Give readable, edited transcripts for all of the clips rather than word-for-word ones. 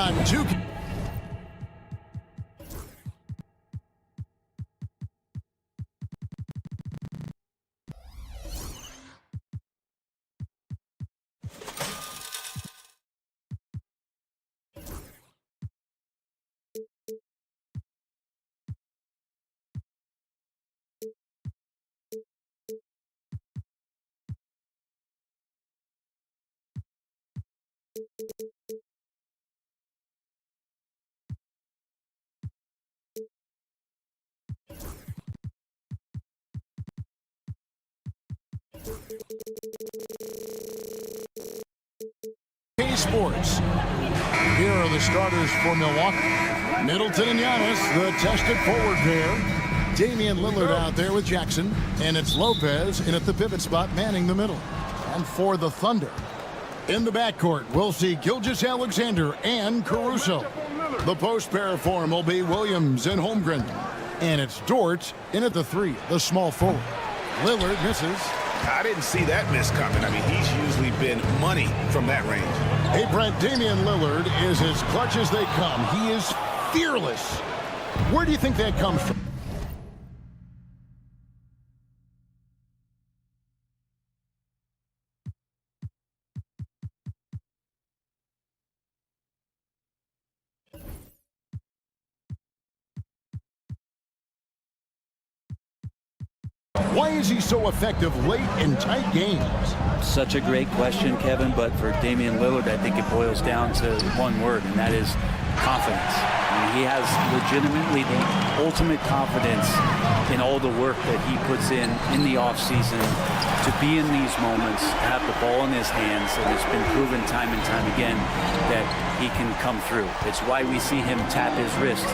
on 2. Sports. Here are the starters for Milwaukee. Middleton and Giannis, the tested forward pair. Damian Lillard out there with Jackson. And it's Lopez in at the pivot spot manning the middle. And for the Thunder, in the backcourt, we'll see Gilgeous-Alexander and Caruso. The post pair for him will be Williams and Holmgren. And it's Dort in at the 3, the small forward. Lillard misses. I didn't see that miss coming. I mean, he's usually been money from that range. Hey, Brent, Damian Lillard is as clutch as they come. He is fearless. Where do you think that comes from? Why is he so effective late in tight games? Such a great question, Kevin, but for Damian Lillard, I think it boils down to one word, and that is confidence. I mean, he has legitimately the ultimate confidence in all the work that he puts in the offseason to be in these moments, to have the ball in his hands, and it's been proven time and time again that he can come through. It's why we see him tap his wrist,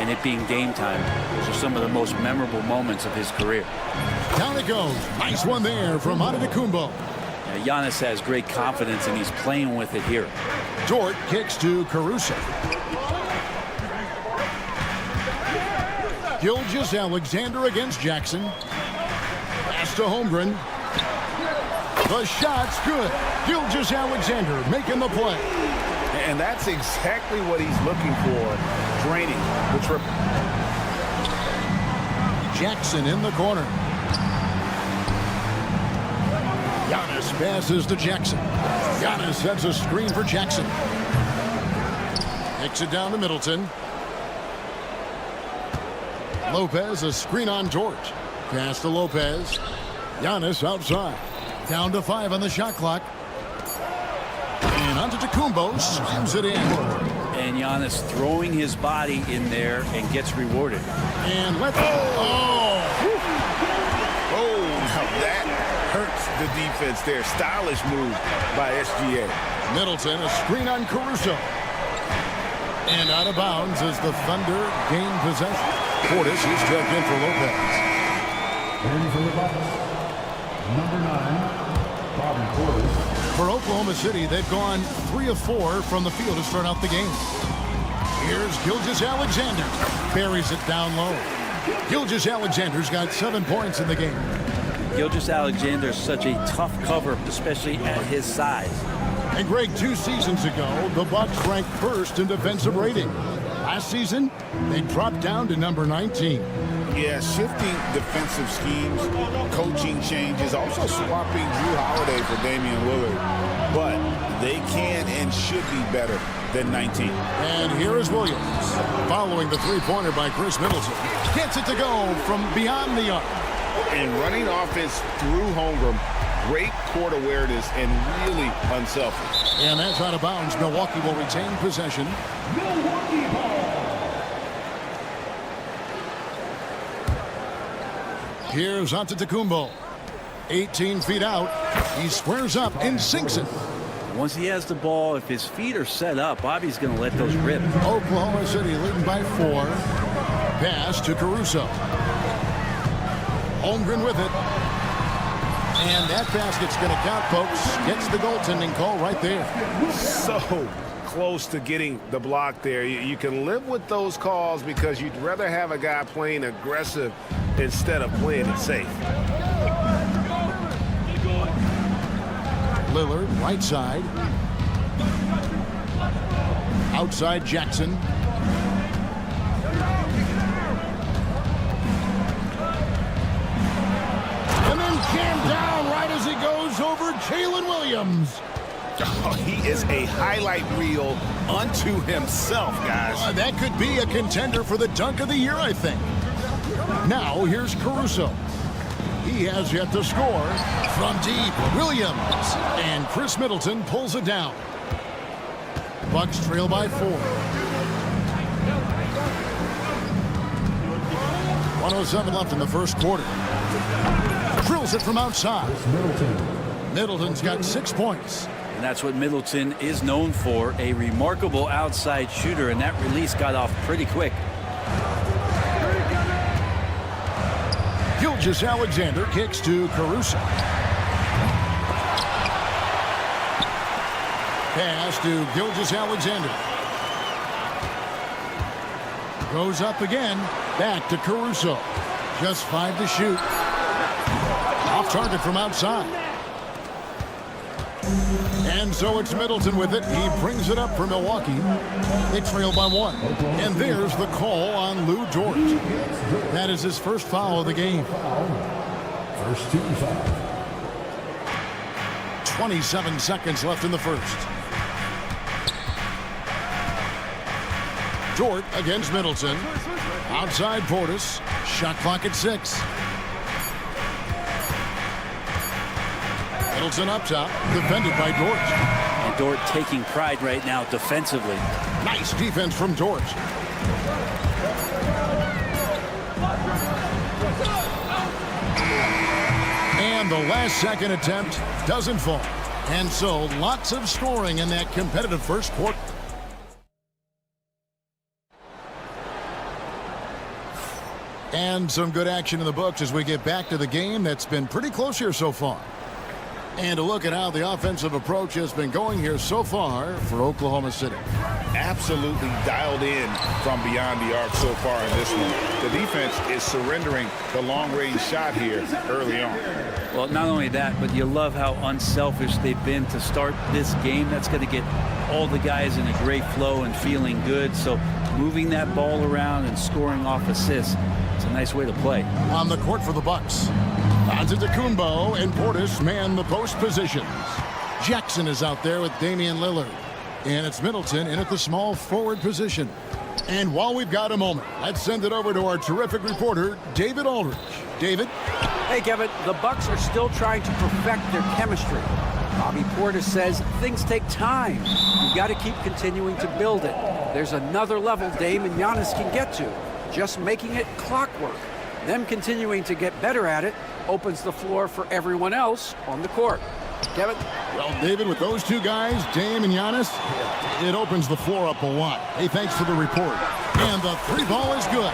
and it being game time. Those are some of the most memorable moments of his career. Down it goes. Nice one there from Antetokounmpo. Giannis has great confidence, and he's playing with it here. Dort kicks to Caruso. Gilgeous-Alexander against Jackson. Pass to Holmgren. The shot's good. Gilgeous-Alexander making the play. And that's exactly what he's looking for. Draining the triple. Jackson in the corner. Giannis passes to Jackson. Giannis sets a screen for Jackson. Kicks it down to Middleton. Lopez, a screen on Dort. Pass to Lopez. Giannis outside. Down to 5 on the shot clock. And Antetokounmpo slams it in. And Giannis throwing his body in there and gets rewarded. And let's... Now that hurts the defense there. Stylish move by SGA. Middleton, a screen on Caruso. And out of bounds as the Thunder gain possession. Portis is checked in for Lopez. And for the Bucks, number 9, Bobby Portis. For Oklahoma City, they've gone 3 of 4 from the field to start out the game. Here's Gilgeous-Alexander. Buries it down low. Gilgeous-Alexander's got 7 points in the game. Gilgeous-Alexander is such a tough cover, especially at his size. And Greg, 2 seasons ago, the Bucks ranked first in defensive rating. Last season, they dropped down to number 19. Yeah, shifting defensive schemes, coaching changes, also swapping Jrue Holiday for Damian Lillard. But they can and should be better than 19. And here is Williams, following the three-pointer by Chris Middleton. Gets it to go from beyond the arc. And running offense through Holmgren, great court awareness and really unselfish. And that's out of bounds. Milwaukee will retain possession. Milwaukee ball. Here's Antetokounmpo. 18 feet out. He squares up and sinks it. Once he has the ball, if his feet are set up, Bobby's going to let those rip. Oklahoma City leading by 4. Pass to Caruso. Holmgren with it. And that basket's going to count, folks. Gets the goaltending call right there. So close to getting the block there. You can live with those calls because you'd rather have a guy playing aggressive instead of playing it safe. Lillard, right side. outside Jackson. And then jammed down right as he goes over Jalen Williams. Oh, he is a highlight reel unto himself, guys. That could be a contender for the dunk of the year, I think. Now, here's Caruso. He has yet to score. From deep, Williams. And Chris Middleton pulls it down. Bucks trail by 4. 1:07 left in the first quarter. Drills it from outside. Middleton's got 6 points. And that's what Middleton is known for, a remarkable outside shooter, and that release got off pretty quick. Alexander kicks to Caruso. Pass to Alexander. Goes up again. Back to Caruso. Just 5 to shoot. Off target from outside. And so it's Middleton with it. He brings it up for Milwaukee. They trail by 1. And there's the call on Lou Dort. That is his first foul of the game. First team foul. 27 seconds left in the first. Dort against Middleton. Outside Portis. Shot clock at 6. Middleton up top, defended by Dort. And Dort taking pride right now defensively. Nice defense from Dort. And the last second attempt doesn't fall. And so lots of scoring in that competitive first quarter. And some good action in the books as we get back to the game that's been pretty close here so far. And a look at how the offensive approach has been going here so far for Oklahoma City. Absolutely dialed in from beyond the arc so far in this one. The defense is surrendering the long-range shot here early on. Well, not only that, but you love how unselfish they've been to start this game. That's going to get all the guys in a great flow and feeling good. So moving that ball around and scoring off assists, it's a nice way to play. On the court for the Bucks. Antetokounmpo and Portis man the post positions. Jackson is out there with Damian Lillard. And it's Middleton in at the small forward position. And while we've got a moment, let's send it over to our terrific reporter, David Aldridge. David? Hey, Kevin. The Bucks are still trying to perfect their chemistry. Bobby Portis says things take time. You've got to keep continuing to build it. There's another level Dame and Giannis can get to. Just making it clockwork. Them continuing to get better at it opens the floor for everyone else on the court. Kevin? Well, David, with those two guys, Dame and Giannis, it opens the floor up a lot. Hey, thanks for the report. And the 3-ball is good.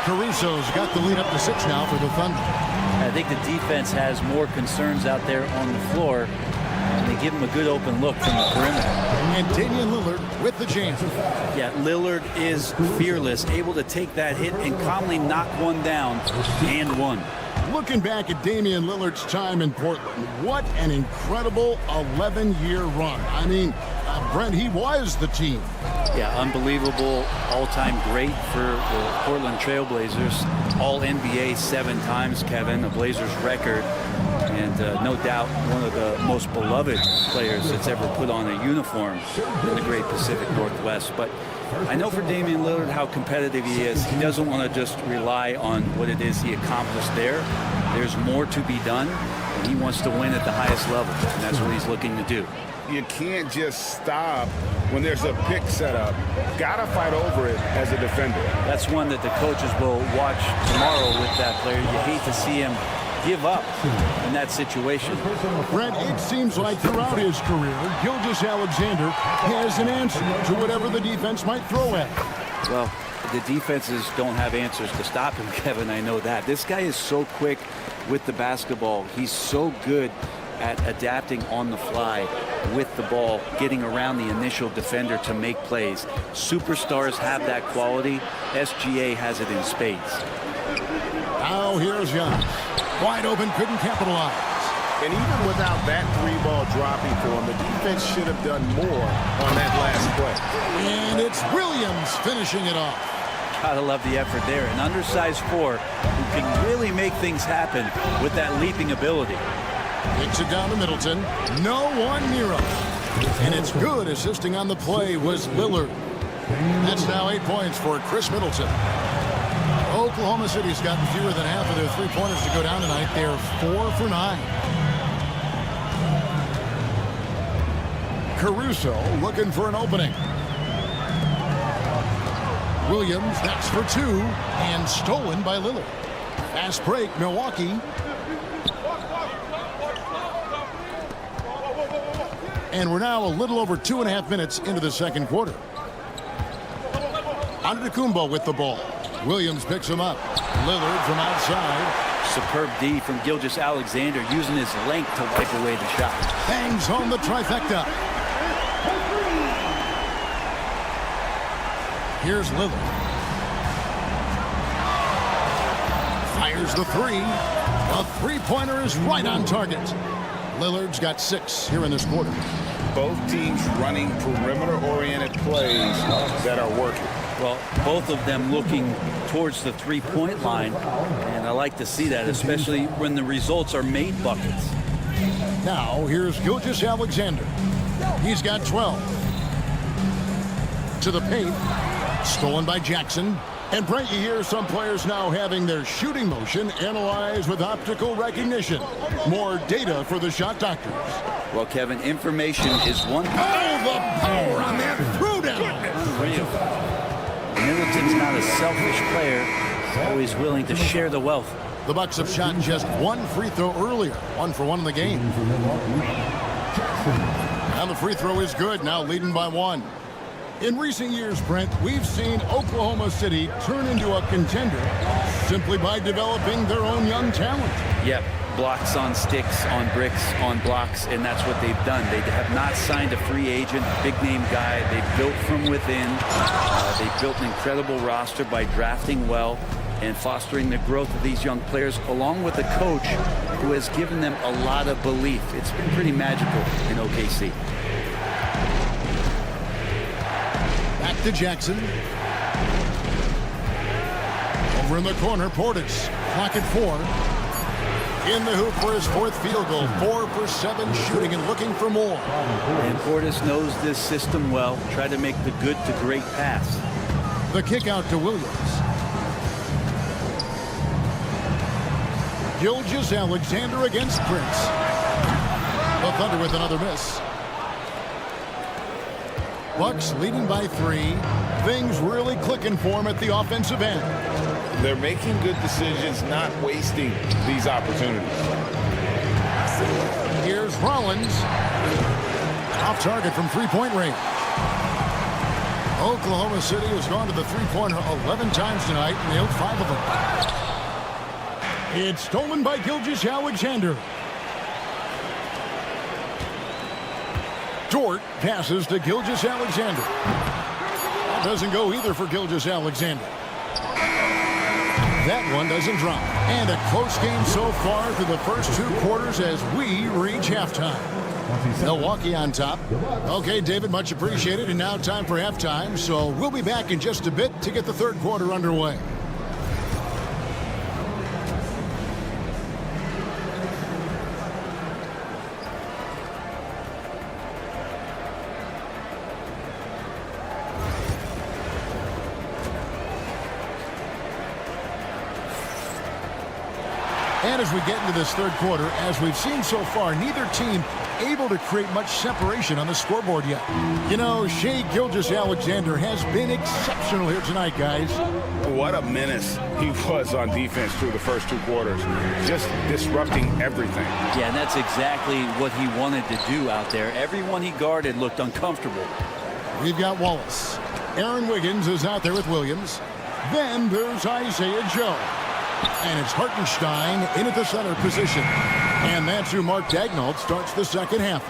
Caruso's got the lead up to 6 now for the Thunder. I think the defense has more concerns out there on the floor. And they give him a good open look from the perimeter. And Damian Lillard with the jam. Yeah, Lillard is fearless, able to take that hit and calmly knock one down and one. Looking back at Damian Lillard's time in Portland, what an incredible 11-year run. I mean, Brent, he was the team. Yeah, unbelievable all-time great for the Portland Trailblazers. All-NBA 7 times, Kevin, the Blazers record. And no doubt one of the most beloved players that's ever put on a uniform in the great Pacific Northwest. But I know for Damian Lillard how competitive he is. He doesn't want to just rely on what it is he accomplished there. There's more to be done, and he wants to win at the highest level, and that's what he's looking to do. You can't just stop when there's a pick set up. Gotta fight over it as a defender. That's one that the coaches will watch tomorrow with that player. You hate to see him give up in that situation. Brent, it seems like throughout his career, Alexander has an answer to whatever the defense might throw at him. Well, the defenses don't have answers to stop him, Kevin. I know that. This guy is so quick with the basketball. He's so good at adapting on the fly with the ball, getting around the initial defender to make plays. Superstars have that quality. SGA has it in spades. Now here's Giannis. Wide open, couldn't capitalize. And even without that 3-ball dropping for him, the defense should have done more on that last play. And it's Williams finishing it off. Gotta love the effort there. An undersized 4 who can really make things happen with that leaping ability. Kicks it down to Middleton. No one near him. And it's good. Assisting on the play was Lillard. That's now 8 points for Chris Middleton. Oklahoma City's gotten fewer than half of their three-pointers to go down tonight. They're 4 for 9. Caruso looking for an opening. Williams, that's for 2, and stolen by Lillard. Fast break, Milwaukee. And we're now a little over 2.5 minutes into the second quarter. Antetokounmpo with the ball. Williams picks him up. Lillard from outside. Superb D from Gilgeous-Alexander, using his length to wipe away the shot. Bangs home the trifecta. Here's Lillard. Fires the 3. A three-pointer is right on target. Lillard's got 6 here in this quarter. Both teams running perimeter-oriented plays that are working. Well, both of them looking towards the three-point line, and I like to see that, especially when the results are made buckets. Now, here's Gilgeous-Alexander. He's got 12. To the paint. Stolen by Jackson. And Brent, you hear some players now having their shooting motion analyzed with optical recognition. More data for the shot doctors. Well, Kevin, information is one. Oh, the power on that throwdown. Real. Middleton's not a selfish player. Always willing to share the wealth. The Bucks have shot just 1 free throw earlier. 1 for 1 in the game. And the free throw is good, now leading by 1. In recent years, Brent, we've seen Oklahoma City turn into a contender simply by developing their own young talent. Yep, blocks on sticks, on bricks, on blocks, and that's what they've done. They have not signed a free agent, a big-name guy. They've built from within. They've built an incredible roster by drafting well and fostering the growth of these young players, along with a coach who has given them a lot of belief. It's been pretty magical in OKC. Back to Jackson. Over in the corner, Portis. Clock at 4. In the hoop for his 4th field goal. 4 for 7 shooting and looking for more. And Portis knows this system well. Try to make the good to great pass. The kick out to Williams. Gilgeous-Alexander against Prince. The Thunder with another miss. Bucks leading by 3. Things really clicking for them at the offensive end. They're making good decisions, not wasting these opportunities. Here's Rollins. Off target from three-point range. Oklahoma City has gone to the three-pointer 11 times tonight and nailed 5 of them. It's stolen by Gilgeous-Alexander. Dort passes to Gilgeous-Alexander. That doesn't go either for Gilgeous-Alexander. That one doesn't drop. And a close game so far through the first 2 quarters as we reach halftime. Milwaukee on top. Okay, David, much appreciated. And now time for halftime. So we'll be back in just a bit to get the third quarter underway. And as we get into this third quarter, as we've seen so far, neither team able to create much separation on the scoreboard yet. You know, Shai Gilgeous-Alexander has been exceptional here tonight, guys. What a menace he was on defense through the first 2 quarters. Just disrupting everything. Yeah, and that's exactly what he wanted to do out there. Everyone he guarded looked uncomfortable. We've got Wallace. Aaron Wiggins is out there with Williams. Then there's Isaiah Joe. And it's Hartenstein in at the center position. And that's who Mark Daigneault starts the second half.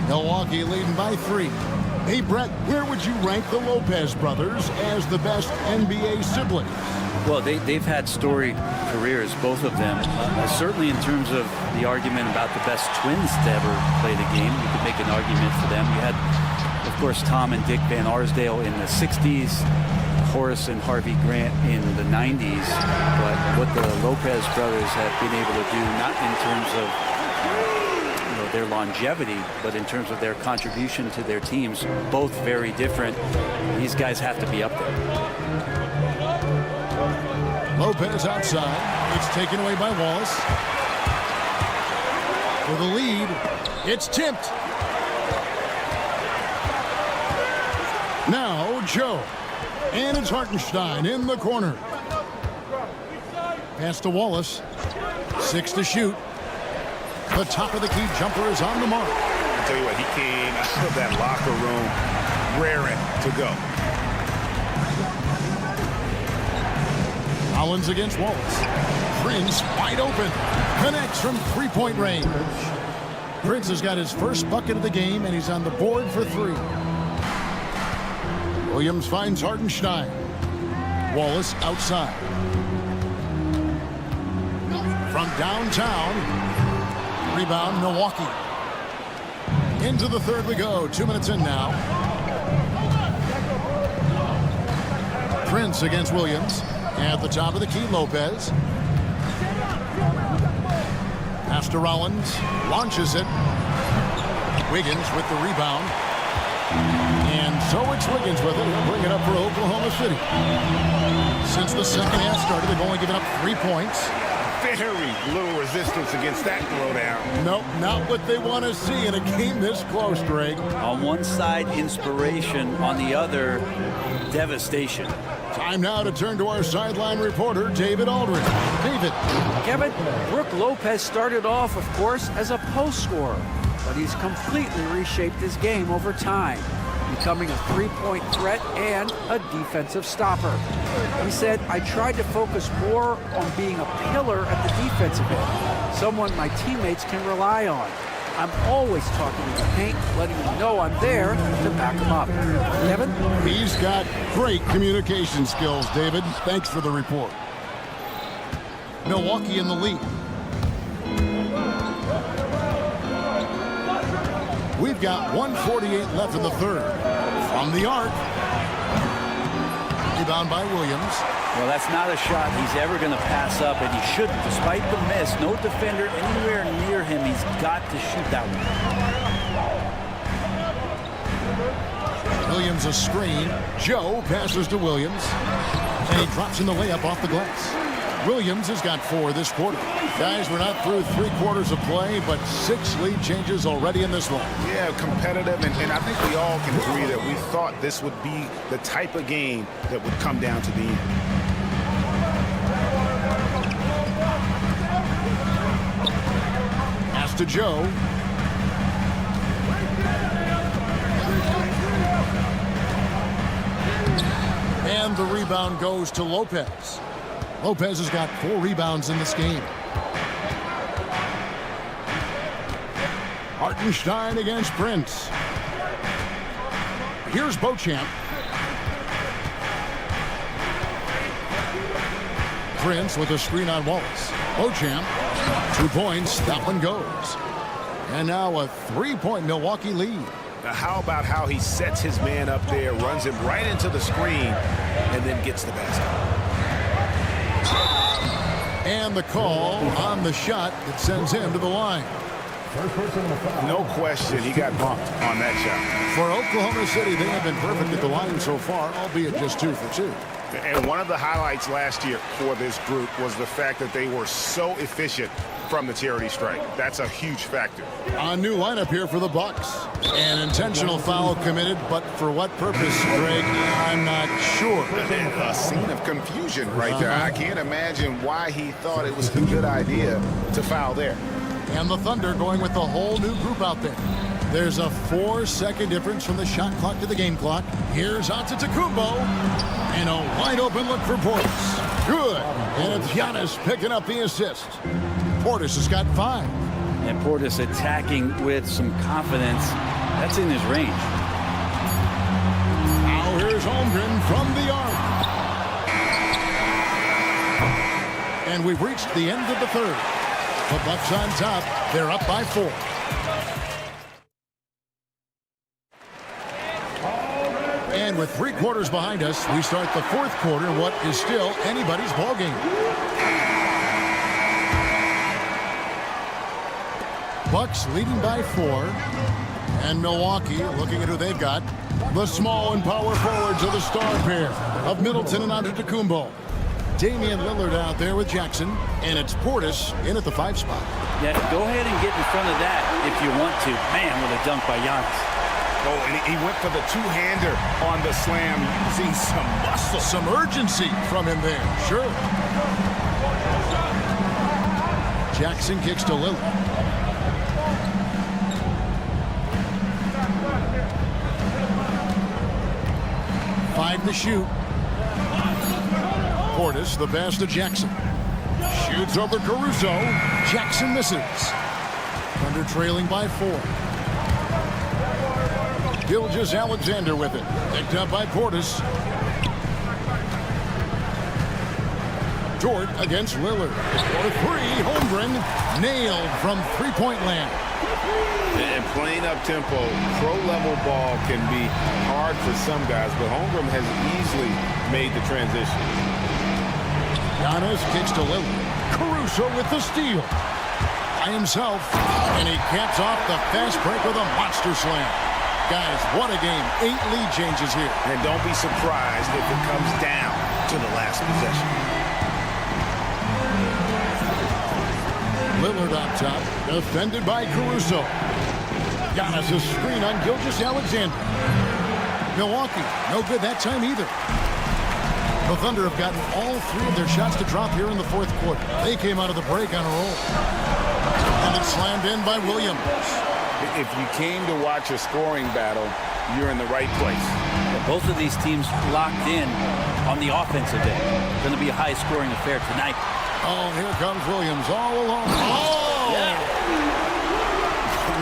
Milwaukee leading by 3. Hey, Brett, where would you rank the Lopez brothers as the best NBA siblings? Well, they've had storied careers, both of them. Certainly in terms of the argument about the best twins to ever play the game, you could make an argument for them. You had, of course, Tom and Dick Van Arsdale in the 60s, Horace and Harvey Grant in the 90s. But what the Lopez brothers have been able to do, not in terms of their longevity, but in terms of their contribution to their teams, both very different. These guys have to be up there. Lopez outside. It's taken away by Wallace. For the lead, it's tipped. Now Joe. And it's Hartenstein in the corner. Pass to Wallace. 6 to shoot. The top of the key jumper is on the mark. I'll tell you what, he came out of that locker room raring to go. Collins against Wallace. Prince wide open. Connects from three-point range. Prince has got his first bucket of the game, and he's on the board for 3. Williams finds Hartenstein. Wallace outside. From downtown. Rebound, Milwaukee. Into the third we go. 2 minutes in now. Prince against Williams. At the top of the key, Lopez. Pass to Rollins. Launches it. Wiggins with the rebound. And so it's Wiggins with it. He'll bring it up for Oklahoma City. Since the second half started, they've only given up 3 points. Very little resistance against that throwdown. Nope, not what they want to see in a game this close, Greg. On one side, inspiration. On the other, devastation. Time now to turn to our sideline reporter, David Aldridge. David. Kevin, Brook Lopez started off, of course, as a post scorer, but he's completely reshaped his game over time, becoming a three-point threat and a defensive stopper. He said, I tried to focus more on being a pillar at the defensive end, someone my teammates can rely on. I'm always talking in the paint, letting them know I'm there to back them up. Kevin? He's got great communication skills, David. Thanks for the report. Milwaukee in the lead. We've got 1:48 left in the third. From the arc. Rebound by Williams. Well, that's not a shot he's ever going to pass up, and he shouldn't. Despite the miss, no defender anywhere near him. He's got to shoot that one. Williams a screen. Joe passes to Williams. And he drops in the layup off the glass. Williams has got 4 this quarter. Guys, we're not through 3 quarters of play, but 6 lead changes already in this one. Yeah, competitive, and I think we all can agree that we thought this would be the type of game that would come down to the end. Pass to Joe. And the rebound goes to Lopez. Lopez has got 4 rebounds in this game. Hartenstein against Prince. Here's Beauchamp. Prince with a screen on Wallace. Beauchamp, 2 points, that one goes. And now a 3-point Milwaukee lead. Now how about how he sets his man up there, runs him right into the screen, and then gets the basket. And the call on the shot that sends him to the line. No question, he got bumped on that shot. For Oklahoma City, they have been perfect at the line so far, albeit just 2 for 2. And one of the highlights last year for this group was the fact that they were so efficient from the charity strike. That's a huge factor. A new lineup here for the Bucks. An intentional foul committed, but for what purpose, Greg? I'm not sure. A scene of confusion right there. I can't imagine why he thought it was a good idea to foul there. And the Thunder going with the whole new group out there. There's a 4-second difference from the shot clock to the game clock. Here's Antetokounmpo. And a wide open look for Portis. Good. And it's Giannis picking up the assist. Portis has got 5. And Portis attacking with some confidence. That's in his range. Now here's Holmgren from the arc. And we've reached the end of the third. The Bucks on top. They're up by 4. And with 3 quarters behind us, we start the 4th quarter, what is still anybody's ballgame. Bucks leading by 4. And Milwaukee, looking at who they've got, the small and power forwards of the star pair of Middleton and Antetokounmpo. Damian Lillard out there with Jackson, and it's Portis in at the 5 spot. Yeah, go ahead and get in front of that if you want to. Man, with a dunk by Giannis. Oh, and he went for the two-hander on the slam, using some muscle. Some urgency from him there, sure. Jackson kicks to Lillard. Five to shoot. Portis, the pass to Jackson. Shoots over Caruso. Jackson misses. Thunder trailing by 4. Gilgeous-Alexander with it. Picked up by Portis. Dort against Lillard. For 3, Holmgren nailed from three-point land. And playing up-tempo, pro-level ball can be hard for some guys, but Holmgren has easily made the transition. Giannis kicks to Lillard. Caruso with the steal. By himself. And he caps off the fast break with a monster slam. Guys, what a game. 8 lead changes here. And don't be surprised if it comes down to the last possession. Lillard on top. Defended by Caruso. Giannis' screen on Gilgeous-Alexander. Milwaukee, no good that time either. The Thunder have gotten all 3 of their shots to drop here in the 4th quarter. They came out of the break on a roll. And it's slammed in by Williams. If you came to watch a scoring battle, you're in the right place. Yeah, both of these teams locked in on the offensive end. It's going to be a high-scoring affair tonight. Oh, here comes Williams all alone. Oh! Yeah.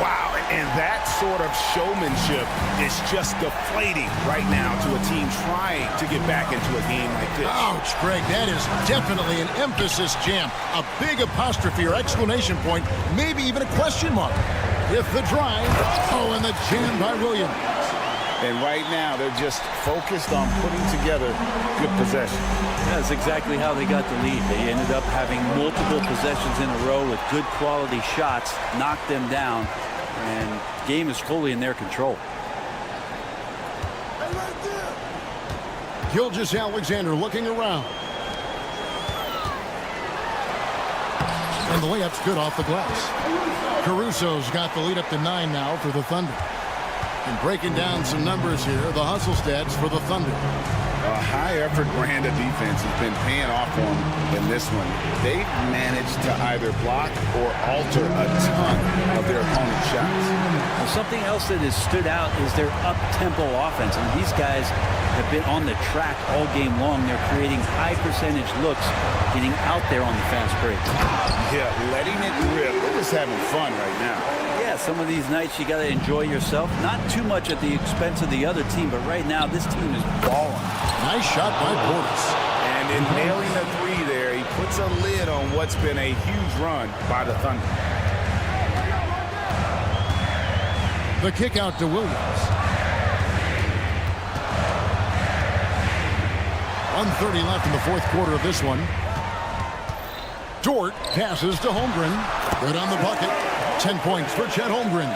Wow, and that sort of showmanship is just deflating right now to a team trying to get back into a game like this. Ouch, Greg, that is definitely an emphasis jam. A big apostrophe or exclamation point, maybe even a question mark. If the drive, oh, and the jam by Williams. And right now, they're just focused on putting together good possession. That's exactly how they got the lead. They ended up having multiple possessions in a row with good quality shots, knocked them down, and the game is fully in their control. Gilgeous-Alexander looking around. And the layup's good off the glass. Caruso's got the lead up to 9 now for the Thunder. And breaking down some numbers here, the hustle stats for the Thunder. A high-effort brand of defense has been paying off for them in this one. They've managed to either block or alter a ton of their opponent's shots. Well, something else that has stood out is their up-tempo offense. I mean, these guys have been on the track all game long. They're creating high-percentage looks, getting out there on the fast break. Yeah, letting it rip. They're just having fun right now. Yeah, some of these nights you got to enjoy yourself. Not too much at the expense of the other team, but right now this team is balling. Nice shot by Portis. And in nailing a 3 there, he puts a lid on what's been a huge run by the Thunder. The kick out to Williams. 1:30 left in the 4th quarter of this one. Dort passes to Holmgren. Good on the bucket. 10 points for Chet Holmgren.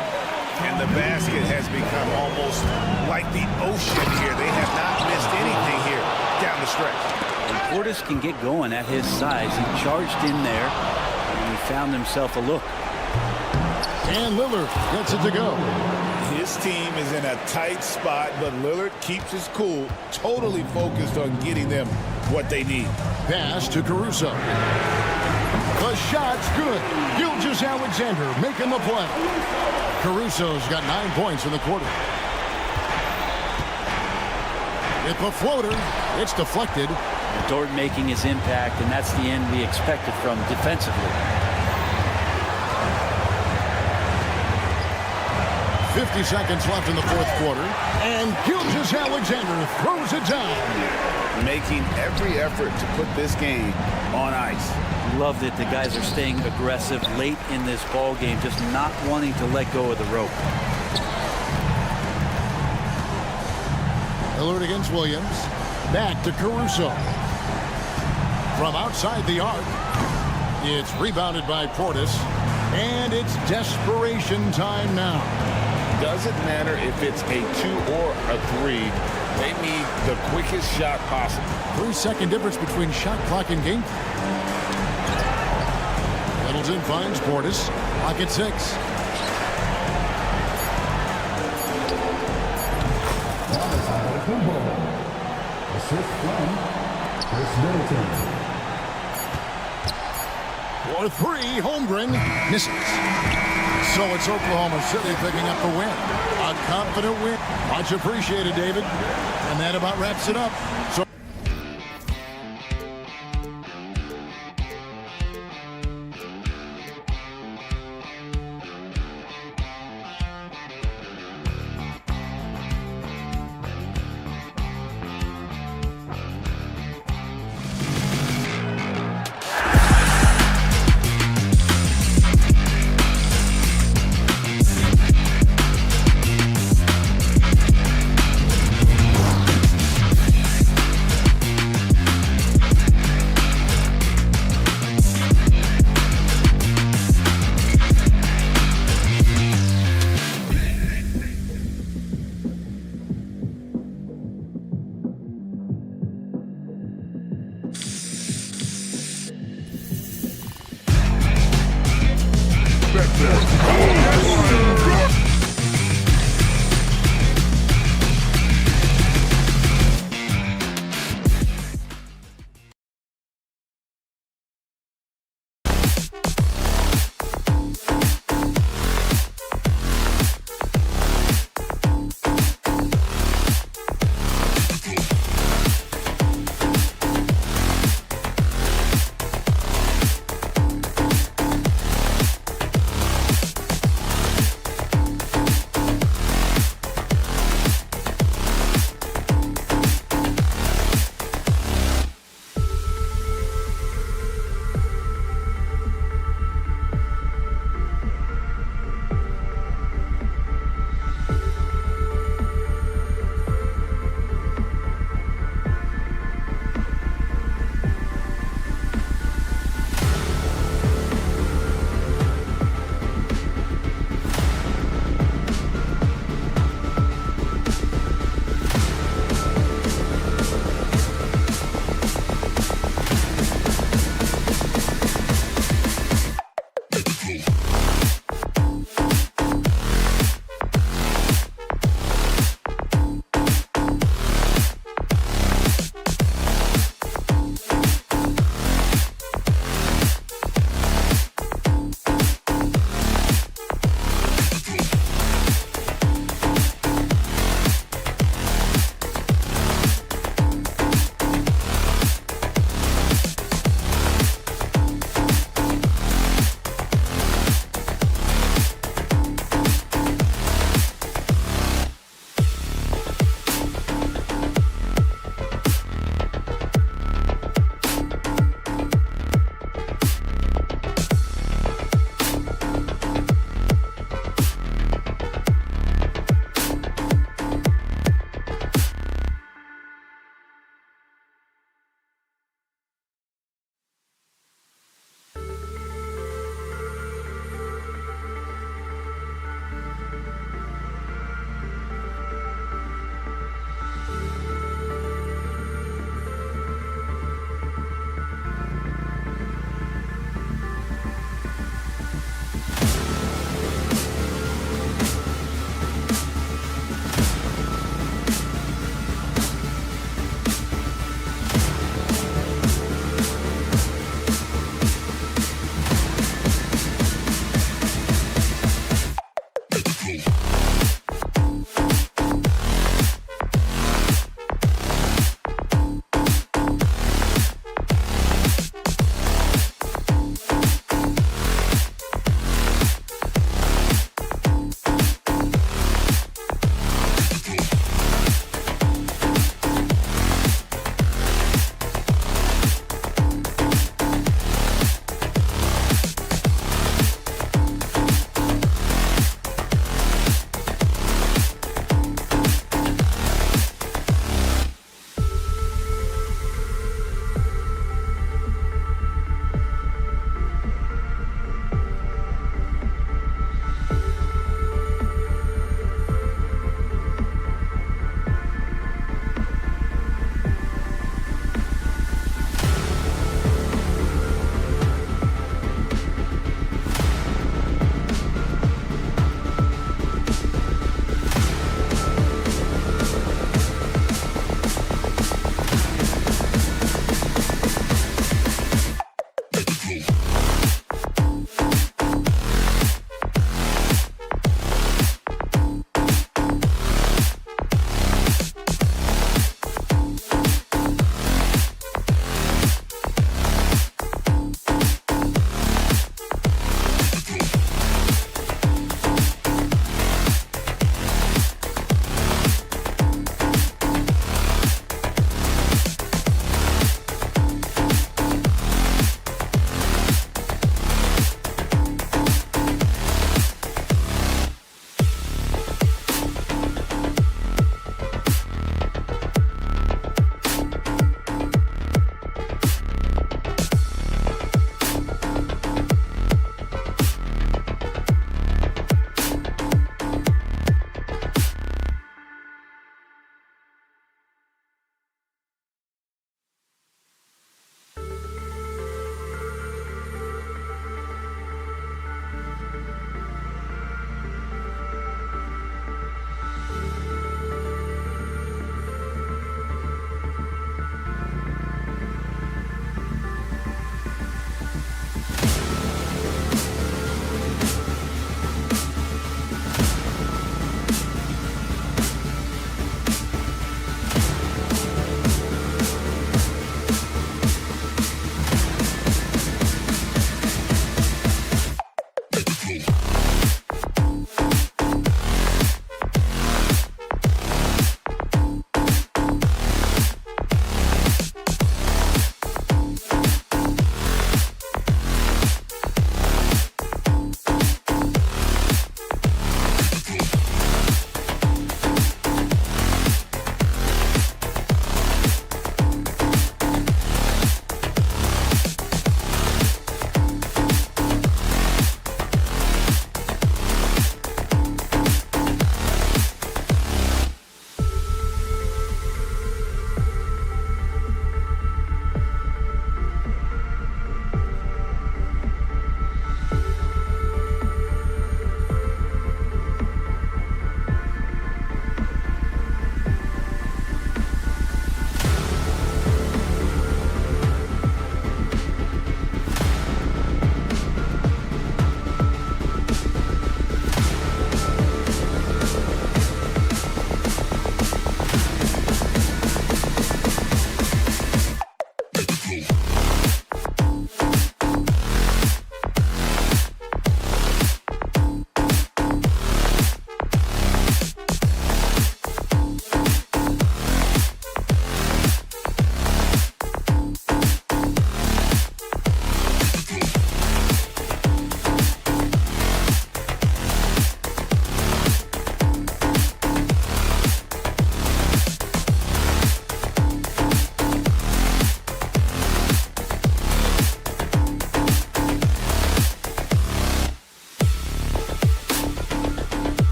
And the basket has become almost like the ocean here. They have not missed anything here down the stretch. And Portis can get going at his size. He charged in there, and he found himself a look. And Lillard gets it to go. His team is in a tight spot, but Lillard keeps his cool, totally focused on getting them what they need. Pass to Caruso. The shot's good. Gilgeous-Alexander making the play. Caruso's got 9 points in the quarter. It's a floater. It's deflected. Dort making his impact, and that's the end we expected from defensively. 50 seconds left in the 4th quarter. And Gilgeous-Alexander throws it down. making every effort to put this game on ice. Love that the guys are staying aggressive late in this ball game, just not wanting to let go of the rope. Lillard against Williams. Back to Caruso. From outside the arc. It's rebounded by Portis. And it's desperation time now. Doesn't matter if it's a 2 or a 3. They need the quickest shot possible. 3-second difference between shot clock and game. Middleton finds Portis. Clock at 6. Assist from Chris Middleton. For 3, Holmgren misses. So it's Oklahoma City picking up the win. A confident win. Much appreciated, David. And that about wraps it up. So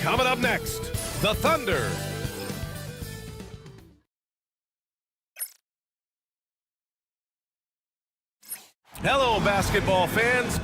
Coming up next, the Thunder. Hello, basketball fans.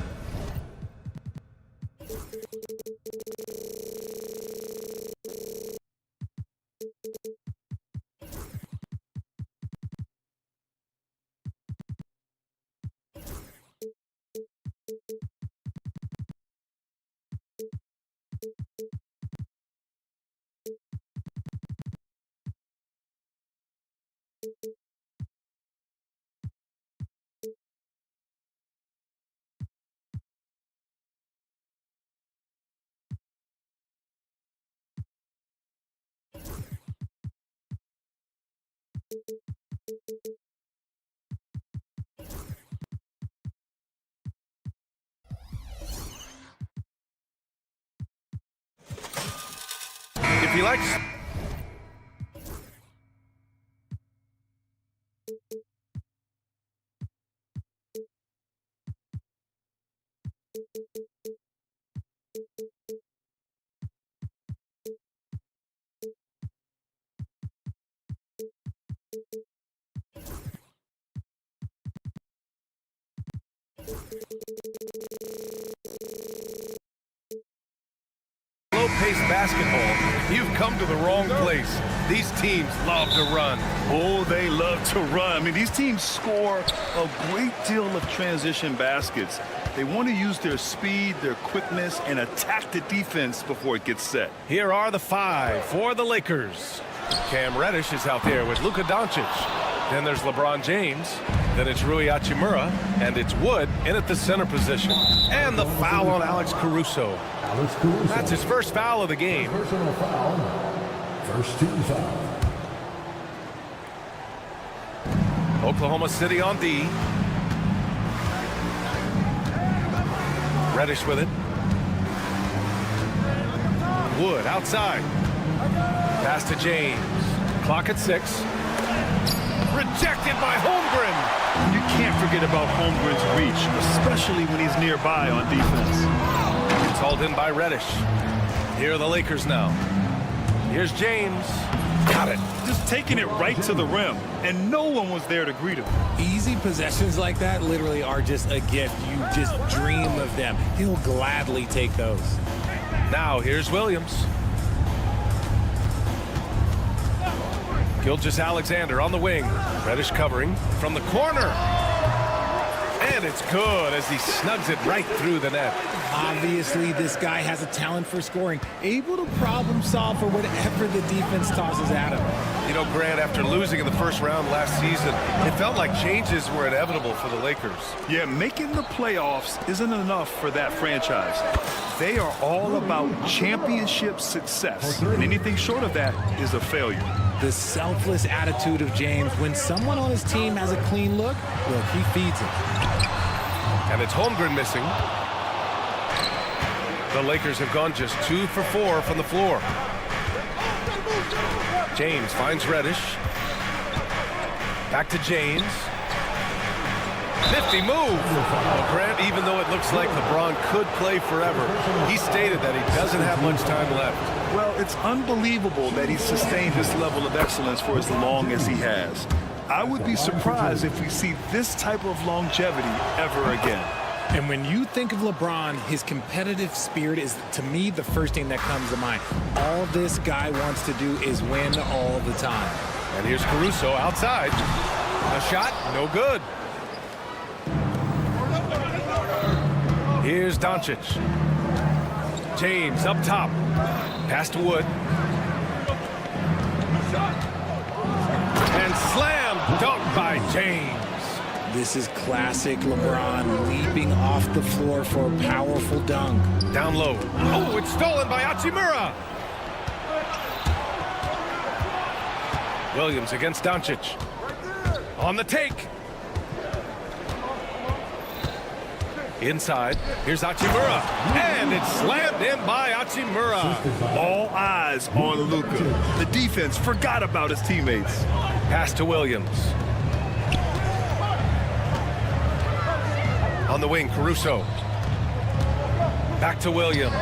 If you like... Slow-paced basketball, you've come to the wrong place. These teams love to run. Oh, they love to run. I mean, these teams score a great deal of transition baskets. They want to use their speed, their quickness, and attack the defense before it gets set. Here are the 5 for the Lakers. Cam Reddish is out there with Luka Doncic. Then there's LeBron James. Then it's Rui Hachimura. And it's Wood in at the center position. And the foul on Alex Caruso. That's his first foul of the game. Personal foul. First team foul. Oklahoma City on D. Reddish with it. Wood outside. Pass to James. Clock at 6. Rejected by Holmgren. You can't forget about Holmgren's reach, especially when he's nearby on defense. It's hauled in by Reddish. Here are the Lakers now. Here's James. Got it. Just taking it right to the rim, and no one was there to greet him. Easy possessions like that literally are just a gift. You just dream of them. He'll gladly take those. Now here's Williams. Gilgeous-Alexander on the wing. Reddish covering from the corner. And it's good as he snugs it right through the net. Obviously, this guy has a talent for scoring, able to problem solve for whatever the defense tosses at him. You know, Grant, after losing in the first round last season, it felt like changes were inevitable for the Lakers. Yeah, making the playoffs isn't enough for that franchise. They are all about championship success, and anything short of that is a failure. The selfless attitude of James, when someone on his team has a clean look he feeds it. And it's Holmgren missing. The Lakers have gone just 2 for 4 from the floor. James finds Reddish. Back to James. Nifty move. Well, Grant, even though it looks like LeBron could play forever, he stated that he doesn't have much time left. Well, it's unbelievable that he's sustained this level of excellence for as long as he has. I would be surprised if we see this type of longevity ever again. And when you think of LeBron, his competitive spirit is, to me, the first thing that comes to mind. All this guy wants to do is win all the time. And here's Caruso outside. A shot, no good. Here's Doncic. James up top. Pass to Wood. And slam dunked by James. This is classic LeBron leaping off the floor for a powerful dunk. Down low. Oh, it's stolen by Hachimura. Williams against Doncic. On the take. Inside. Here's Hachimura. And it's slammed in by Hachimura. All eyes on Luka. The defense forgot about his teammates. Pass to Williams. On the wing, Caruso. Back to Williams.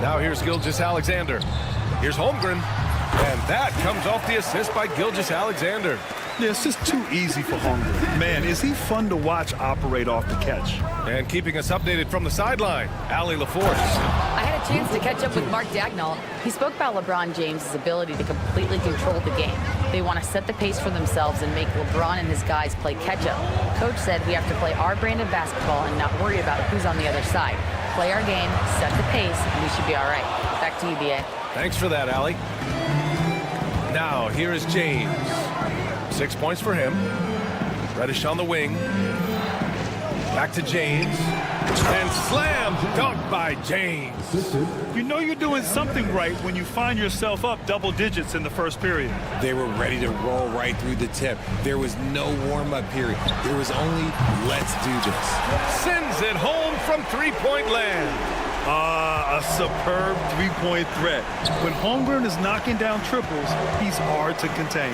Now here's Gilgeous-Alexander. Here's Holmgren. And that comes off the assist by Gilgeous-Alexander. Yeah, it's just too easy for Holmgren. Man, is he fun to watch operate off the catch. And keeping us updated from the sideline, Allie LaForce. I had a chance to catch up with Mark Dagnall. He spoke about LeBron James' ability to completely control the game. They want to set the pace for themselves and make LeBron and his guys play catch-up. Coach said we have to play our brand of basketball and not worry about who's on the other side. Play our game, set the pace, and we should be all right. Back to you, B.A. Thanks for that, Allie. Now, here is James. 6 points for him. Reddish on the wing. Back to James. And slam dunk by James. You know you're doing something right when you find yourself up double digits in the first period. They were ready to roll right through the tip. There was no warm-up period. There was only, let's do this. Sends it home from three-point land. A superb three-point threat. When Holmgren is knocking down triples, he's hard to contain.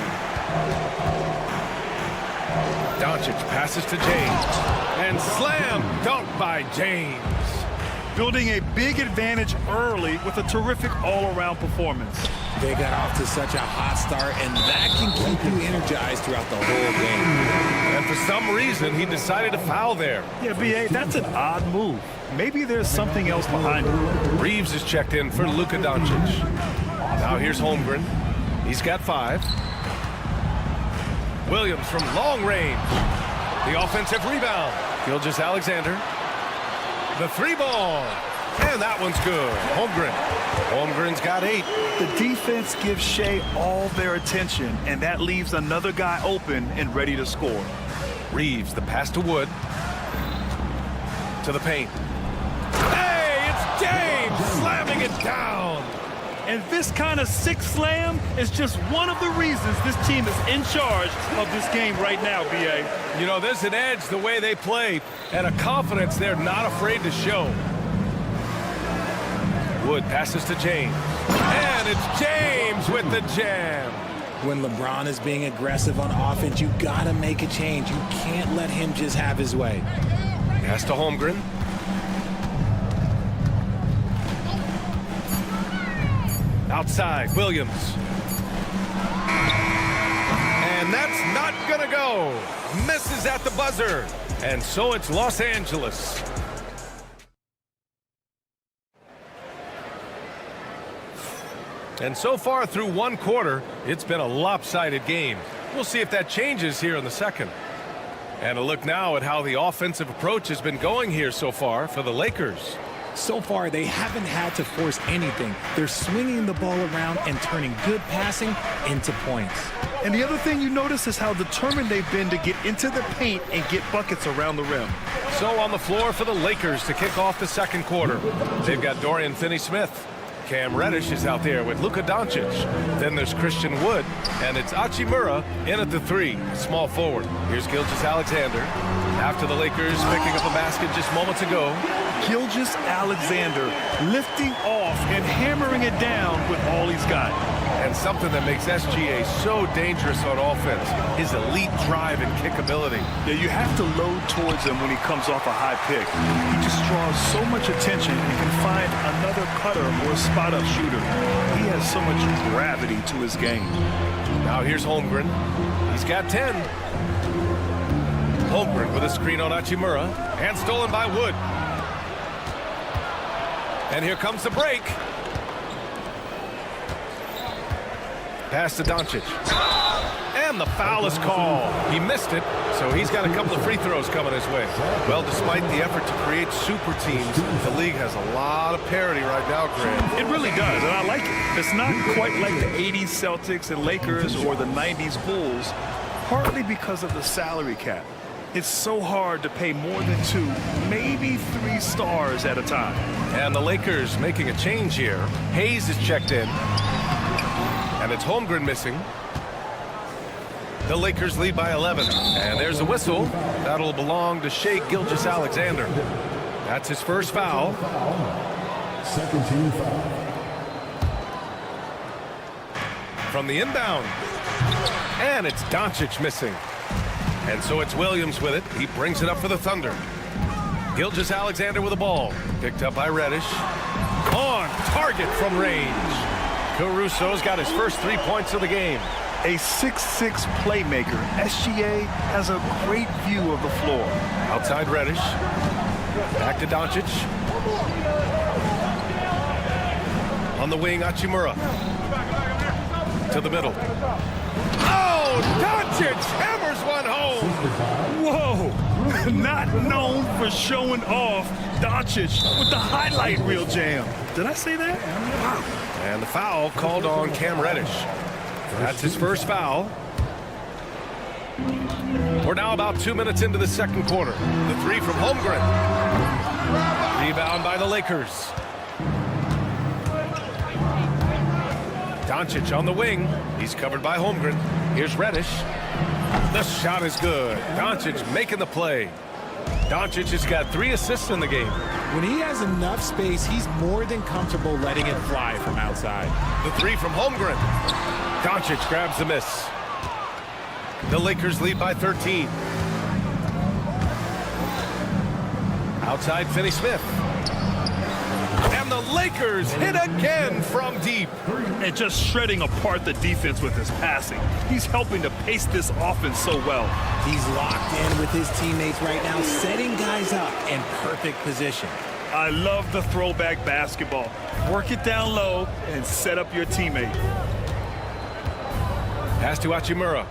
Doncic passes to James. And slam dunk by James. Building a big advantage early with a terrific all-around performance. They got off to such a hot start, and that can keep you energized throughout the whole game. And for some reason, he decided to foul there. Yeah, B.A., that's an odd move. Maybe there's something else behind it. Reeves is checked in for Luka Doncic. Now here's Holmgren. He's got 5. Williams from long range. The offensive rebound. Gilgeous-Alexander. The 3-ball. And that one's good. Holmgren. Holmgren's got 8. The defense gives Shea all their attention, and that leaves another guy open and ready to score. Reeves, the pass to Wood. To the paint. Hey, it's James slamming it down. And this kind of sick slam is just one of the reasons this team is in charge of this game right now, B.A. You know, there's an edge the way they play and a confidence they're not afraid to show. Wood passes to James. And it's James with the jam. When LeBron is being aggressive on offense, you got to make a change. You can't let him just have his way. Pass to Holmgren. Outside, Williams. And that's not gonna go. Misses at the buzzer. And so it's Los Angeles. And so far through one quarter, it's been a lopsided game. We'll see if that changes here in the second. And a look now at how the offensive approach has been going here so far for the Lakers. So far, they haven't had to force anything. They're swinging the ball around and turning good passing into points. And the other thing you notice is how determined they've been to get into the paint and get buckets around the rim. So on the floor for the Lakers to kick off the second quarter. They've got Dorian Finney-Smith. Cam Reddish is out there with Luka Doncic. Then there's Christian Wood, and it's Hachimura in at the 3, small forward. Here's Gilgeous-Alexander. After the Lakers picking up a basket just moments ago. Gilgeous-Alexander lifting off and hammering it down with all he's got. And something that makes SGA so dangerous on offense, his elite drive and kick ability. Yeah, you have to load towards him when he comes off a high pick. He just draws so much attention and can find another cutter or a spot-up shooter. He has so much gravity to his game. Now here's Holmgren. He's got 10. Holmgren with a screen on Hachimura. And stolen by Wood. And here comes the break. Pass to Doncic. And the foul is called. He missed it, so he's got a couple of free throws coming his way. Well, despite the effort to create super teams, the league has a lot of parity right now, Grant. It really does, and I like it. It's not quite like the 80s Celtics and Lakers or the 90s Bulls, partly because of the salary cap. It's so hard to pay more than 2, maybe 3 stars at a time. And the Lakers making a change here. Hayes is checked in. And it's Holmgren missing. The Lakers lead by 11. And there's a whistle. That'll belong to Shea Gilgeous-Alexander. That's his first foul. Second team foul. From the inbound. And it's Doncic missing. And so it's Williams with it. He brings it up for the Thunder. Gilgeous-Alexander with the ball. Picked up by Reddish. On target from range. Caruso's got his first 3 points of the game. A 6'6" playmaker, SGA has a great view of the floor. Outside Reddish. Back to Doncic. On the wing, Hachimura. To the middle. Oh, Doncic hammers one home. Whoa! Not known for showing off, Doncic with the highlight reel jam. Did I say that? Wow. And the foul called on Cam Reddish. That's his first foul. We're now about 2 minutes into the second quarter. The three from Holmgren. Rebound by the Lakers. Doncic on the wing. He's covered by Holmgren. Here's Reddish. The shot is good. Doncic making the play. Doncic has got 3 assists in the game. When he has enough space, he's more than comfortable letting it fly from outside. The three from Holmgren. Doncic grabs the miss. The Lakers lead by 13. Outside Finney-Smith. And the Lakers hit again from deep. And just shredding apart the defense with his passing. He's helping to pace this offense so well. He's locked in with his teammates right now, setting guys up in perfect position. I love the throwback basketball. Work it down low and set up your teammate. Pass to Hachimura.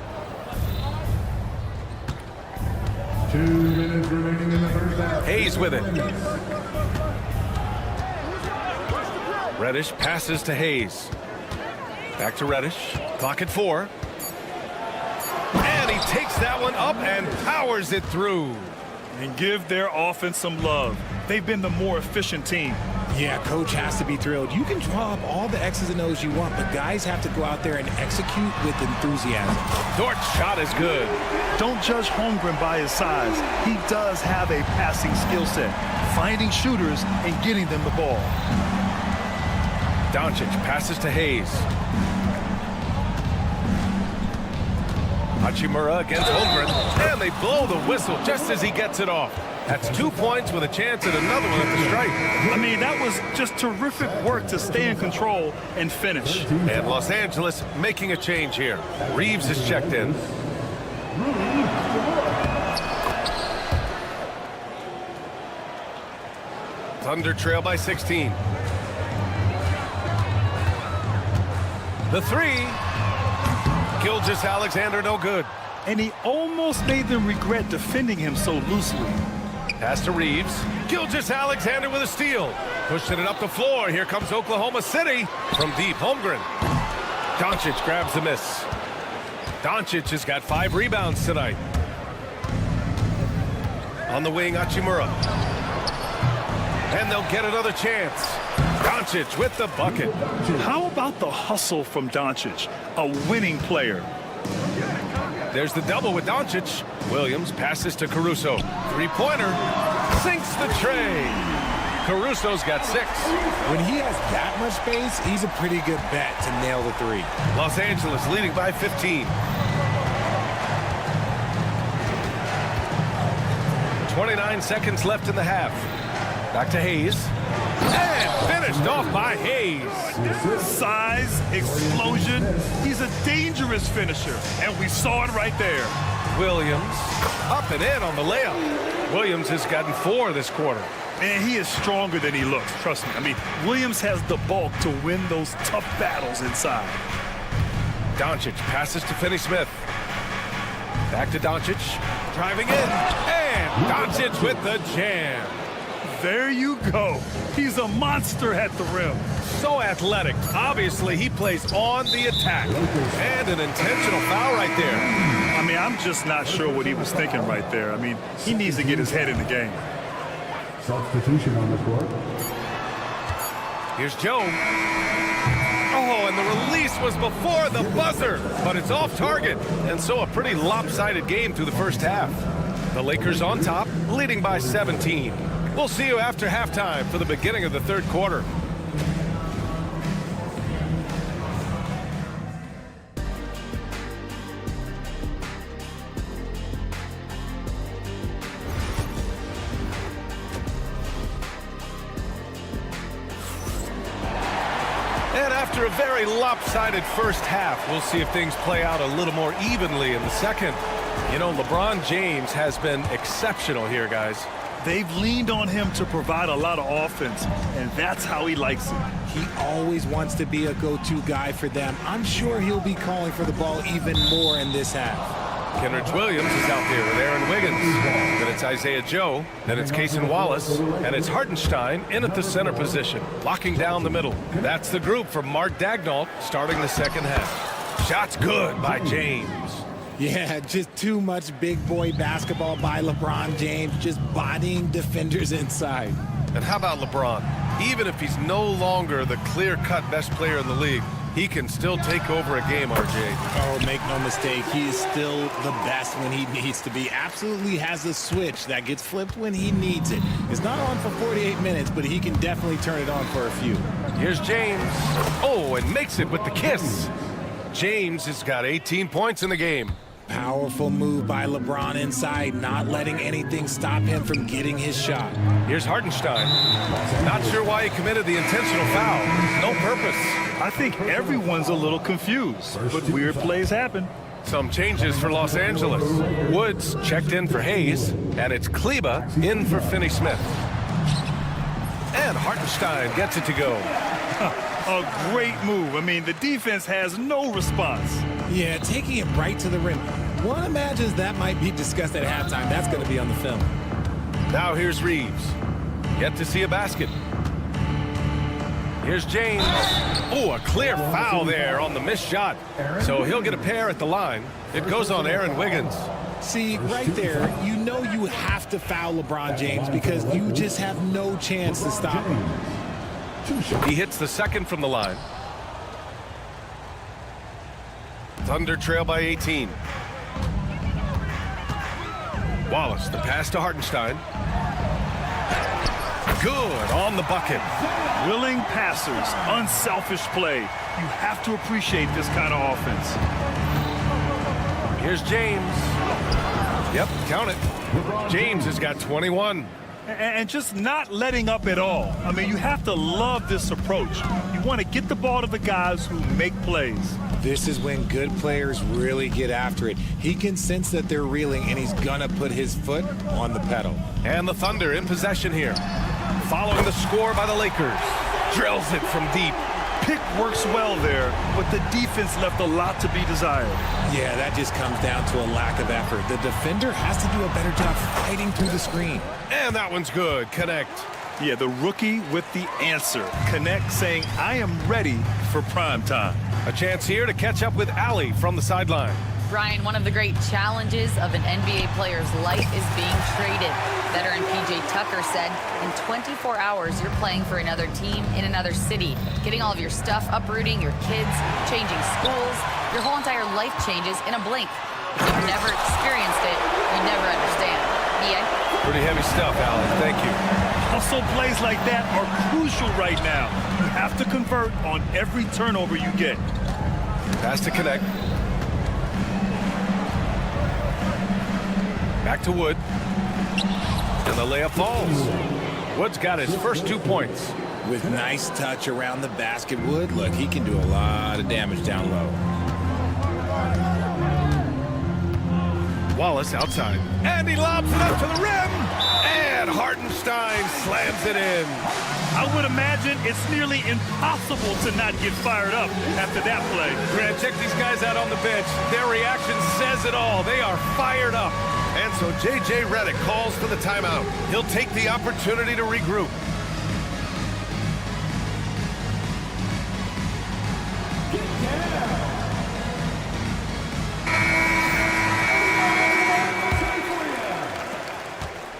2 minutes remaining in the first half. Hayes with it. Reddish passes to Hayes. Back to Reddish. Clock at 4. And he takes that one up and powers it through. And give their offense some love. They've been the more efficient team. Yeah, coach has to be thrilled. You can draw up all the X's and O's you want, but guys have to go out there and execute with enthusiasm. Dort's shot is good. Don't judge Holmgren by his size. He does have a passing skill set, finding shooters and getting them the ball. Doncic passes to Hayes. Hachimura against Holmgren, and they blow the whistle just as he gets it off. That's 2 points with a chance at another one at the stripe. I mean, that was just terrific work to stay in control and finish. And Los Angeles making a change here. Reeves is checked in. Thunder trail by 16. The three. Gilgeous-Alexander no good. And he almost made them regret defending him so loosely. Pass to Reeves. Gilgeous-Alexander with a steal. Pushing it up the floor. Here comes Oklahoma City from deep. Holmgren. Doncic grabs the miss. Doncic has got 5 rebounds tonight. On the wing, Hachimura. And they'll get another chance. Doncic with the bucket. How about the hustle from Doncic, a winning player? There's the double with Doncic. Williams passes to Caruso. Three-pointer. Sinks the tray. Caruso's got 6. When he has that much space, he's a pretty good bet to nail the 3. Los Angeles leading by 15. 29 seconds left in the half. Back to Hayes. And finished off by Hayes. Size, explosion. He's a dangerous finisher, and we saw it right there. Williams up and in on the layup. Williams has gotten 4 this quarter. And he is stronger than he looks, trust me. I mean, Williams has the bulk to win those tough battles inside. Doncic passes to Finney-Smith. Back to Doncic. Driving in. And Doncic with the jam. There you go. He's a monster at the rim. So athletic. Obviously, he plays on the attack. And an intentional foul right there. I mean, I'm just not sure what he was thinking right there. I mean, he needs to get his head in the game. Substitution on the court. Here's Joe. Oh, and the release was before the buzzer. But it's off target. And so a pretty lopsided game through the first half. The Lakers on top, leading by 17. We'll see you after halftime for the beginning of the third quarter. And after a very lopsided first half, we'll see if things play out a little more evenly in the second. You know, LeBron James has been exceptional here, guys. They've leaned on him to provide a lot of offense, and that's how he likes it. He always wants to be a go-to guy for them. I'm sure he'll be calling for the ball even more in this half. Kenrich Williams is out there with Aaron Wiggins. Then it's Isaiah Joe. Then it's Cason Wallace. And it's Hartenstein in at the center position, locking down the middle. That's the group for Mark Daigneault starting the second half. Shots good by James. Yeah, just too much big boy basketball by LeBron James, just bodying defenders inside. And how about LeBron? Even if he's no longer the clear-cut best player in the league, he can still take over a game, RJ. Oh, make no mistake, he is still the best when he needs to be. Absolutely has a switch that gets flipped when he needs it. It's not on for 48 minutes, but he can definitely turn it on for a few. Here's James. Oh, and makes it with the kiss. James has got 18 points in the game. Powerful move by LeBron inside, not letting anything stop him from getting his shot. Here's Hartenstein. Not sure why he committed the intentional foul. No purpose. I think everyone's a little confused, but weird plays happen. Some changes for Los Angeles. Woods checked in for Hayes, and it's Kleba in for Finney-Smith. And Hartenstein gets it to go. A great move. I mean, the defense has no response. Yeah, taking it right to the rim. One imagines that might be discussed at halftime. That's going to be on the film. Now here's Reeves. Yet to see a basket. Here's James. Oh, a clear foul there on the missed shot. So he'll get a pair at the line. It goes on Aaron Wiggins. See, right there, you know you have to foul LeBron James because you just have no chance to stop him. He hits the second from the line. Thunder trail by 18. Wallace, the pass to Hartenstein. Good on the bucket. Willing passers, unselfish play. You have to appreciate this kind of offense. Here's James. Yep, count it. James has got 21. And just not letting up at all. I mean, you have to love this approach. You want to get the ball to the guys who make plays. This is when good players really get after it. He can sense that they're reeling, and he's going to put his foot on the pedal. And the Thunder in possession here. Following the score by the Lakers. Drills it from deep. Pick works well there, but the defense left a lot to be desired. Yeah, that just comes down to a lack of effort. The defender has to do a better job fighting through the screen. And that one's good. Connect. Yeah, the rookie with the answer. Connect saying, I am ready for prime time. A chance here to catch up with Allie from the sideline. Brian, one of the great challenges of an NBA player's life is being traded. Veteran P.J. Tucker said, in 24 hours, you're playing for another team in another city, getting all of your stuff, uprooting your kids, changing schools. Your whole entire life changes in a blink. If you've never experienced it, you never understand. B.A.? Pretty heavy stuff, Allie. Thank you. Hustle plays like that are crucial right now. You have to convert on every turnover you get. Pass to Connect. Back to Wood. And the layup falls. Wood's got his first 2 points. With nice touch around the basket, Wood, look, he can do a lot of damage down low. Wallace outside. And he lobs it up to the rim. And Hartenstein slams it in. I would imagine it's nearly impossible to not get fired up after that play. Grant, check these guys out on the bench. Their reaction says it all. They are fired up. And so J.J. Redick calls for the timeout. He'll take the opportunity to regroup.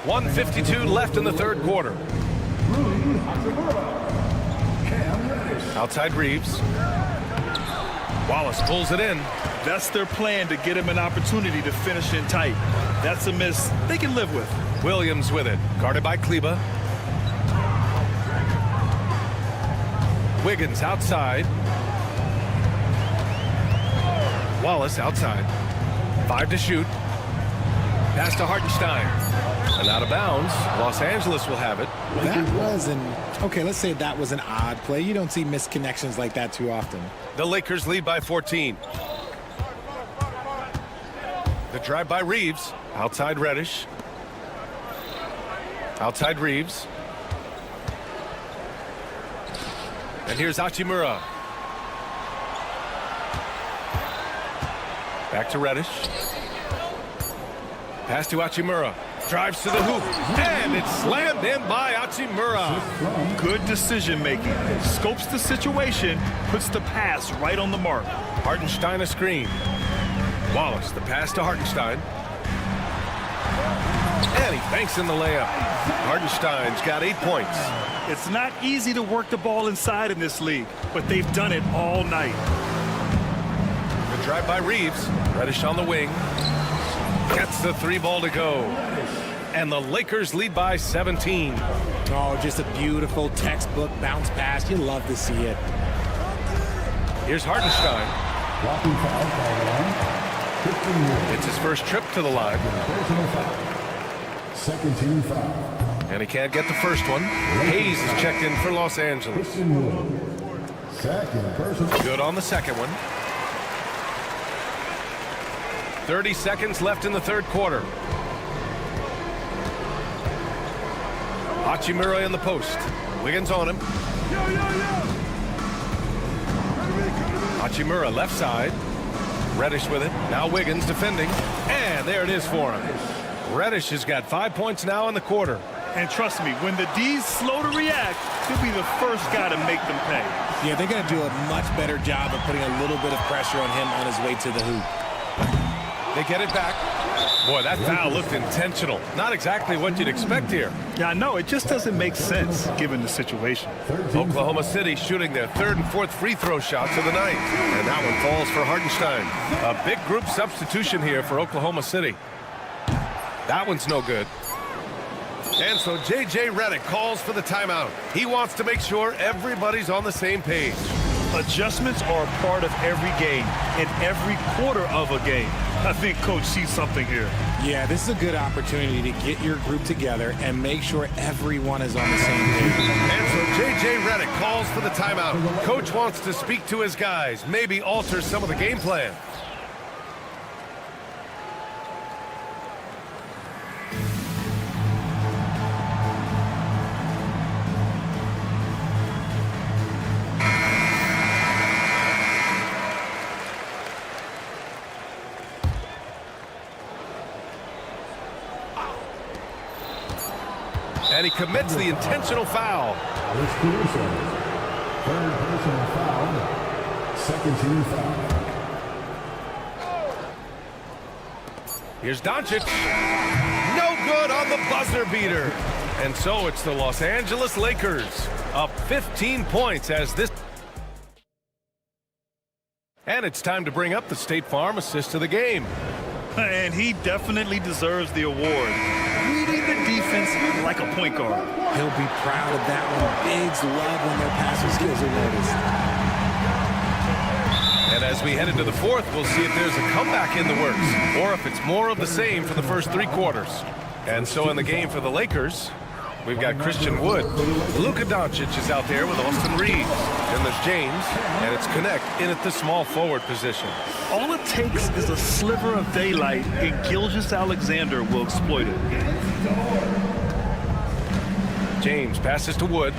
.152 left in the third quarter. Outside Reeves. Wallace pulls it in. That's their plan, to get him an opportunity to finish in tight. That's a miss they can live with. Williams with it. Guarded by Kleba. Wiggins outside. Wallace outside. 5 to shoot. Pass to Hartenstein. And out of bounds. Los Angeles will have it. That was okay, let's say that was an odd play. You don't see missed connections like that too often. The Lakers lead by 14. The drive by Reeves. Outside Reddish. Outside Reeves. And here's Hachimura. Back to Reddish. Pass to Hachimura. Drives to the hoop. And it's slammed in by Hachimura. Good decision making. Scopes the situation, puts the pass right on the mark. Hartenstein a screen. Wallace, the pass to Hartenstein. And he banks in the layup. Hartenstein's got 8 points. It's not easy to work the ball inside in this league, but they've done it all night. The drive by Reeves. Reddish on the wing. Gets the 3 ball to go. And the Lakers lead by 17. Oh, just a beautiful textbook bounce pass. You love to see it. Here's Hartenstein. Walking foul by the line. It's his first trip to the line. Personal foul. Second team foul. And he can't get the first one. Hayes is checked in for Los Angeles. Christian Wood. Second personal. Good on the second one. 30 seconds left in the third quarter. Hachimura in the post. Wiggins on him. Hachimura left side. Reddish with it. Now Wiggins defending. And there it is for him. Reddish has got 5 points now in the quarter. And trust me, when the D's slow to react, he'll be the first guy to make them pay. Yeah, they're going to do a much better job of putting a little bit of pressure on him on his way to the hoop. They get it back. Boy, that foul looked intentional. Not exactly what you'd expect here. Yeah, I know. It just doesn't make sense given the situation. Oklahoma City shooting their third and fourth free throw shots of the night. And that one falls for Hartenstein. A big group substitution here for Oklahoma City. That one's no good. And so J.J. Redick calls for the timeout. He wants to make sure everybody's on the same page. Adjustments are a part of every game and every quarter of a game. I think Coach sees something here. Yeah, this is a good opportunity to get your group together and make sure everyone is on the same page. And so J.J. Redick calls for the timeout. Coach wants to speak to his guys, maybe alter some of the game plan. And he commits the intentional foul. Alex Caruso. Third personal foul. Second team foul. Here's Doncic. No good on the buzzer beater. And so it's the Los Angeles Lakers up 15 points as this. And it's time to bring up the State Farm assist of the game. And he definitely deserves the award. Reading the defense like a point guard. He'll be proud of that one. Bigs love when their passing skills are noticed. And as we head into the fourth, we'll see if there's a comeback in the works or if it's more of the same for the first 3 quarters. And so in the game for the Lakers, we've got Christian Wood. Luka Doncic is out there with Austin Reeves. Then there's James, and it's Connect in at the small forward position. All it takes is a sliver of daylight, and Gilgeous-Alexander will exploit it. James passes to Wood.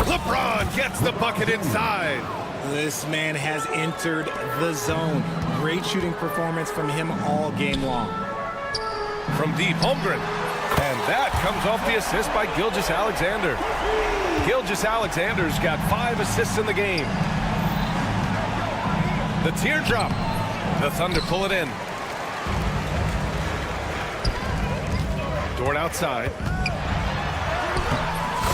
LeBron gets the bucket inside. This man has entered the zone. Great shooting performance from him all game long. From deep, Holmgren. And that comes off the assist by Gilgeous-Alexander. Gilgeous-Alexander's got 5 assists in the game. The teardrop. The Thunder pull it in. Dort outside.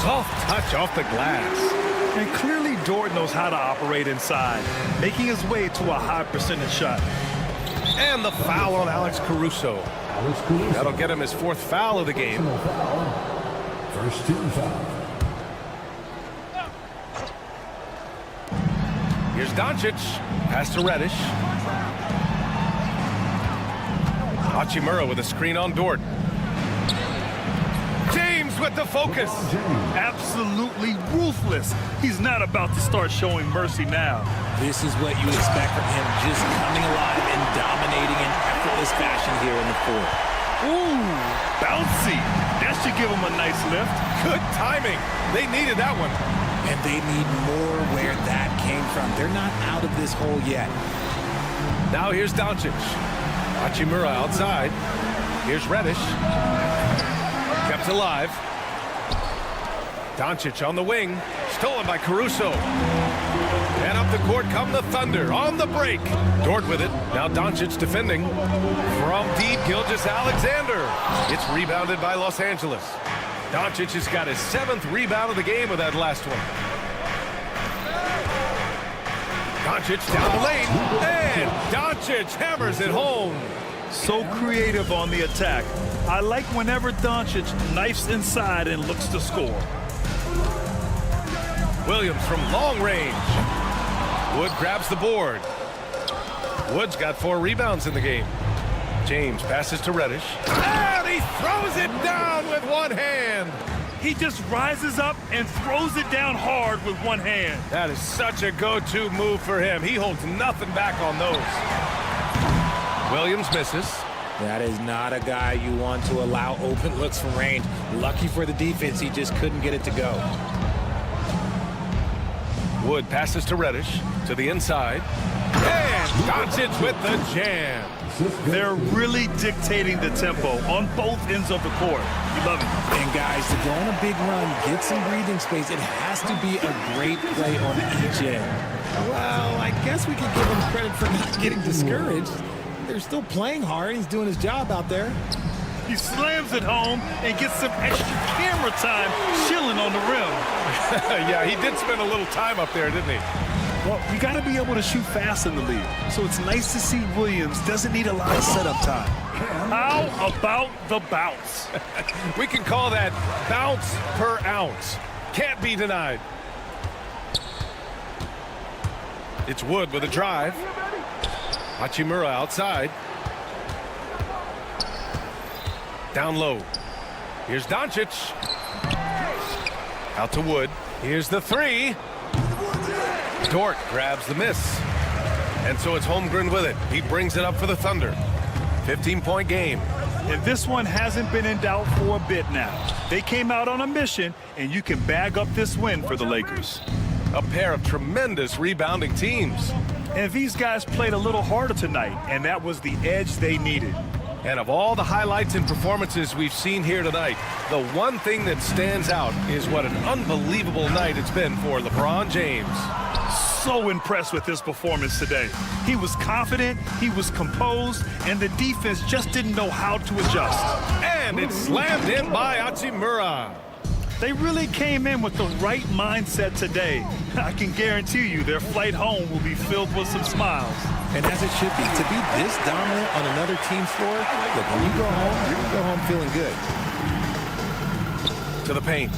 Soft touch off the glass. And clearly Dort knows how to operate inside, making his way to a high percentage shot. And the foul on Alex Caruso. That'll get him his 4th foul of the game. First team foul. Here's Doncic. Pass to Reddish. Hachimura with a screen on Dort. James with the focus. Absolutely ruthless. He's not about to start showing mercy now. This is what you expect from him, just coming alive and dominating in effortless fashion here in the fourth. Ooh, bouncy. That should give him a nice lift. Good timing. They needed that one. And they need more where that came from. They're not out of this hole yet. Now here's Doncic. Hachimura outside. Here's Reddish. Kept alive. Doncic on the wing. Stolen by Caruso. And up the court come the Thunder on the break. Dort with it. Now Doncic defending. From deep, Gilgeous-Alexander. It's rebounded by Los Angeles. Doncic has got his 7th rebound of the game with that last one. Doncic down the lane. And Doncic hammers it home. So creative on the attack. I like whenever Doncic knifes inside and looks to score. Williams from long range. Wood grabs the board. Wood's got 4 rebounds in the game. James passes to Reddish. And he throws it down with one hand. He just rises up and throws it down hard with one hand. That is such a go-to move for him. He holds nothing back on those. Williams misses. That is not a guy you want to allow open looks from range. Lucky for the defense, he just couldn't get it to go. Wood passes to Reddish, to the inside. And Doncic with the jam. They're really dictating the tempo on both ends of the court. You love it. And guys, to go on a big run, get some breathing space, it has to be a great play on each end. Well, I guess we can give him credit for not getting discouraged. They're still playing hard. He's doing his job out there. He slams it home and gets some extra camera time chilling on the rim. Yeah, he did spend a little time up there, didn't he? Well, you got to be able to shoot fast in the league. So it's nice to see Williams doesn't need a lot of setup time. How about the bounce? We can call that bounce per ounce. Can't be denied. It's Wood with a drive. Hachimura outside. Down low. Here's Doncic. Out to Wood. Here's the 3. Dort grabs the miss. And so it's Holmgren with it. He brings it up for the Thunder. 15-point game. And this one hasn't been in doubt for a bit now. They came out on a mission, and you can bag up this win for the Lakers. A pair of tremendous rebounding teams. And these guys played a little harder tonight, and that was the edge they needed. And of all the highlights and performances we've seen here tonight, the one thing that stands out is what an unbelievable night it's been for LeBron James. So impressed with his performance today. He was confident, he was composed, and the defense just didn't know how to adjust. And it's slammed in by Hachimura. They really came in with the right mindset today. I can guarantee you their flight home will be filled with some smiles. And as it should be, to be this dominant on another team's floor, look, when you go home, you're going to go home feeling good. To the paint.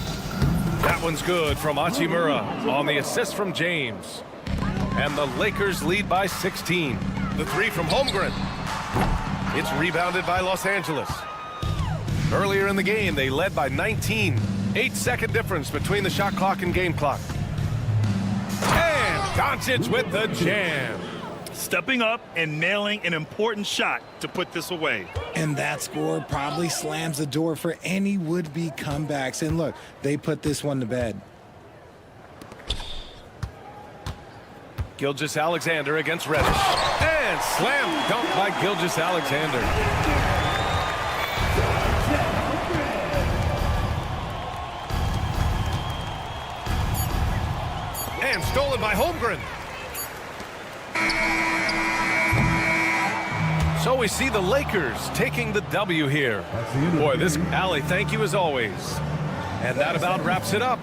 That one's good from Hachimura on the assist from James. And the Lakers lead by 16. The 3 from Holmgren. It's rebounded by Los Angeles. Earlier in the game, they led by 19. 8-second difference between the shot clock and game clock. And Doncic with the jam. Stepping up and nailing an important shot to put this away. And that score probably slams the door for any would-be comebacks. And look, they put this one to bed. Gilgeous-Alexander against Reddish. And slam dunk by Gilgeous-Alexander. And stolen by Holmgren. So we see the Lakers taking the W here. Boy, this Allie, thank you as always. And that about wraps it up.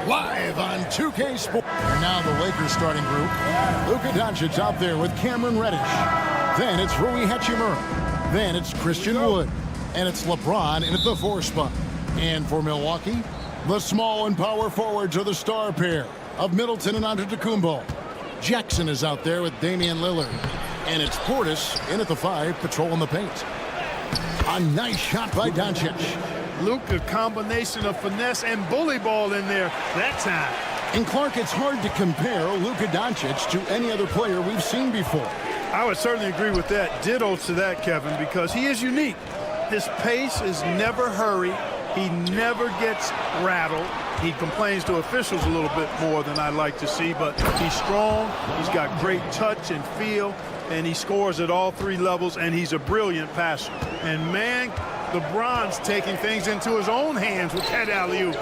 live on 2K Sports. And now the Lakers starting group. Luka Doncic out there with Cameron Reddish. Then it's Rui Hachimura. Then it's Christian Wood. And it's LeBron in at the 4 spot. And for Milwaukee, the small and power forwards are the star pair of Middleton and Antetokounmpo. Jackson is out there with Damian Lillard. And it's Portis in at the 5, patrolling the paint. A nice shot by Doncic. Luka, combination of finesse and bully ball in there that time. And Clark, it's hard to compare Luka Doncic to any other player we've seen before. I would certainly agree with that. Ditto to that, Kevin, because he is unique. His pace is never hurried. He never gets rattled. He complains to officials a little bit more than I like to see, but he's strong. He's got great touch and feel, and he scores at all 3 levels, and he's a brilliant passer. And, man, LeBron's taking things into his own hands with that alley-oop.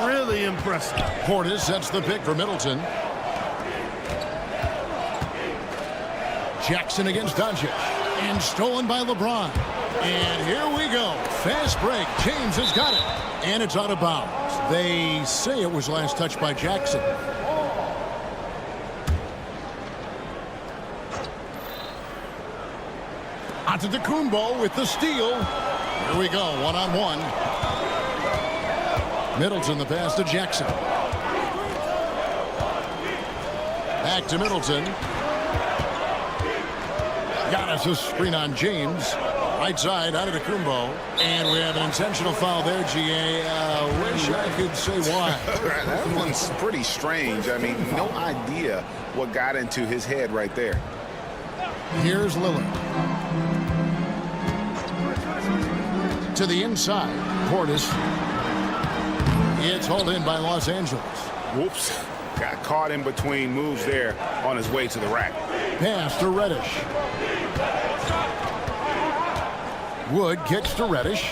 Really impressive. Portis sets the pick for Middleton. Jackson against Doncic. And stolen by LeBron. And here we go. Fast break. James has got it. And it's out of bounds. They say it was last touched by Jackson. Antetokounmpo with the steal. Here we go, one-on-one. Middleton, the pass to Jackson. Back to Middleton. Giannis' screen on James. Right side, Antetokounmpo. And we have an intentional foul there, GA. Wish I could say why. That one's pretty strange. I mean, no idea what got into his head right there. Here's Lillard. To the inside, Portis. It's hauled in by Los Angeles. Whoops. Got caught in between moves there on his way to the rack. Pass to Reddish. Wood kicks to Reddish.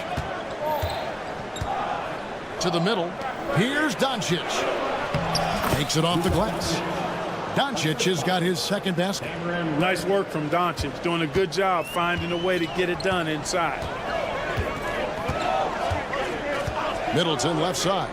To the middle. Here's Doncic. Takes it off the glass. Doncic has got his second basket. Nice work from Doncic. Doing a good job finding a way to get it done inside. Middleton left side.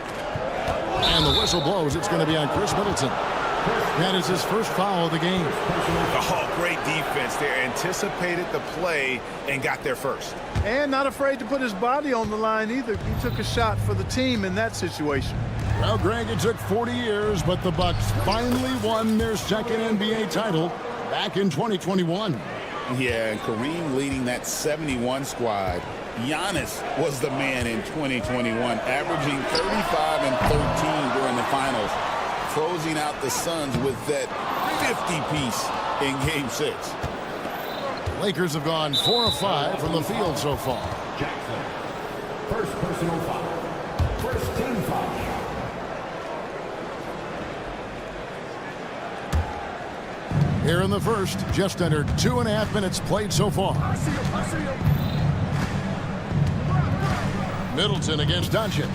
And the whistle blows. It's going to be on Chris Middleton. That is his first foul of the game. Oh, great defense there. Anticipated the play and got there first. And not afraid to put his body on the line either. He took a shot for the team in that situation. Well, Greg, it took 40 years, but the Bucks finally won their second NBA title back in 2021. Yeah, and Kareem leading that 71 squad. Giannis was the man in 2021, averaging 35 and 13 during the finals, closing out the Suns with that 50-piece in Game 6. Lakers have gone 4 of 5 from the field so far. Jackson. First personal foul. First team foul. Here in the first, just under 2.5 minutes played so far. Middleton against Doncic.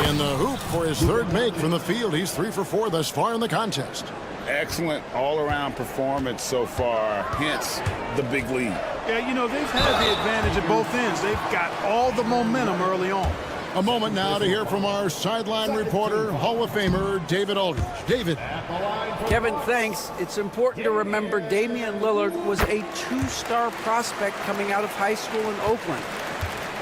In the hoop for his third make from the field. He's 3 for 4 thus far in the contest. Excellent all-around performance so far, hence the big lead. Yeah, you know, they've had the advantage at both ends. They've got all the momentum early on. A moment now to hear from our sideline reporter, Hall of Famer David Aldridge. David. Kevin, thanks. It's important to remember Damian Lillard was a 2-star prospect coming out of high school in Oakland.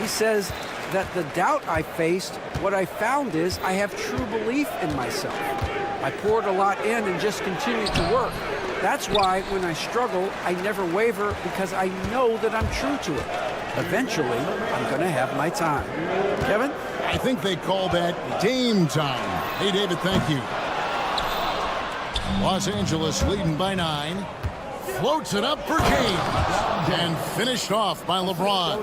He says that the doubt I faced, what I found is I have true belief in myself. I poured a lot in and just continued to work. That's why when I struggle, I never waver because I know that I'm true to it. Eventually, I'm going to have my time. Kevin? I think they call that Dame time. Hey, David, thank you. Los Angeles leading by 9. Floats it up for James. And finished off by LeBron.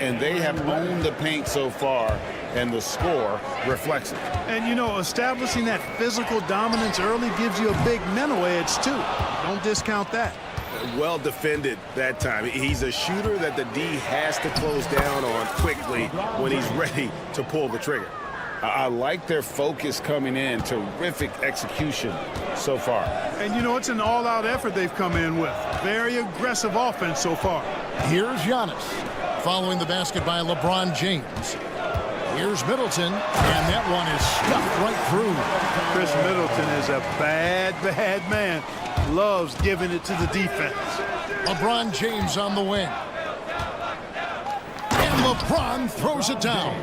And they have owned the paint so far, and the score reflects it. And, you know, establishing that physical dominance early gives you a big mental edge, too. Don't discount that. Well defended that time. He's a shooter that the D has to close down on quickly when he's ready to pull the trigger. I like their focus coming in. Terrific execution so far. And, you know, it's an all-out effort they've come in with. Very aggressive offense so far. Here's Giannis following the basket by LeBron James. Here's Middleton, and that one is stuffed right through. Chris Middleton is a bad man. Loves giving it to the defense. LeBron James on the wing. And LeBron throws it down.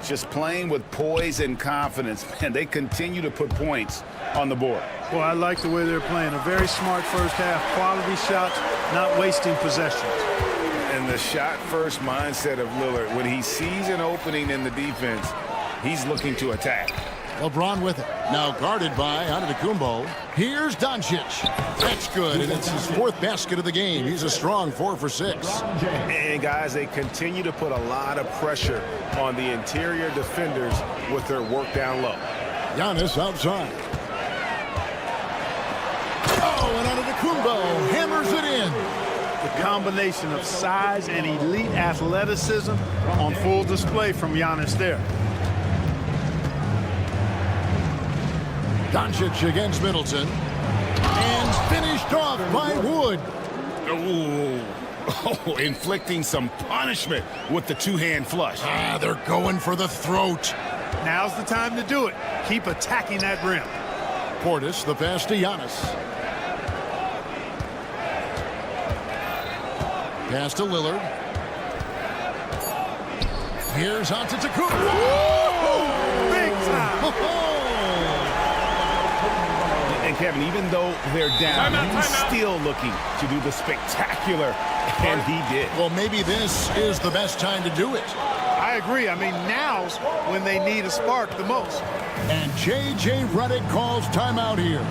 Just playing with poise and confidence, and they continue to put points on the board. Well, I like the way they're playing. A very smart first half. Quality shots, not wasting possessions. And the shot-first mindset of Lillard, when he sees an opening in the defense, he's looking to attack. LeBron with it. Now guarded by Antetokounmpo. Here's Doncic. That's good, and it's his 4th basket of the game. He's a strong 4 for 6. And guys, they continue to put a lot of pressure on the interior defenders with their work down low. Giannis outside. Oh, and Antetokounmpo hammers it in. The combination of size and elite athleticism on full display from Giannis there. Doncic against Middleton. And finished off by Wood. Oh, inflicting some punishment with the two-hand flush. They're going for the throat. Now's the time to do it. Keep attacking that rim. Portis, the pass to Giannis. Pass to Lillard. Here's Antetokounmpo. Big time. And Kevin, even though they're down, he's still looking to do the spectacular, and he did. Well, maybe this is the best time to do it. I agree. I mean, now's when they need a spark the most. And J.J. Redick calls timeout here.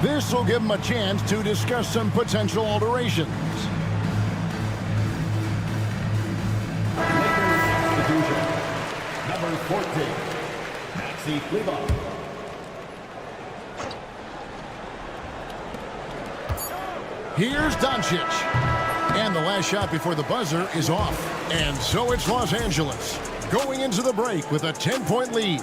This will give him a chance to discuss some potential alterations. Number 14, Maxi Kleber. Here's Doncic. And the last shot before the buzzer is off. And so it's Los Angeles going into the break with a 10-point lead.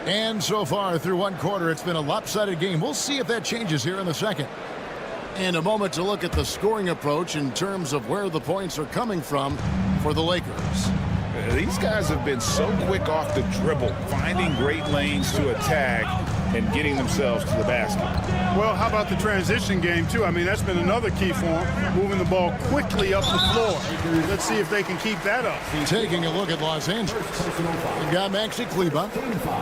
And so far through one quarter, it's been a lopsided game. We'll see if that changes here in the second. And a moment to look at the scoring approach in terms of where the points are coming from for the Lakers. These guys have been so quick off the dribble, finding great lanes to attack and getting themselves to the basket. Well, how about the transition game, too? I mean, that's been another key for them, moving the ball quickly up the floor. Let's see if they can keep that up. Taking a look at Los Angeles. We've got Maxi Kleber.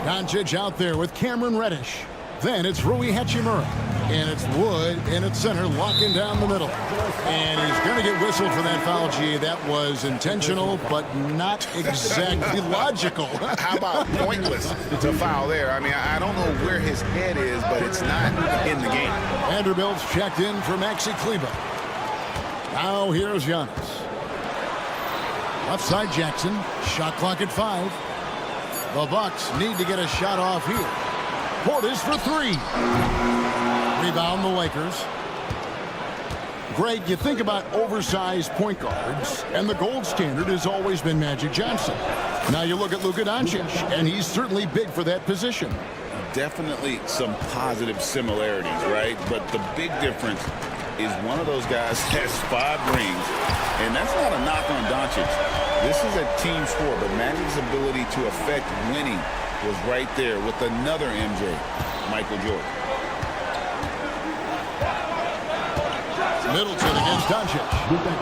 Doncic out there with Cameron Reddish. Then it's Rui Hachimura. And it's Wood in its center, locking down the middle. And he's going to get whistled for that foul, G. That was intentional, but not exactly logical. How about pointless to foul there? I mean, I don't know where his head is, but it's not in the game. Vanderbilt's checked in for Maxi Kleber. Now here's Giannis. Left side Jackson. Shot clock at 5. The Bucks need to get a shot off here. Portis for 3. Rebound the Lakers. Greg, you think about oversized point guards, and the gold standard has always been Magic Johnson. Now you look at Luka Doncic, and he's certainly big for that position. Definitely some positive similarities, right? But the big difference is one of those guys has 5 rings, and that's not a knock on Doncic. This is a team sport, but Magic's ability to affect winning was right there with another MJ, Michael Jordan. Middleton against Doncic.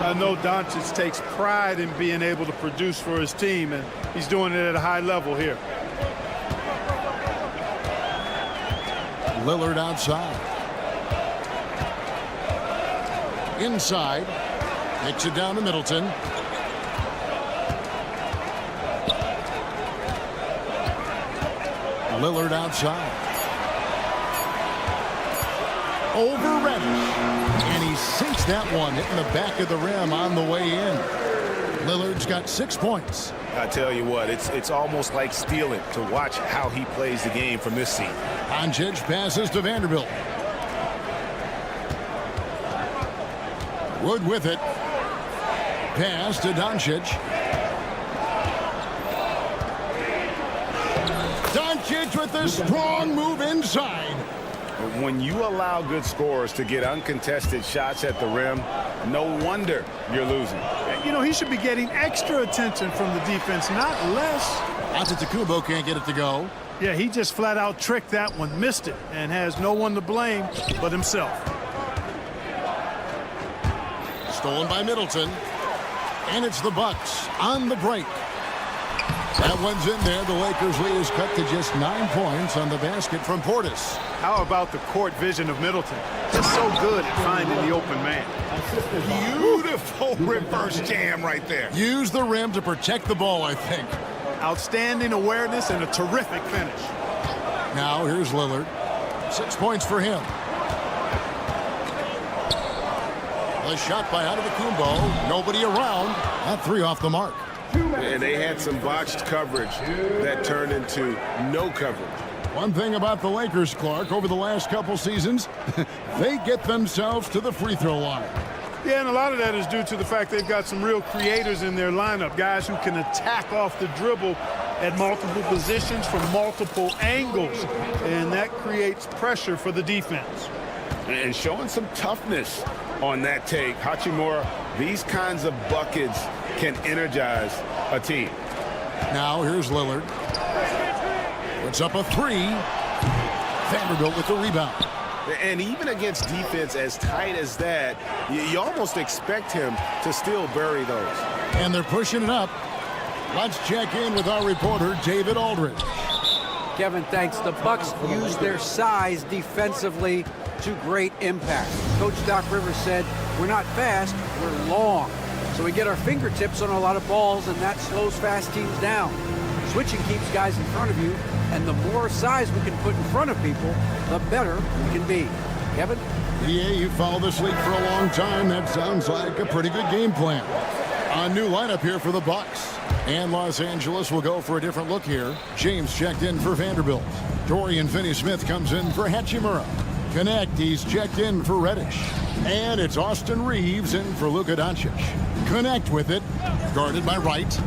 I know Doncic takes pride in being able to produce for his team, and he's doing it at a high level here. Lillard outside. Inside. Takes it down to Middleton. Lillard outside. Over Reddish. And he sinks that one, hitting the back of the rim on the way in. Lillard's got 6 points. I tell you what, it's almost like stealing to watch how he plays the game from this seat. Doncic passes to Vanderbilt. Wood with it. Pass to Doncic. Doncic with a strong move inside. When you allow good scorers to get uncontested shots at the rim, no wonder you're losing. You know, he should be getting extra attention from the defense, not less. Antetokounmpo can't get it to go. Yeah, he just flat out tricked that one, missed it, and has no one to blame but himself. Stolen by Middleton. And it's the Bucks on the break. That one's in there. The Lakers lead is cut to just 9 points on the basket from Portis. How about the court vision of Middleton? Just so good at finding the open man. Beautiful reverse jam right there. Use the rim to protect the ball, I think. Outstanding awareness and a terrific finish. Now here's Lillard. 6 points for him. A shot by Antetokounmpo. Nobody around. That 3 off the mark. And they had some botched coverage that turned into no coverage. One thing about the Lakers, Clark, over the last couple seasons, they get themselves to the free throw line. Yeah, and a lot of that is due to the fact they've got some real creators in their lineup, guys who can attack off the dribble at multiple positions from multiple angles, and that creates pressure for the defense. And showing some toughness on that take. Hachimura, these kinds of buckets can energize a team. Now here's Lillard. Puts up a 3. Vanderbilt with the rebound. And even against defense as tight as that, you almost expect him to still bury those. And they're pushing it up. Let's check in with our reporter, David Aldridge. Kevin, thanks. The Bucks use their size defensively to great impact. Coach Doc Rivers said, we're not fast, we're long. So we get our fingertips on a lot of balls, and that slows fast teams down. Switching keeps guys in front of you, and the more size we can put in front of people, the better we can be. Kevin? Yeah, you followed this league for a long time. That sounds like a pretty good game plan. A new lineup here for the Bucks. And Los Angeles will go for a different look here. James checked in for Vanderbilt. Dorian Finney-Smith comes in for Hachimura. Connect, he's checked in for Reddish. And it's Austin Reeves in for Luka Doncic. Connect with it, guarded by Wright.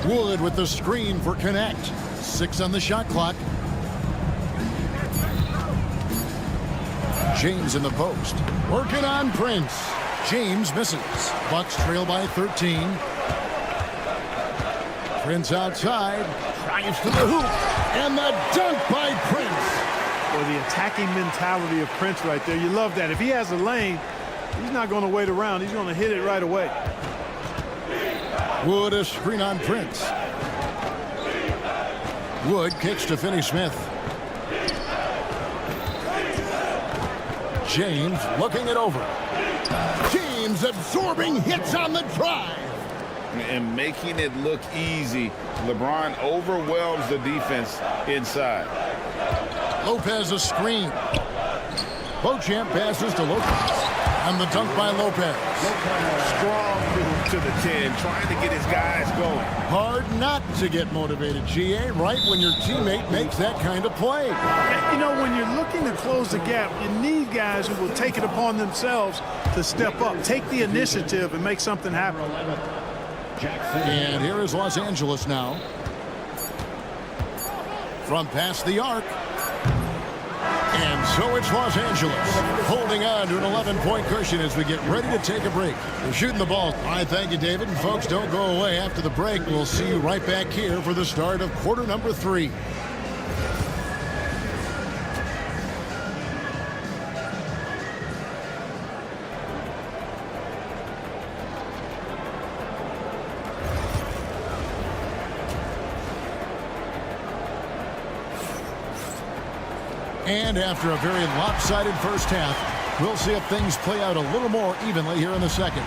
Wood with the screen for Connect. 6 on the shot clock. James in the post. Working on Prince. James misses. Bucks trail by 13. Prince outside. Drives to the hoop. And the dunk by Prince. Or the attacking mentality of Prince right there. You love that. If he has a lane, he's not going to wait around. He's going to hit it right away. Wood a screen on Prince. Wood kicks to Finney-Smith. James looking it over. James absorbing hits on the drive. And making it look easy. LeBron overwhelms the defense inside. Lopez a screen. Beauchamp passes to Lopez. And the dunk by Lopez. Strong move to the 10, trying to get his guys going. Hard not to get motivated, GA, right when your teammate makes that kind of play. You know, when you're looking to close the gap, you need guys who will take it upon themselves to step up, take the initiative, and make something happen. And here is Los Angeles now. From past the arc. And so it's Los Angeles holding on to an 11-point cushion as we get ready to take a break. We're shooting the ball. All right, thank you, David. And folks, don't go away. After the break, we'll see you right back here for the start of quarter number 3. And after a very lopsided first half, we'll see if things play out a little more evenly here in the second.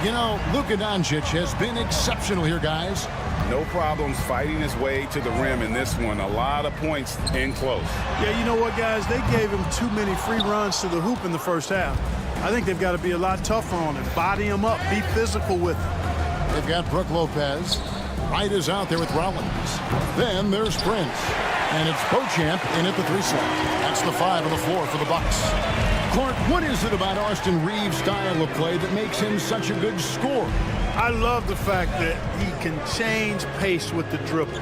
You know, Luka Doncic has been exceptional here, guys. No problems fighting his way to the rim in this one. A lot of points in close. Yeah, you know what, guys? They gave him too many free runs to the hoop in the first half. I think they've got to be a lot tougher on him. Body him up. Be physical with him. They've got Brook Lopez. Wright is out there with Rollins. Then there's Prince. And it's Beauchamp in at the 3 slot. That's the 5 on the floor for the Bucks. Clark, what is it about Austin Reeves' style of play that makes him such a good scorer? I love the fact that he can change pace with the dribble.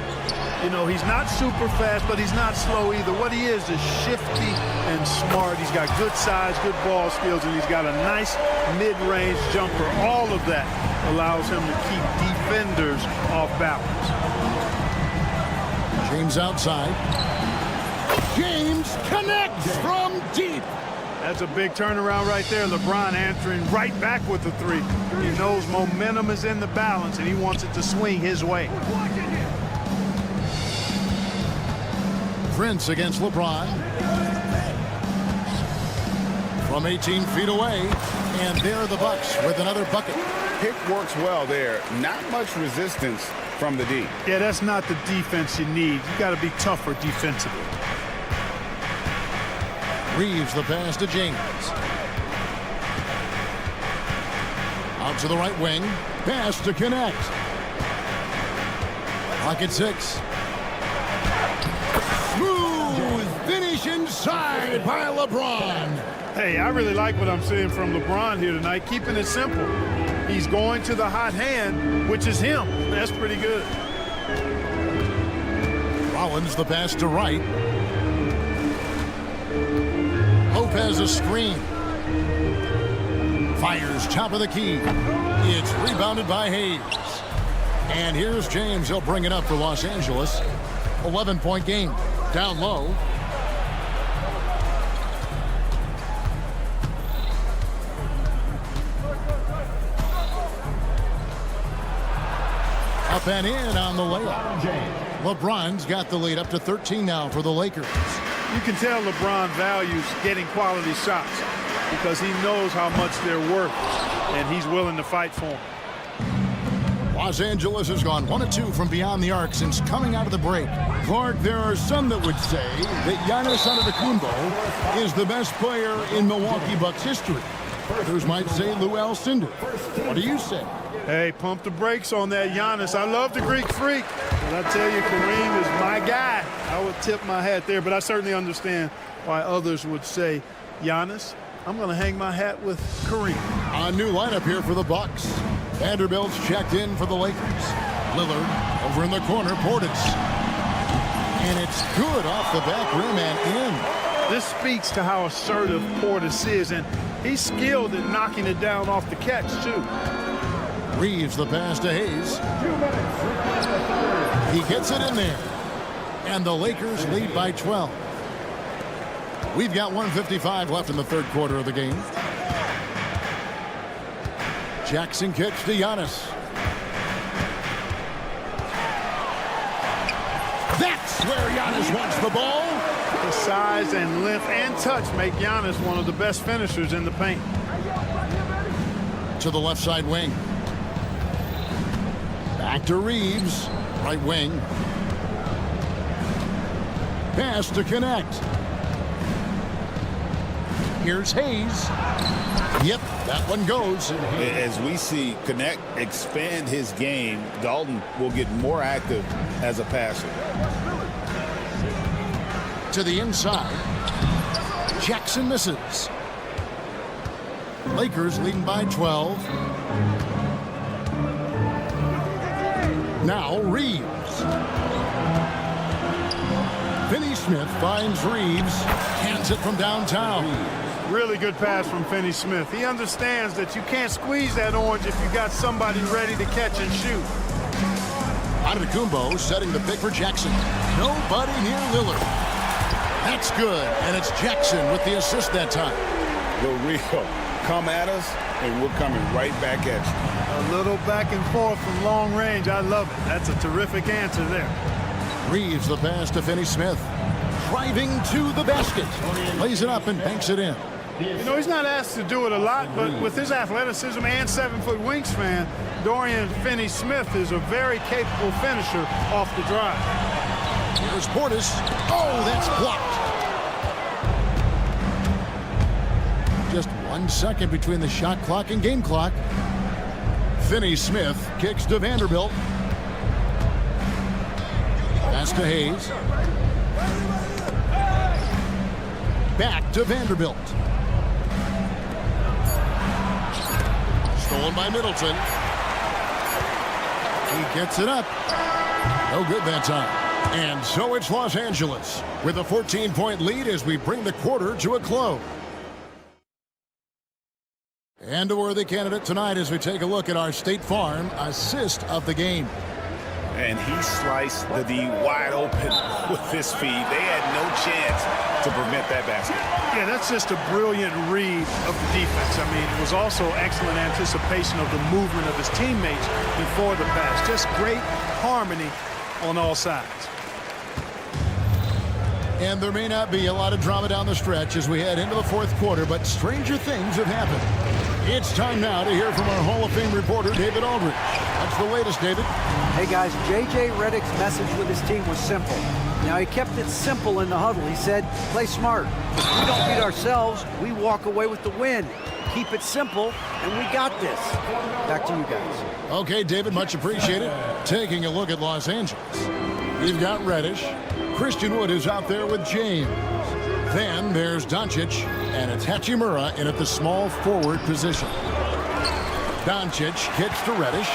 You know, he's not super fast, but he's not slow either. What he is shifty and smart. He's got good size, good ball skills, and he's got a nice mid-range jumper. All of that allows him to keep defenders off balance. James outside. James connects from deep. That's a big turnaround right there. LeBron answering right back with the three. He knows momentum is in the balance, and he wants it to swing his way. Prince against LeBron. From 18 feet away. And there are the Bucks with another bucket. Pick works well there. Not much resistance from the D. Yeah, that's not the defense you need. You got to be tougher defensively. Reeves the pass to James. Out to the right wing. Pass to connect. Clock at 6. Smooth finish inside by LeBron. Hey, I really like what I'm seeing from LeBron here tonight. Keeping it simple. He's going to the hot hand, which is him. That's pretty good. Rollins the pass to right. Lopez a screen. Fires top of the key. It's rebounded by Hayes. And here's James. He'll bring it up for Los Angeles. 11-point game. Down low. Up and in on the layup. LeBron's got the lead up to 13 now for the Lakers. You can tell LeBron values getting quality shots because he knows how much they're worth, and he's willing to fight for them. Los Angeles has gone 1 of 2 from beyond the arc since coming out of the break. Clark, there are some that would say that Giannis Antetokounmpo is the best player in Milwaukee Bucks history. Others might say Lou Alcindor. What do you say? Hey, pump the brakes on that Giannis. I love the Greek Freak. But I tell you, Kareem is my guy. I would tip my hat there, but I certainly understand why others would say Giannis. I'm going to hang my hat with Kareem. A new lineup here for the Bucks. Vanderbilt's checked in for the Lakers. Lillard over in the corner, Portis. And it's good off the back rim and in. This speaks to how assertive Portis is, and he's skilled at knocking it down off the catch, too. Reeves the pass to Hayes. He gets it in there. And the Lakers lead by 12. We've got 1:55 left in the third quarter of the game. Jackson kicks to Giannis. That's where Giannis wants the ball. The size and length and touch make Giannis one of the best finishers in the paint. To the left side wing. Back to Reeves. Right wing. Pass to connect. Here's Hayes. Yep, that one goes. As we see Connect expand his game, Dalton will get more active as a passer. To the inside. Jackson misses. Lakers leading by 12. Now Reeves. Finney-Smith finds Reeves. Hands it from downtown. Really good pass from Finney-Smith. He understands that you can't squeeze that orange if you got somebody ready to catch and shoot. Antetokounmpo setting the pick for Jackson. Nobody near Lillard. That's good, and it's Jackson with the assist that time. The real. Come at us, and we're coming right back at you. A little back and forth from long range. I love it. That's a terrific answer there. Reeves the pass to Finney-Smith. Driving to the basket. Lays it up and banks it in. You know, he's not asked to do it a lot, but with his athleticism and 7-foot wingspan, Dorian Finney-Smith is a very capable finisher off the drive. Here's Portis. Oh, that's blocked. Just 1 second between the shot clock and game clock. Finney-Smith kicks to Vanderbilt. Pass to Hayes. Back to Vanderbilt. Stolen by Middleton. He gets it up. No good that time. And so it's Los Angeles with a 14-point lead as we bring the quarter to a close. And a worthy candidate tonight as we take a look at our State Farm assist of the game. And he sliced the D wide open with his feet. They had no chance to prevent that basket. Yeah, that's just a brilliant read of the defense. I mean, it was also excellent anticipation of the movement of his teammates before the pass. Just great harmony on all sides. And there may not be a lot of drama down the stretch as we head into the fourth quarter, but stranger things have happened. It's time now to hear from our Hall of Fame reporter, David Aldridge. That's the latest, David. Hey, guys, J.J. Redick's message with his team was simple. Now, he kept it simple in the huddle. He said, play smart. If we don't beat ourselves, we walk away with the win. Keep it simple, and we got this. Back to you guys. Okay, David, much appreciated. Taking a look at Los Angeles. You've got Reddish. Christian Wood is out there with James. Then there's Doncic, and it's Hachimura in at the small forward position. Doncic kicks to Reddish.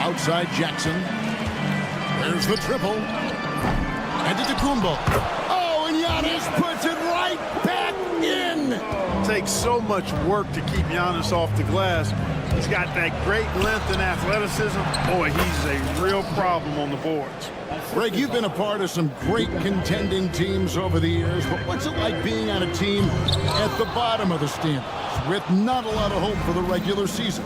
Outside Jackson. There's the triple. And to Kumbo. Oh, and Giannis puts it right back in. It takes so much work to keep Giannis off the glass. He's got that great length and athleticism. Boy, he's a real problem on the boards. Greg, you've been a part of some great contending teams over the years, but what's it like being on a team at the bottom of the standings with not a lot of hope for the regular season?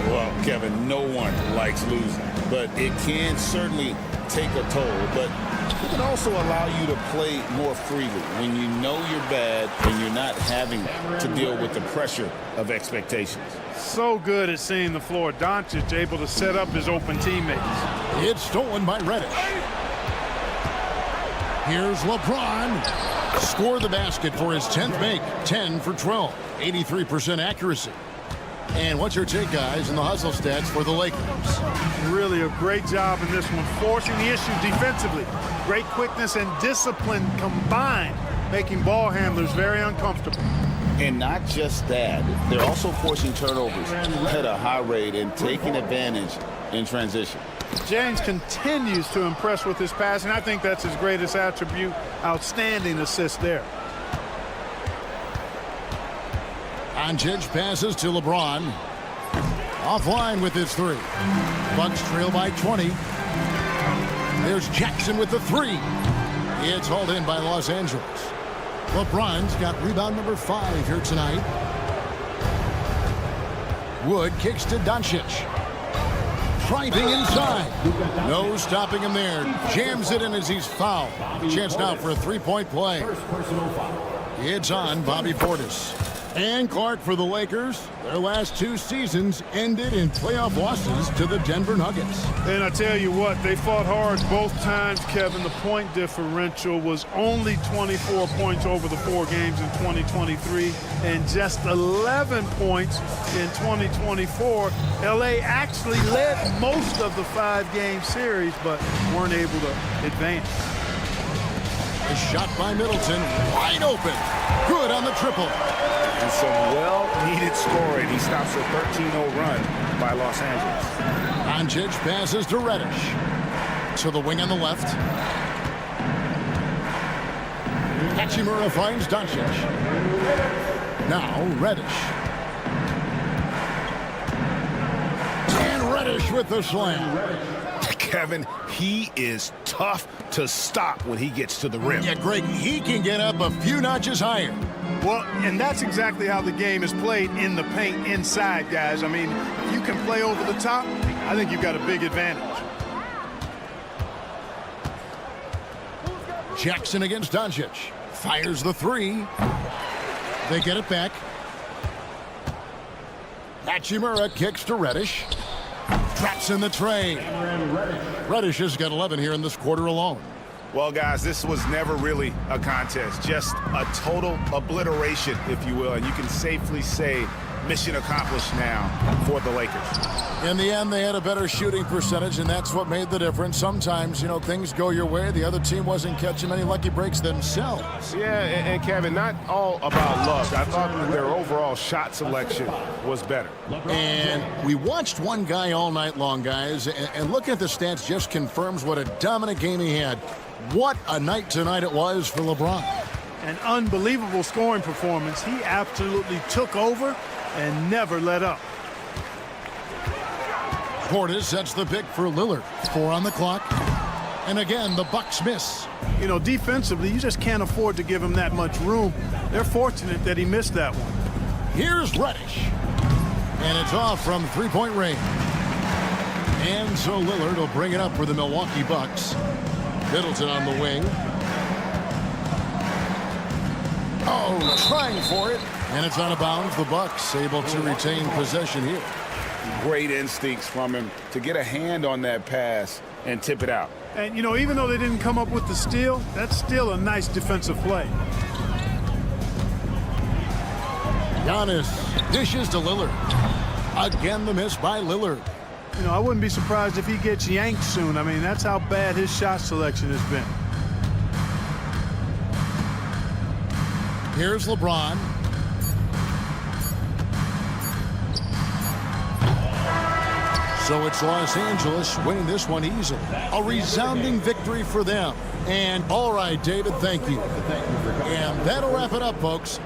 Well, Kevin, no one likes losing, but it can certainly take a toll. But it can also allow you to play more freely when you know you're bad and you're not having to deal with the pressure of expectations. So good at seeing the floor. Doncic able to set up his open teammates. It's stolen by Reddish. Here's LeBron. Score the basket for his 10th make. 10 for 12. 83% accuracy. And what's your take, guys, in the hustle stats for the Lakers? Really a great job in this one, forcing the issue defensively. Great quickness and discipline combined, making ball handlers very uncomfortable. And not just that, they're also forcing turnovers at a high rate and taking advantage in transition. James continues to impress with his passing. I think that's his greatest attribute. Outstanding assist there. Doncic passes to LeBron. Offline with his three. Bucks trail by 20. There's Jackson with the three. It's hauled in by Los Angeles. LeBron's got rebound number 5 here tonight. Wood kicks to Doncic. Driving inside. No stopping him there. Jams it in as he's fouled. Chance now for a three-point play. It's on Bobby Portis. And Clark for the Lakers. Their last 2 seasons ended in playoff losses to the Denver Nuggets. And I tell you what, they fought hard both times, Kevin. The point differential was only 24 points over the 4 games in 2023 and just 11 points in 2024. LA actually led most of the 5-game series, but weren't able to advance. A shot by Middleton, wide open. Good on the triple. And some well-needed scoring. He stops a 13-0 run by Los Angeles. Doncic passes to Reddish. To the wing on the left. Hachimura finds Doncic. Now Reddish. And Reddish with the slam. Kevin, he is tough to stop when he gets to the rim. Yeah, Greg, he can get up a few notches higher. Well, and that's exactly how the game is played in the paint inside, guys. I mean, if you can play over the top, I think you've got a big advantage. Jackson against Doncic. Fires the three. They get it back. Hachimura kicks to Reddish. Traps in the tray. Reddish has got 11 here in this quarter alone. Well, guys, this was never really a contest, just a total obliteration, if you will. And you can safely say mission accomplished now for the Lakers. In the end, they had a better shooting percentage, and that's what made the difference. Sometimes, you know, things go your way. The other team wasn't catching many lucky breaks themselves. Yeah, and Kevin, not all about luck. I thought that their overall shot selection was better. And we watched one guy all night long, guys, and looking at the stats just confirms what a dominant game he had. What a night tonight it was for LeBron. An unbelievable scoring performance. He absolutely took over and never let up. Portis sets the pick for Lillard. 4 on the clock. And again, the Bucks miss. You know, defensively, you just can't afford to give him that much room. They're fortunate that he missed that one. Here's Reddish. And it's off from three-point range. And so Lillard will bring it up for the Milwaukee Bucks. Middleton on the wing. Oh, trying for it. And it's out of bounds. The Bucks able to retain possession here. Great instincts from him to get a hand on that pass and tip it out. And, you know, even though they didn't come up with the steal, that's still a nice defensive play. Giannis dishes to Lillard. Again, the miss by Lillard. You know, I wouldn't be surprised if he gets yanked soon. I mean, that's how bad his shot selection has been. Here's LeBron. So it's Los Angeles winning this one easily. A resounding victory for them. And all right, David, thank you. And that'll wrap it up, folks.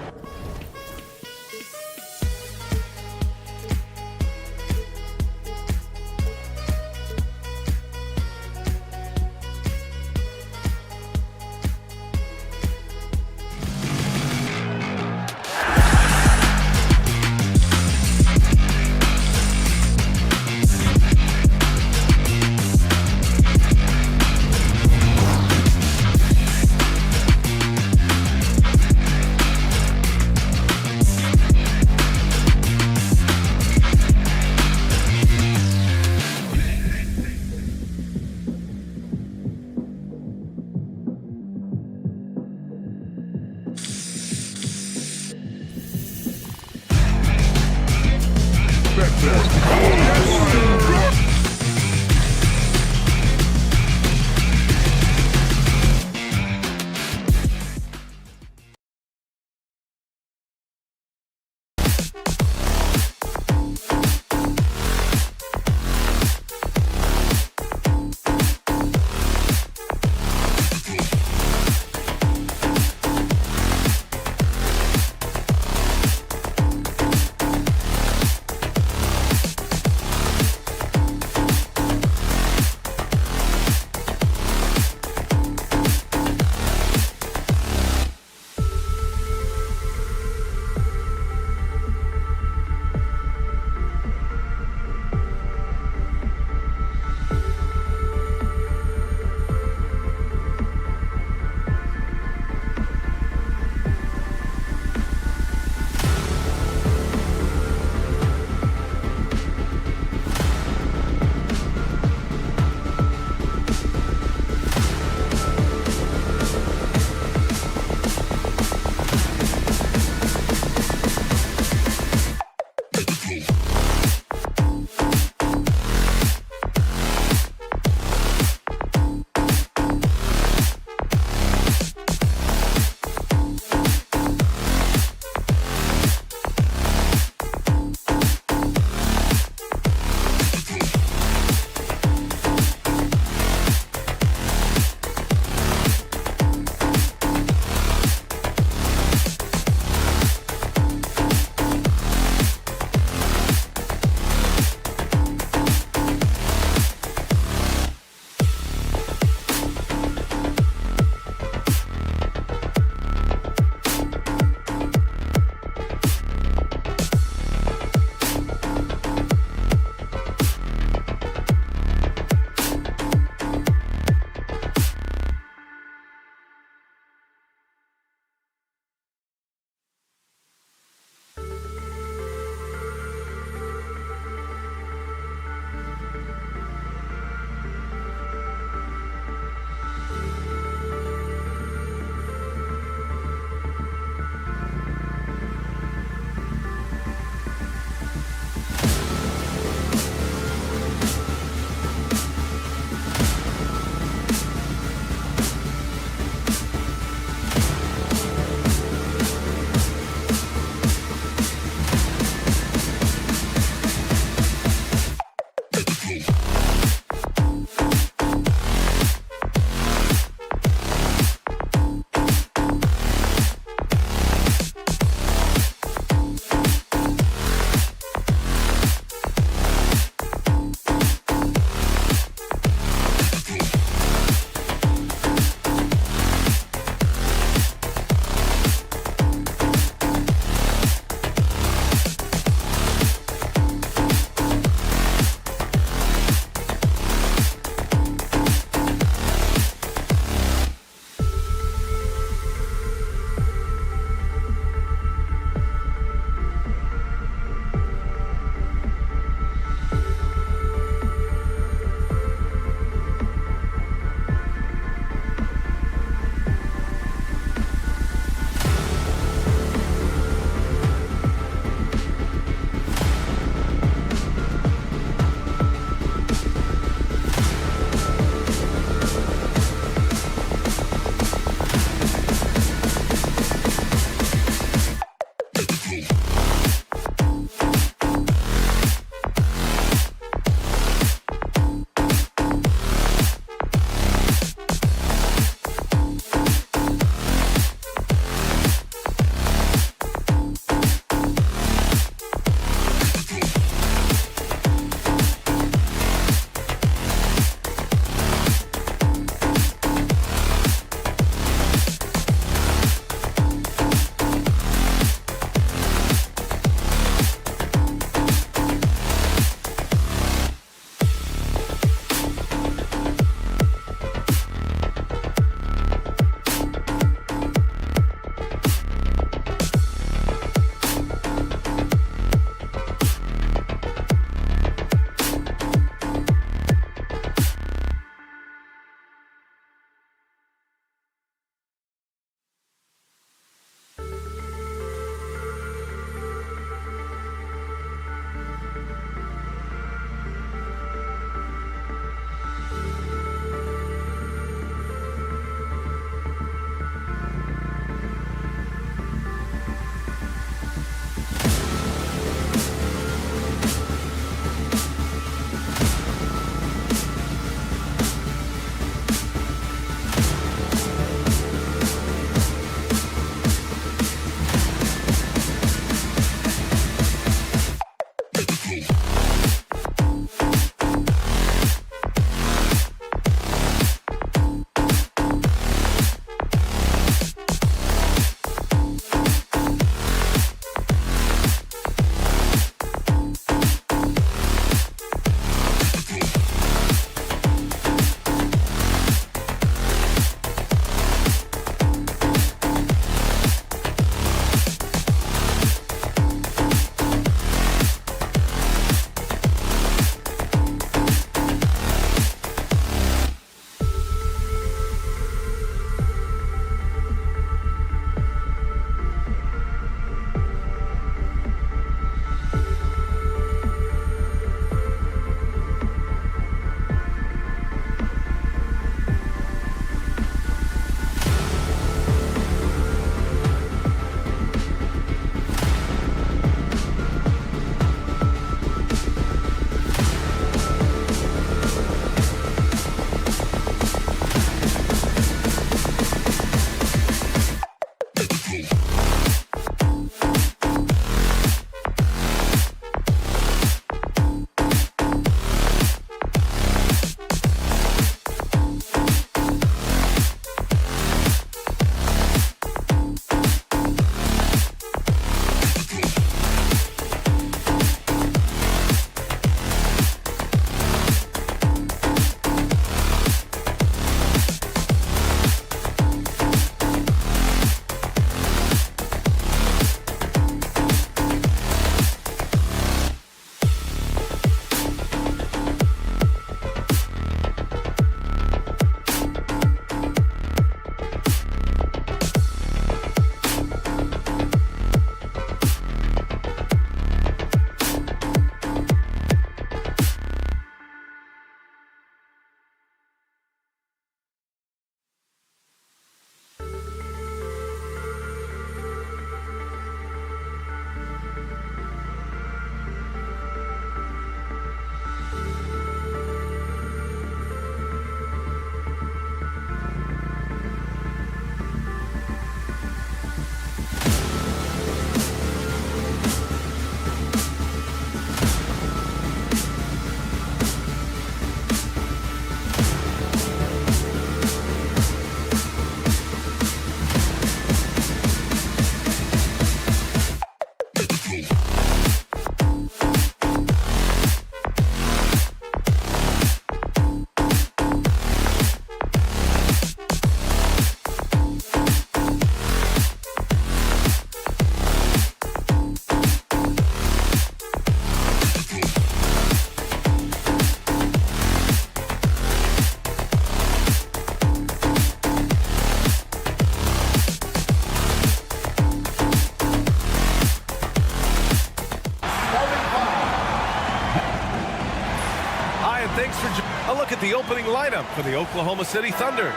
And thanks for a look at the opening lineup for the Oklahoma City Thunder.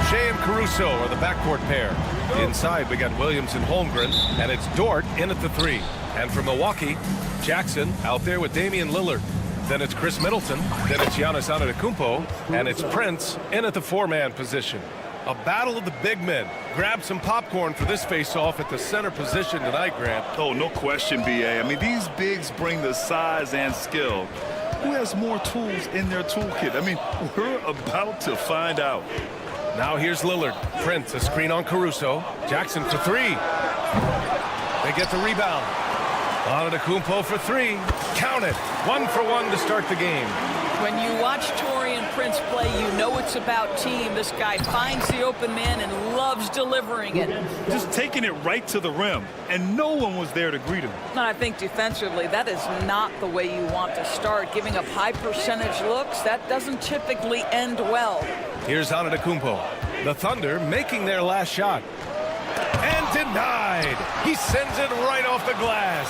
Shea and Caruso are the backcourt pair. Inside, we got Williams and Holmgren, and it's Dort in at the 3. And for Milwaukee, Jackson out there with Damian Lillard. Then it's Chris Middleton. Then it's Giannis Antetokounmpo, and it's Prince in at the 4-man position. A battle of the big men. Grab some popcorn for this face-off at the center position tonight, Grant. Oh, no question, B.A. I mean, these bigs bring the size and skill. Who has more tools in their toolkit? I mean, we're about to find out. Now here's Lillard. Prince, a screen on Caruso. Jackson for 3. They get the rebound. Antetokounmpo for 3. Count it. 1 for 1 to start the game. When you watch Taurean Prince play, you know it's about team. This guy finds the open man and loves delivering it. Just taking it right to the rim, and no one was there to greet him. And I think defensively, that is not the way you want to start. Giving up high percentage looks, that doesn't typically end well. Here's Antetokounmpo. The Thunder making their last shot. And denied. He sends it right off the glass.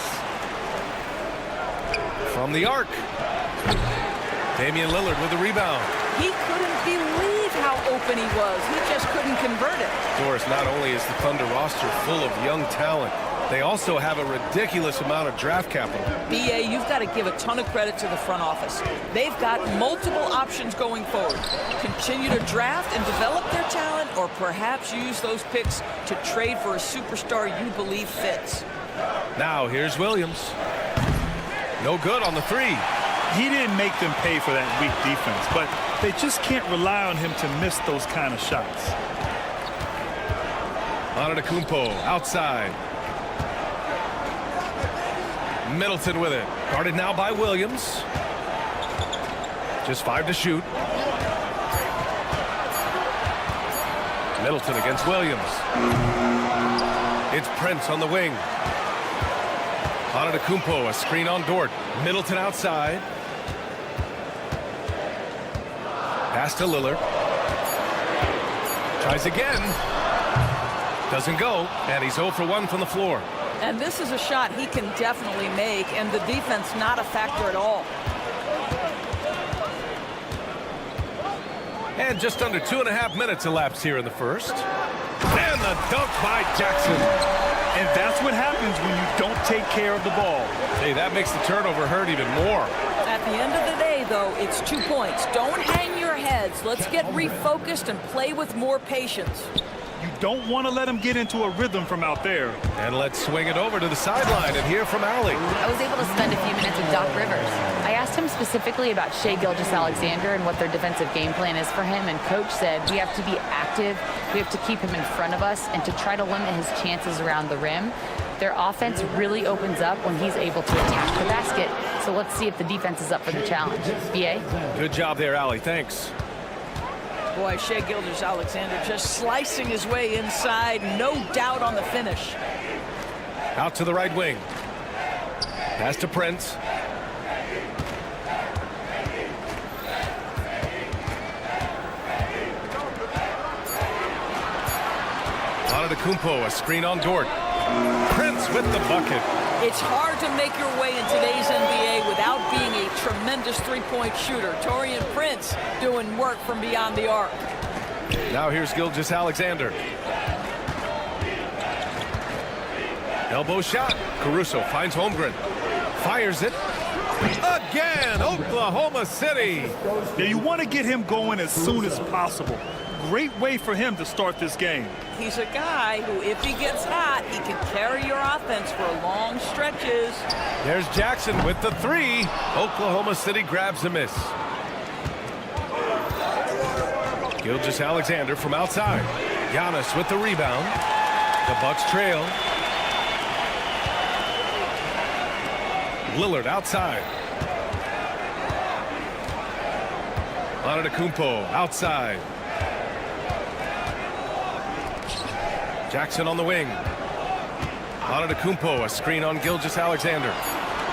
From the arc. Damian Lillard with the rebound. He couldn't believe how open he was. He just couldn't convert it. Doris, not only is the Thunder roster full of young talent, they also have a ridiculous amount of draft capital. B.A., you've got to give a ton of credit to the front office. They've got multiple options going forward. Continue to draft and develop their talent, or perhaps use those picks to trade for a superstar you believe fits. Now here's Williams. No good on the 3. He didn't make them pay for that weak defense, but they just can't rely on him to miss those kind of shots. Antetokounmpo outside. Middleton with it. Guarded now by Williams. Just 5 to shoot. Middleton against Williams. It's Prince on the wing. Antetokounmpo, a screen on Dort. Middleton outside. Pass to Lillard. Tries again. Doesn't go, and he's 0 for 1 from the floor. And this is a shot he can definitely make, and the defense not a factor at all. And just under 2.5 minutes elapsed here in the first. And the dunk by Jackson. And that's what happens when you don't take care of the ball. Hey, that makes the turnover hurt even more. At the end of the day, though, it's 2 points. Don't hang your heads. Let's get refocused and play with more patience. You don't want to let him get into a rhythm from out there. And let's swing it over to the sideline and hear from Allie. I was able to spend a few minutes with Doc Rivers. I asked him specifically about Shea Gilgeous-Alexander and what their defensive game plan is for him, and Coach said we have to be active, we have to keep him in front of us, and to try to limit his chances around the rim. Their offense really opens up when he's able to attack the basket, so let's see if the defense is up for the challenge. B.A.? Good job there, Allie. Thanks. Boy, Shea Gilgeous-Alexander just slicing his way inside. No doubt on the finish. Out to the right wing. Pass to Prince. Antetokounmpo, a screen on Dort. Prince with the bucket. It's hard to make your way in today's NBA without being a tremendous three-point shooter. Taurean Prince doing work from beyond the arc. Now here's Gilgeous-Alexander. Elbow shot. Caruso finds Holmgren. Fires it. Again, Oklahoma City. Yeah, you want to get him going as soon as possible. Great way for him to start this game. He's a guy who, if he gets hot, he can carry your offense for long stretches. There's Jackson with the 3. Oklahoma City grabs a miss. Gilgeous-Alexander from outside. Giannis with the rebound. The Bucks trail. Lillard outside. Antetokounmpo outside. Jackson on the wing. Antetokounmpo, a screen on Gilgeous-Alexander.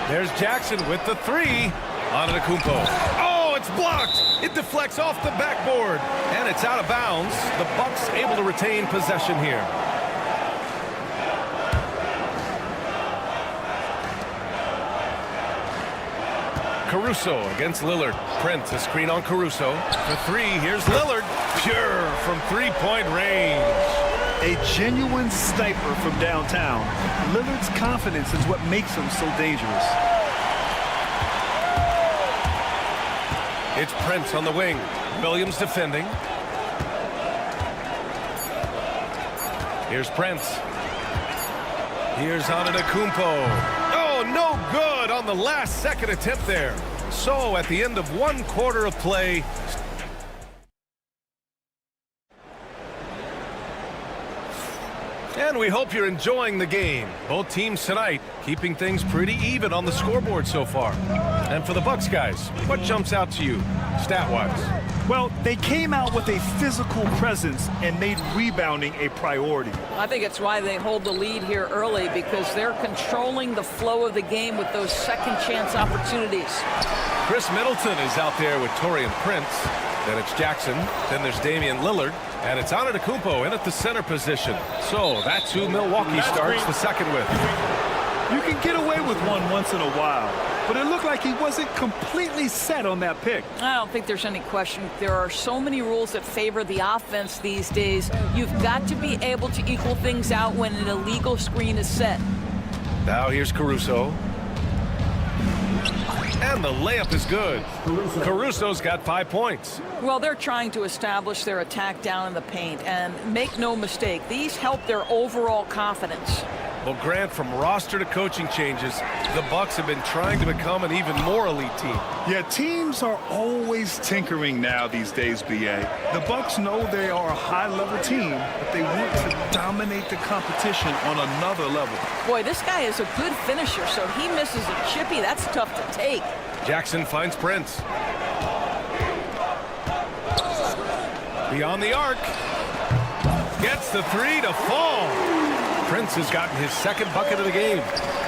There's Jackson with the 3. Antetokounmpo. Oh, it's blocked. It deflects off the backboard, and it's out of bounds. The Bucks able to retain possession here. Caruso against Lillard. Prince, a screen on Caruso. For three, here's Lillard. Pure from three-point range. A genuine sniper from downtown. Lillard's confidence is what makes him so dangerous. It's Prince on the wing. Williams defending. Here's Prince. Here's Antetokounmpo. Oh, no good on the last second attempt there. So at the end of 1 quarter of play, and we hope you're enjoying the game. Both teams tonight keeping things pretty even on the scoreboard so far. And for the Bucks guys, what jumps out to you stat-wise? Well, they came out with a physical presence and made rebounding a priority. I think it's why they hold the lead here early, because they're controlling the flow of the game with those second chance opportunities. Chris Middleton is out there with Taurean Prince. Then it's Jackson. Then there's Damian Lillard. And it's Antetokounmpo in at the center position. So that's who Milwaukee starts the second with. You can get away with one once in a while, but it looked like he wasn't completely set on that pick. I don't think there's any question. There are so many rules that favor the offense these days. You've got to be able to equal things out when an illegal screen is set. Now here's Caruso. And the layup is good. Caruso's got 5 points. Well, they're trying to establish their attack down in the paint, and make no mistake, these help their overall confidence. Well, Grant, from roster to coaching changes, the Bucks have been trying to become an even more elite team. Yeah, teams are always tinkering now these days, B.A. The Bucks know they are a high-level team, but they want to dominate the competition on another level. Boy, this guy is a good finisher, so he misses a chippy. That's tough to take. Jackson finds Prince. Beyond the arc. Gets the three to fall. Prince has gotten his second bucket of the game.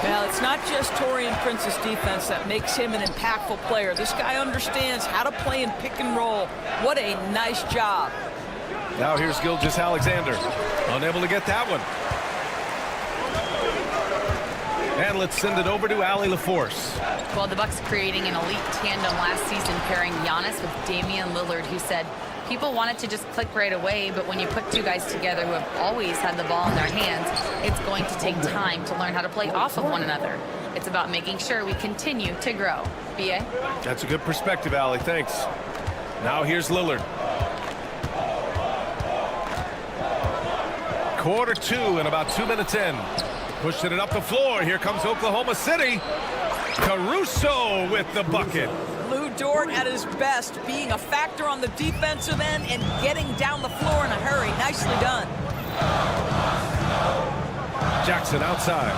Well, it's not just Taurean Prince's defense that makes him an impactful player. This guy understands how to play in pick and roll. What a nice job. Now here's Gilgeous-Alexander. Unable to get that one. And let's send it over to Allie LaForce. Well, the Bucks creating an elite tandem last season, pairing Giannis with Damian Lillard, who said people wanted to just click right away, but when you put two guys together who have always had the ball in their hands, it's going to take time to learn how to play off of one another. It's about making sure we continue to grow. B.A.? That's a good perspective, Allie. Thanks. Now here's Lillard. Quarter two and about 2 minutes in. Pushing it up the floor. Here comes Oklahoma City. Caruso with the bucket. Lou Dort at his best, being a factor on the defensive end and getting down the floor in a hurry. Nicely done. Jackson outside.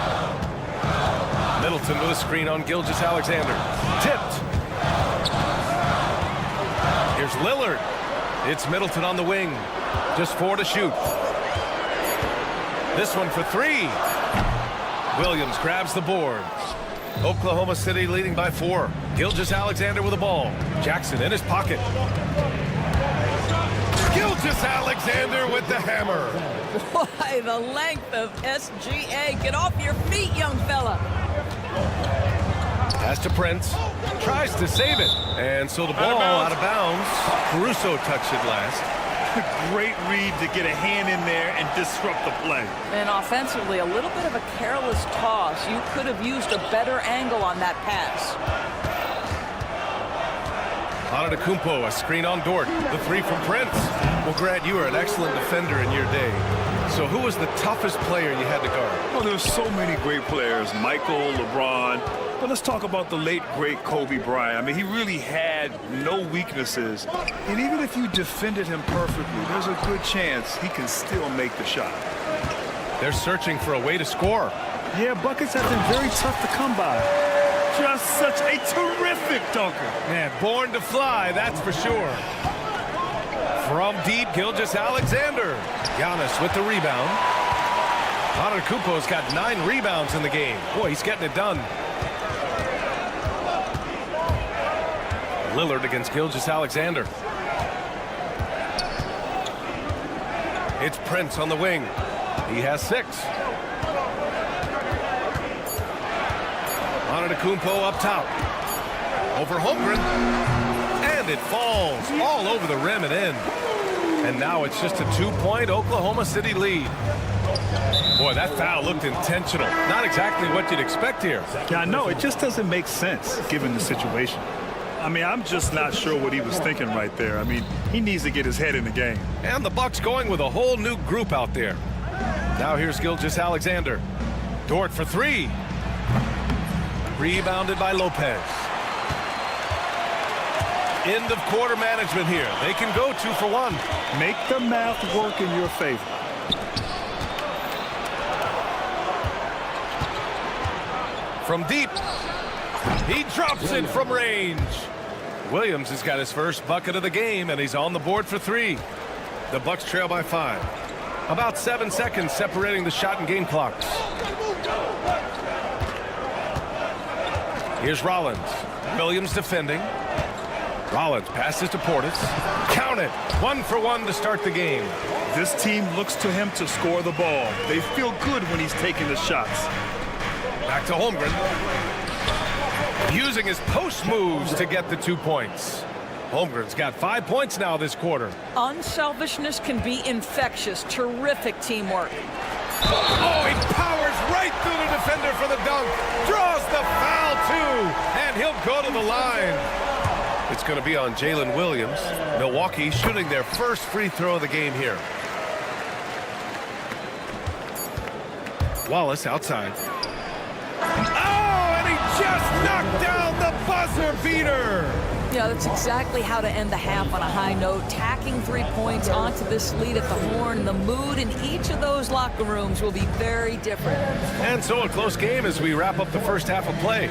Middleton with a screen on Gilgeous-Alexander. Tipped. Here's Lillard. It's Middleton on the wing. Just 4 to shoot. This one for 3. Williams grabs the board. Oklahoma City leading by 4. Gilgeous-Alexander with the ball. Jackson in his pocket. Gilgeous-Alexander with the hammer. Boy, the length of SGA. Get off your feet, young fella. Pass to Prince. Tries to save it. And so the ball out of bounds. Caruso touched it last. Great read to get a hand in there and disrupt the play. And offensively, a little bit of a careless toss. You could have used a better angle on that pass. Antetokounmpo, a screen on Dort. The 3 from Prince. Well, Grant, you were an excellent defender in your day. So who was the toughest player you had to guard? Well, there's so many great players. Michael, LeBron. But let's talk about the late, great Kobe Bryant. I mean, he really had no weaknesses. And even if you defended him perfectly, there's a good chance he can still make the shot. They're searching for a way to score. Yeah, buckets have been very tough to come by. Just such a terrific dunker. Man, born to fly, that's for sure. From deep, Gilgeous-Alexander. Giannis with the rebound. Antetokounmpo's got 9 rebounds in the game. Boy, he's getting it done. Lillard against Gilgeous-Alexander. It's Prince on the wing. He has 6. Antetokounmpo up top. Over Holmgren. And it falls all over the rim and in. And now it's just a 2-point Oklahoma City lead. Boy, that foul looked intentional. Not exactly what you'd expect here. Yeah, I know. It just doesn't make sense given the situation. I mean, I'm just not sure what he was thinking right there. I mean, he needs to get his head in the game. And the Bucks going with a whole new group out there. Now here's Gilgeous-Alexander. Dort for 3. Rebounded by Lopez. End of quarter management here. They can go 2 for 1. Make the math work in your favor. From deep. He drops it from range. Williams has got his first bucket of the game, and he's on the board for 3. The Bucks trail by 5. About 7 seconds separating the shot and game clocks. Here's Rollins. Williams defending. Rollins passes to Portis. Count it. 1 for 1 to start the game. This team looks to him to score the ball. They feel good when he's taking the shots. Back to Holmgren. Using his post moves to get the 2 points. Holmgren's got 5 points now this quarter. Unselfishness can be infectious. Terrific teamwork. Oh, he powers right through the defender for the dunk. Draws the foul, too. And he'll go to the line. It's going to be on Jalen Williams. Milwaukee shooting their first free throw of the game here. Wallace outside. Oh, and he just knocked down the buzzer beater. Yeah, that's exactly how to end the half on a high note. Tacking 3 points onto this lead at the horn. The mood in each of those locker rooms will be very different. And so a close game as we wrap up the first half of play.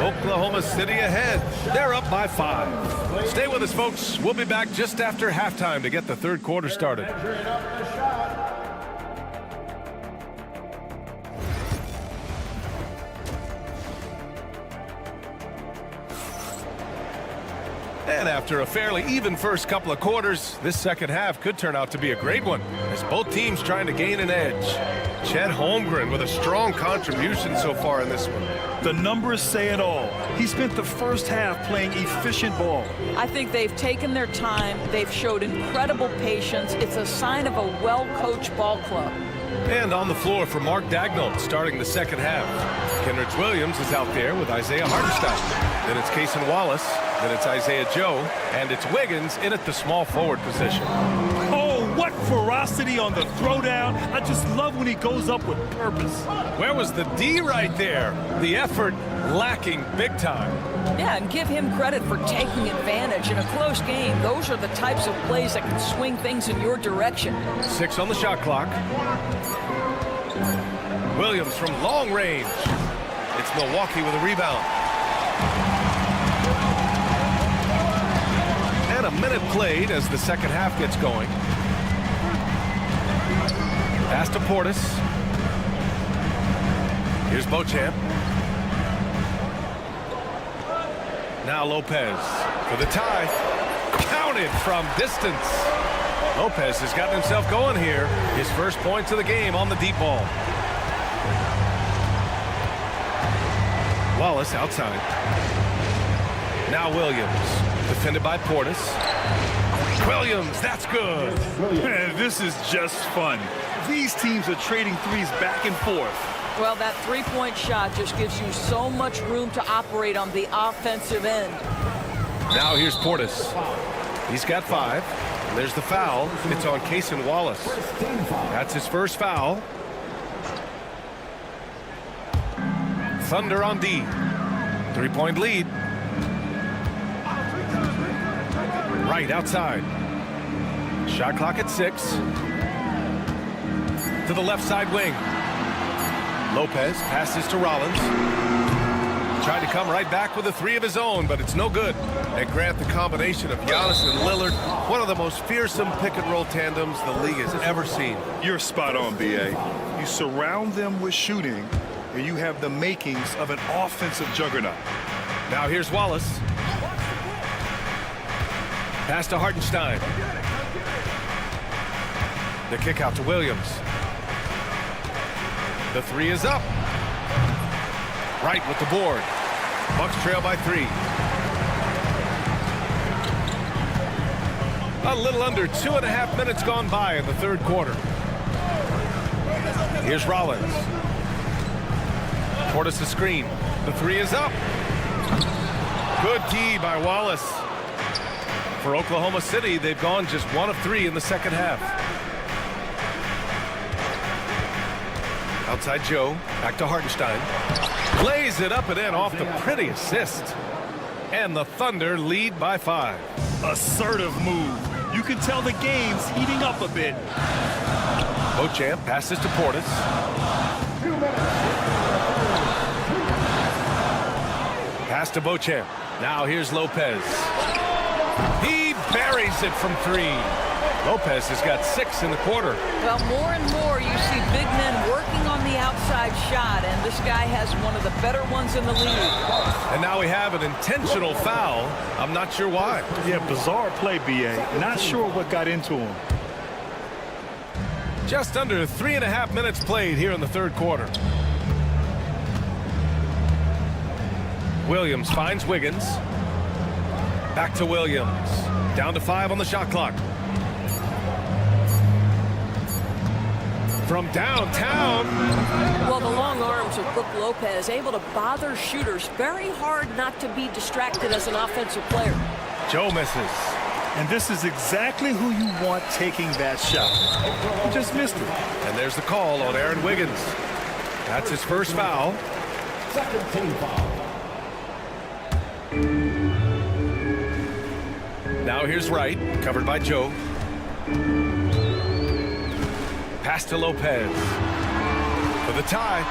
Oklahoma City ahead. They're up by 5. Stay with us, folks. We'll be back just after halftime to get the third quarter started. And after a fairly even first couple of quarters, this second half could turn out to be a great one as both teams trying to gain an edge. Chet Holmgren with a strong contribution so far in this one. The numbers say it all. He spent the first half playing efficient ball. I think they've taken their time. They've showed incredible patience. It's a sign of a well-coached ball club. And on the floor for Mark Daigneault starting the second half. Kenrich Williams is out there with Isaiah Hartenstein. Then it's Cason Wallace. Then it's Isaiah Joe. And it's Wiggins in at the small forward position. Oh, what ferocity on the throwdown. I just love when he goes up with purpose. Where was the D right there? The effort lacking big time. Yeah, and give him credit for taking advantage in a close game. Those are the types of plays that can swing things in your direction. 6 on the shot clock. Williams from long range. It's Milwaukee with a rebound. And a minute played as the second half gets going. Pass to Portis. Here's Beauchamp. Now Lopez for the tie. Counted from distance. Lopez has gotten himself going here. His first points of the game on the deep ball. Wallace outside. Now Williams. Defended by Portis. Williams, that's good. Man, this is just fun. These teams are trading threes back and forth. Well, that three-point shot just gives you so much room to operate on the offensive end. Now here's Portis. He's got 5. And there's the foul. It's on Cason Wallace. That's his first foul. Thunder on D. 3-point lead. Right outside. Shot clock at 6. To the left side wing. Lopez passes to Rollins. Trying to come right back with a 3 of his own, but it's no good. And Grant, the combination of Giannis and Lillard, one of the most fearsome pick-and-roll tandems the league has ever seen. You're spot on, B.A. You surround them with shooting, and you have the makings of an offensive juggernaut. Now here's Wallace. Pass to Hartenstein. The kick out to Williams. The 3 is up. Right with the board. Bucks trail by 3. A little under 2.5 minutes gone by in the third quarter. Here's Rollins. Portis' screen. The three is up. Good D by Wallace. For Oklahoma City, they've gone just 1 of 3 in the second half. Outside Joe, back to Hartenstein. Lays it up and in off the pretty assist. And the Thunder lead by 5. Assertive move. You can tell the game's heating up a bit. Beauchamp passes to Portis. Pass to Beauchamp. Now here's Lopez. He buries it from 3. Lopez has got 6 in the quarter. Well, more and more you see big men working on the outside shot, and this guy has one of the better ones in the league. And now we have an intentional foul. I'm not sure why. Yeah, bizarre play, B.A. Not sure what got into him. Just under 3.5 minutes played here in the third quarter. Williams finds Wiggins. Back to Williams. Down to 5 on the shot clock. From downtown. Well, the long arms of Brook Lopez able to bother shooters. Very hard not to be distracted as an offensive player. Joe misses. And this is exactly who you want taking that shot. He just missed it. And there's the call on Aaron Wiggins. That's his first foul. Second team foul. Now here's Wright, covered by Joe. Pass to Lopez. For the tie.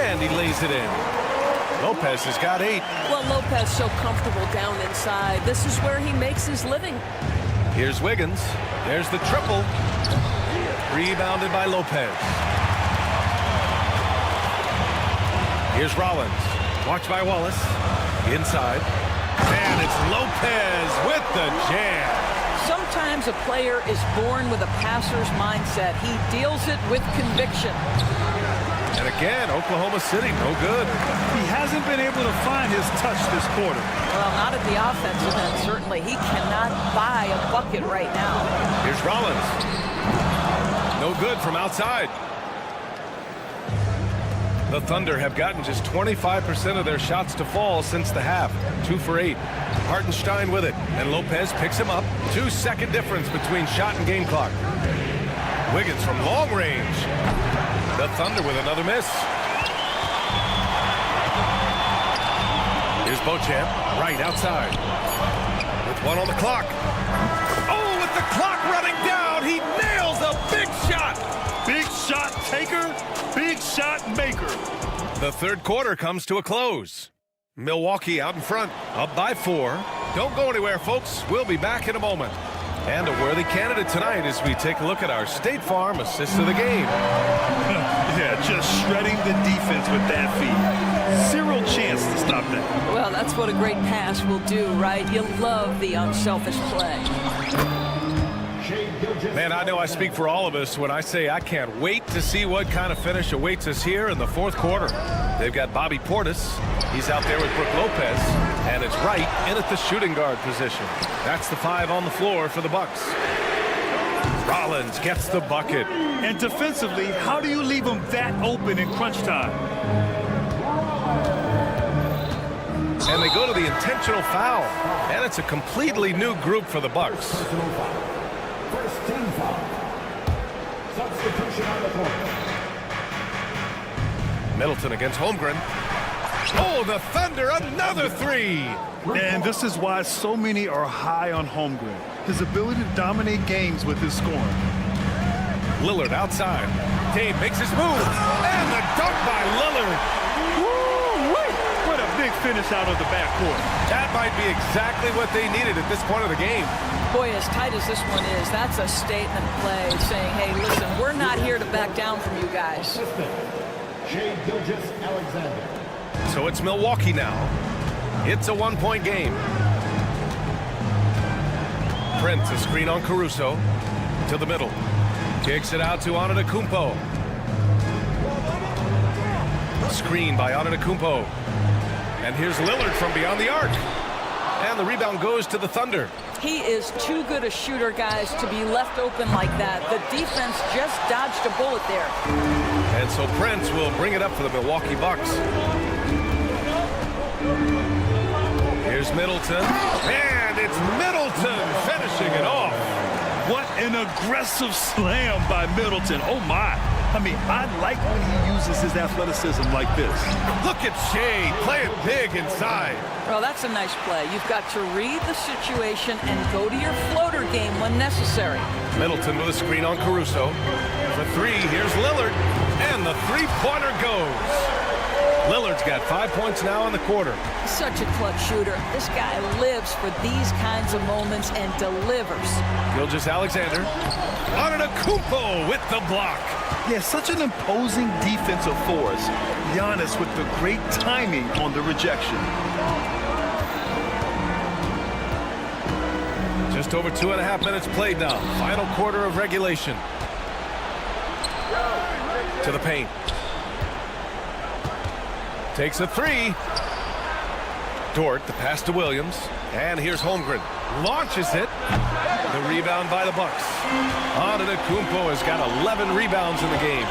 And he lays it in. Lopez has got 8. Well, Lopez so comfortable down inside. This is where he makes his living. Here's Wiggins. There's the triple. Rebounded by Lopez. Here's Rollins. Watched by Wallace. Inside. And it's Lopez with the jam. Sometimes a player is born with a passer's mindset. He deals it with conviction. And again, Oklahoma City, no good. He hasn't been able to find his touch this quarter. Well, not at the offensive end, certainly. He cannot buy a bucket right now. Here's Rollins. No good from outside. The Thunder have gotten just 25% of their shots to fall since the half. 2 for 8. Hartenstein with it, and Lopez picks him up. 2-second difference between shot and game clock. Wiggins from long range. The Thunder with another miss. Here's Beauchamp, right outside. With 1 on the clock. Oh, with the clock running down, he nails a big shot. Big shot taker, big shot maker. The third quarter comes to a close. Milwaukee out in front, up by 4. Don't go anywhere, folks. We'll be back in a moment. And a worthy candidate tonight as we take a look at our State Farm assist of the game. Yeah, just shredding the defense with that feed. Zero chance to stop that. Well, that's what a great pass will do, right? You love the unselfish play. Man, I know I speak for all of us when I say I can't wait to see what kind of finish awaits us here in the fourth quarter. They've got Bobby Portis. He's out there with Brook Lopez. And it's Wright in at the shooting guard position. That's the 5 on the floor for the Bucks. Rollins gets the bucket. And defensively, how do you leave him that open in crunch time? And they go to the intentional foul. And it's a completely new group for the Bucks. First team foul. Substitution on the court. Middleton against Holmgren. Oh, the Thunder, another 3. And this is why so many are high on Holmgren. His ability to dominate games with his scoring. Lillard outside. Dame makes his move. And the dunk by Lillard. Woo-wee! What a big finish out of the backcourt. That might be exactly what they needed at this point of the game. Boy, as tight as this one is, that's a statement play saying, hey, listen, we're not here to back down from you guys. Shea Gilgeous-Alexander. So it's Milwaukee now. It's a 1-point game. Prince, a screen on Caruso. To the middle. Kicks it out to Antetokounmpo. Screen by Antetokounmpo. And here's Lillard from beyond the arc. And And the rebound goes to the Thunder. He is too good a shooter, guys, to be left open like that. The defense just dodged a bullet there. And so Prince will bring it up for the Milwaukee Bucks. Here's Middleton. And it's Middleton finishing it off. What an aggressive slam by Middleton. Oh, my. I mean, I like when he uses his athleticism like this. Look at Shea playing big inside. Well, that's a nice play. You've got to read the situation and go to your floater game when necessary. Middleton with a screen on Caruso. For three, here's Lillard. And the three-pointer goes. Lillard's got 5 points now in the quarter. Such a clutch shooter. This guy lives for these kinds of moments and delivers. Gilgeous-Alexander. Antetokounmpo with the block. Yeah, such an imposing defensive force. Giannis with the great timing on the rejection. Just over 2.5 minutes played now. Final quarter of regulation. To the paint. Takes a three. Dort, the pass to Williams. And here's Holmgren. Launches it. The rebound by the Bucks. Antetokounmpo has got 11 rebounds in the game.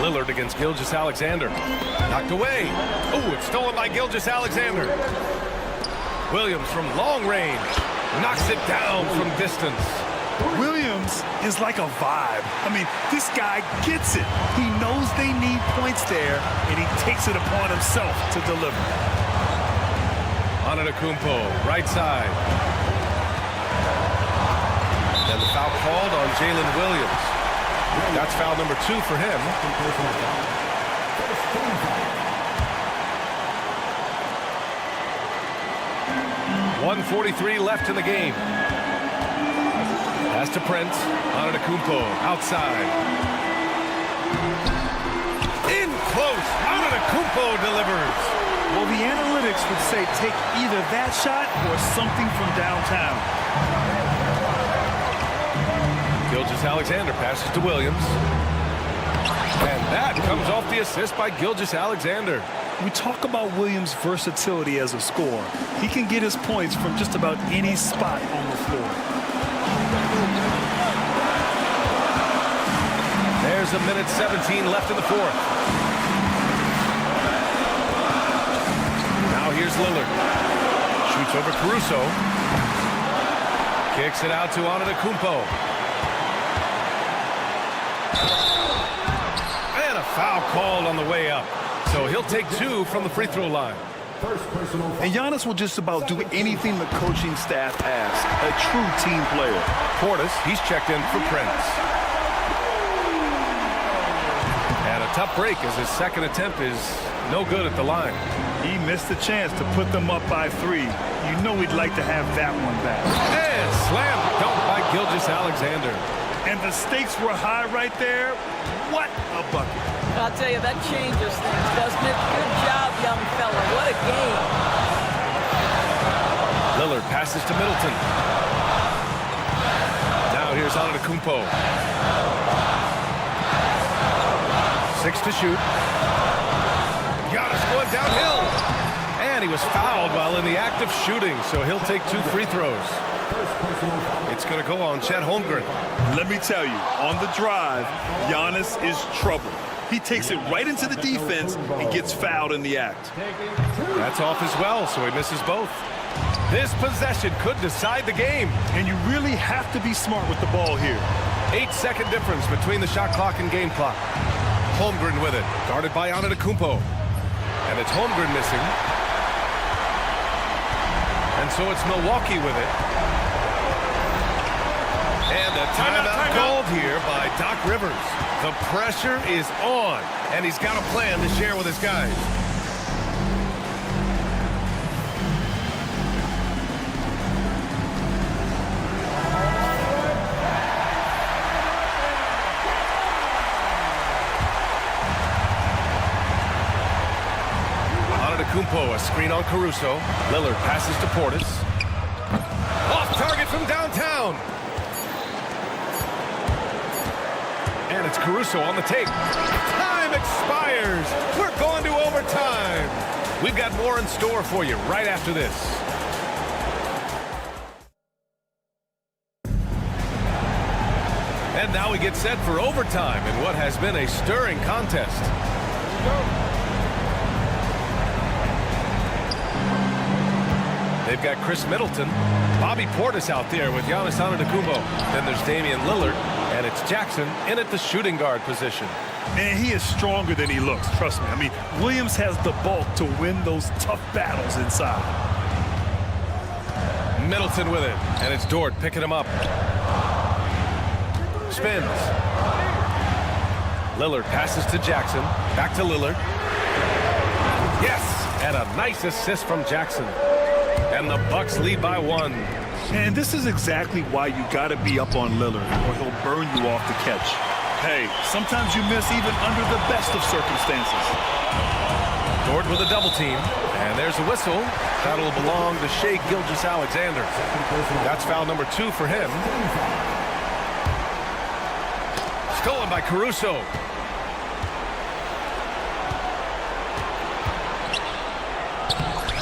Lillard against Gilgeous-Alexander. Knocked away. Oh, it's stolen by Gilgeous-Alexander. Williams from long range. Knocks it down from distance. Williams is like a vibe. I mean, this guy gets it. He knows they need points there, and he takes it upon himself to deliver. Antetokounmpo, right side. And the foul called on Jalen Williams. That's foul number 2 for him. 1:43 left in the game. Pass to Prince. Antetokounmpo outside. In close. Antetokounmpo delivers. Well, the analytics would say take either that shot or something from downtown. Gilgeous-Alexander passes to Williams. And that comes off the assist by Gilgeous-Alexander. We talk about Williams' versatility as a scorer. He can get his points from just about any spot on the floor. There's 1:17 left in the fourth. Now here's Lillard. Shoots over Caruso. Kicks it out to Antetokounmpo. And a foul called on the way up. So he'll take 2 from the free throw line. And Giannis will just about do anything the coaching staff asks. A true team player. Portis, he's checked in for Prince. And a tough break as his second attempt is no good at the line. He missed the chance to put them up by 3. You know he'd like to have that one back. And slam dunk by Gilgeous-Alexander. And the stakes were high right there. What a bucket. I'll tell you, that changes things, doesn't it? Good job, young fella. What a game. Lillard passes to Middleton. Now here's Antetokounmpo. 6 to shoot. Giannis going downhill. And he was fouled while in the act of shooting, so he'll take 2 free throws. It's going to go on Chet Holmgren. Let me tell you, on the drive, Giannis is trouble. He takes it right into the defense and gets fouled in the act. That's off as well, so he misses both. This possession could decide the game. And you really have to be smart with the ball here. 8-second difference between the shot clock and game clock. Holmgren with it, guarded by Antetokounmpo. And it's Holmgren missing. And so it's Milwaukee with it. And a timeout called here by Doc Rivers. The pressure is on, and he's got a plan to share with his guys. Antetokounmpo, a screen on Caruso. Lillard passes to Portis. Off target from downtown. And it's Caruso on the take. Time expires. We're going to overtime. We've got more in store for you right after this. And now we get set for overtime in what has been a stirring contest. They've got Chris Middleton, Bobby Portis out there with Giannis Antetokounmpo. Then there's Damian Lillard, and it's Jackson in at the shooting guard position. Man, he is stronger than he looks, trust me. I mean, Williams has the bulk to win those tough battles inside. Middleton with it, and it's Dort picking him up. Spins. Lillard passes to Jackson. Back to Lillard. Yes, and a nice assist from Jackson. And the Bucks lead by 1. And this is exactly why you got to be up on Lillard, or he'll burn you off the catch. Hey, sometimes you miss even under the best of circumstances. Dort with a double team. And there's a whistle. That'll belong to Shai Gilgeous-Alexander. That's foul number 2 for him. Stolen by Caruso.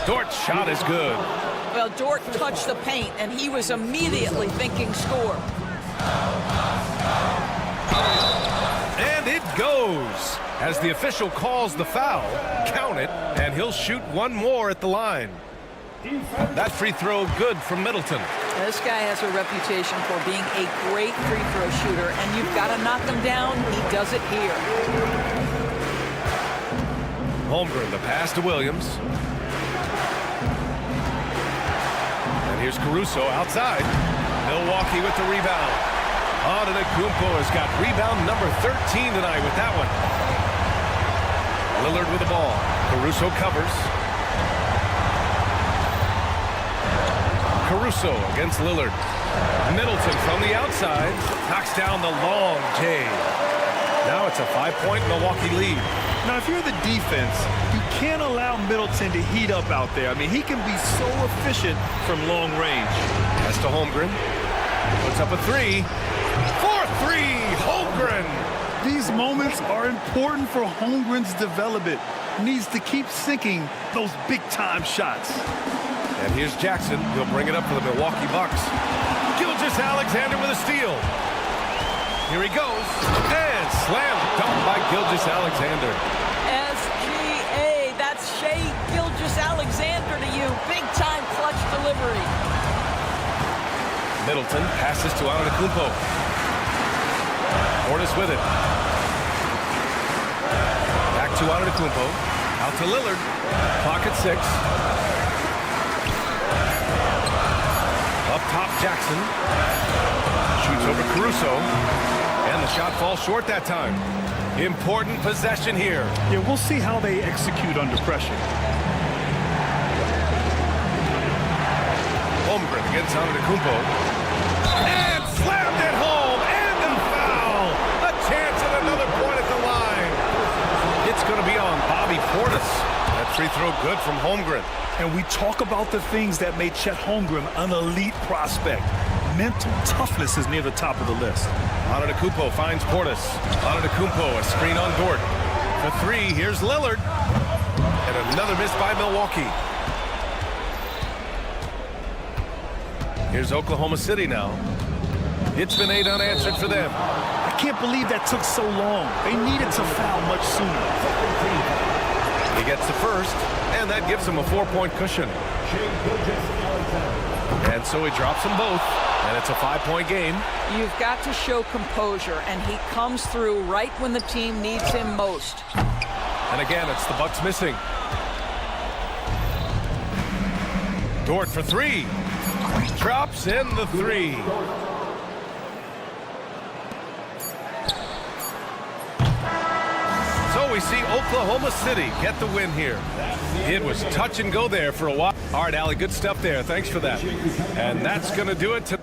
Dort's shot is good. Well, Dort touched the paint, and he was immediately thinking score. And it goes. As the official calls the foul, count it, and he'll shoot one more at the line. That free throw good from Middleton. This guy has a reputation for being a great free throw shooter, and you've got to knock him down. He does it here. Holmgren, the pass to Williams. And here's Caruso outside. Milwaukee with the rebound. Antetokounmpo has got rebound number 13 tonight with that one. Lillard with the ball. Caruso covers. Caruso against Lillard. Middleton from the outside knocks down the long J. Now it's a 5-point Milwaukee lead. Now, if you're the defense, you can't allow Middleton to heat up out there. I mean, he can be so efficient from long range. That's to Holmgren. Puts up a 3. 4-3, Holmgren. These moments are important for Holmgren's development. He needs to keep sinking those big-time shots. And here's Jackson. He'll bring it up for the Milwaukee Bucks. Gilgeous-Alexander with a steal. Here he goes. And slam dunk by Gilgeous-Alexander. SGA, that's Shai Gilgeous-Alexander to you. Big-time clutch delivery. Middleton passes to Antetokounmpo. Portis with it. Back to Antetokounmpo. Out to Lillard. Clock at 6. Up top, Jackson. Shoots over Caruso. And the shot falls short that time. Important possession here. Yeah, we'll see how they execute under pressure. Holmgren against Antetokounmpo. And slammed it home. And the foul. A chance at another point at the line. It's going to be on Bobby Portis. That free throw good from Holmgren. And we talk about the things that made Chet Holmgren an elite prospect. Mental toughness is near the top of the list. Antetokounmpo finds Portis. Antetokounmpo, a screen on Dort. For 3, here's Lillard. And another miss by Milwaukee. Here's Oklahoma City now. It's been 8 unanswered for them. I can't believe that took so long. They needed to foul much sooner. He gets the first, and that gives him a 4-point cushion. And so he drops them both, and it's a 5-point game. You've got to show composure, and he comes through right when the team needs him most. And again, it's the Bucks missing. Dort for 3. Drops in the 3. So we see Oklahoma City get the win here. It was touch and go there for a while. All right, Allie, good stuff there. Thanks for that. And that's going to do it to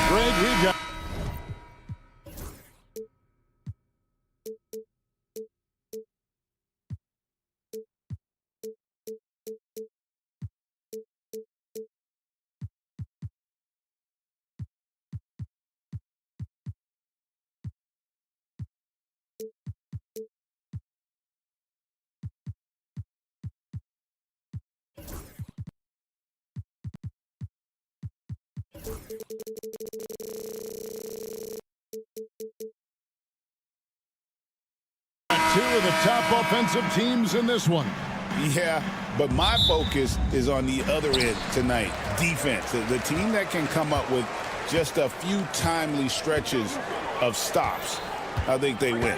Greg, we got... Two of the top offensive teams in this one. Yeah, but my focus is on the other end tonight, defense. The team that can come up with just a few timely stretches of stops, I think they win.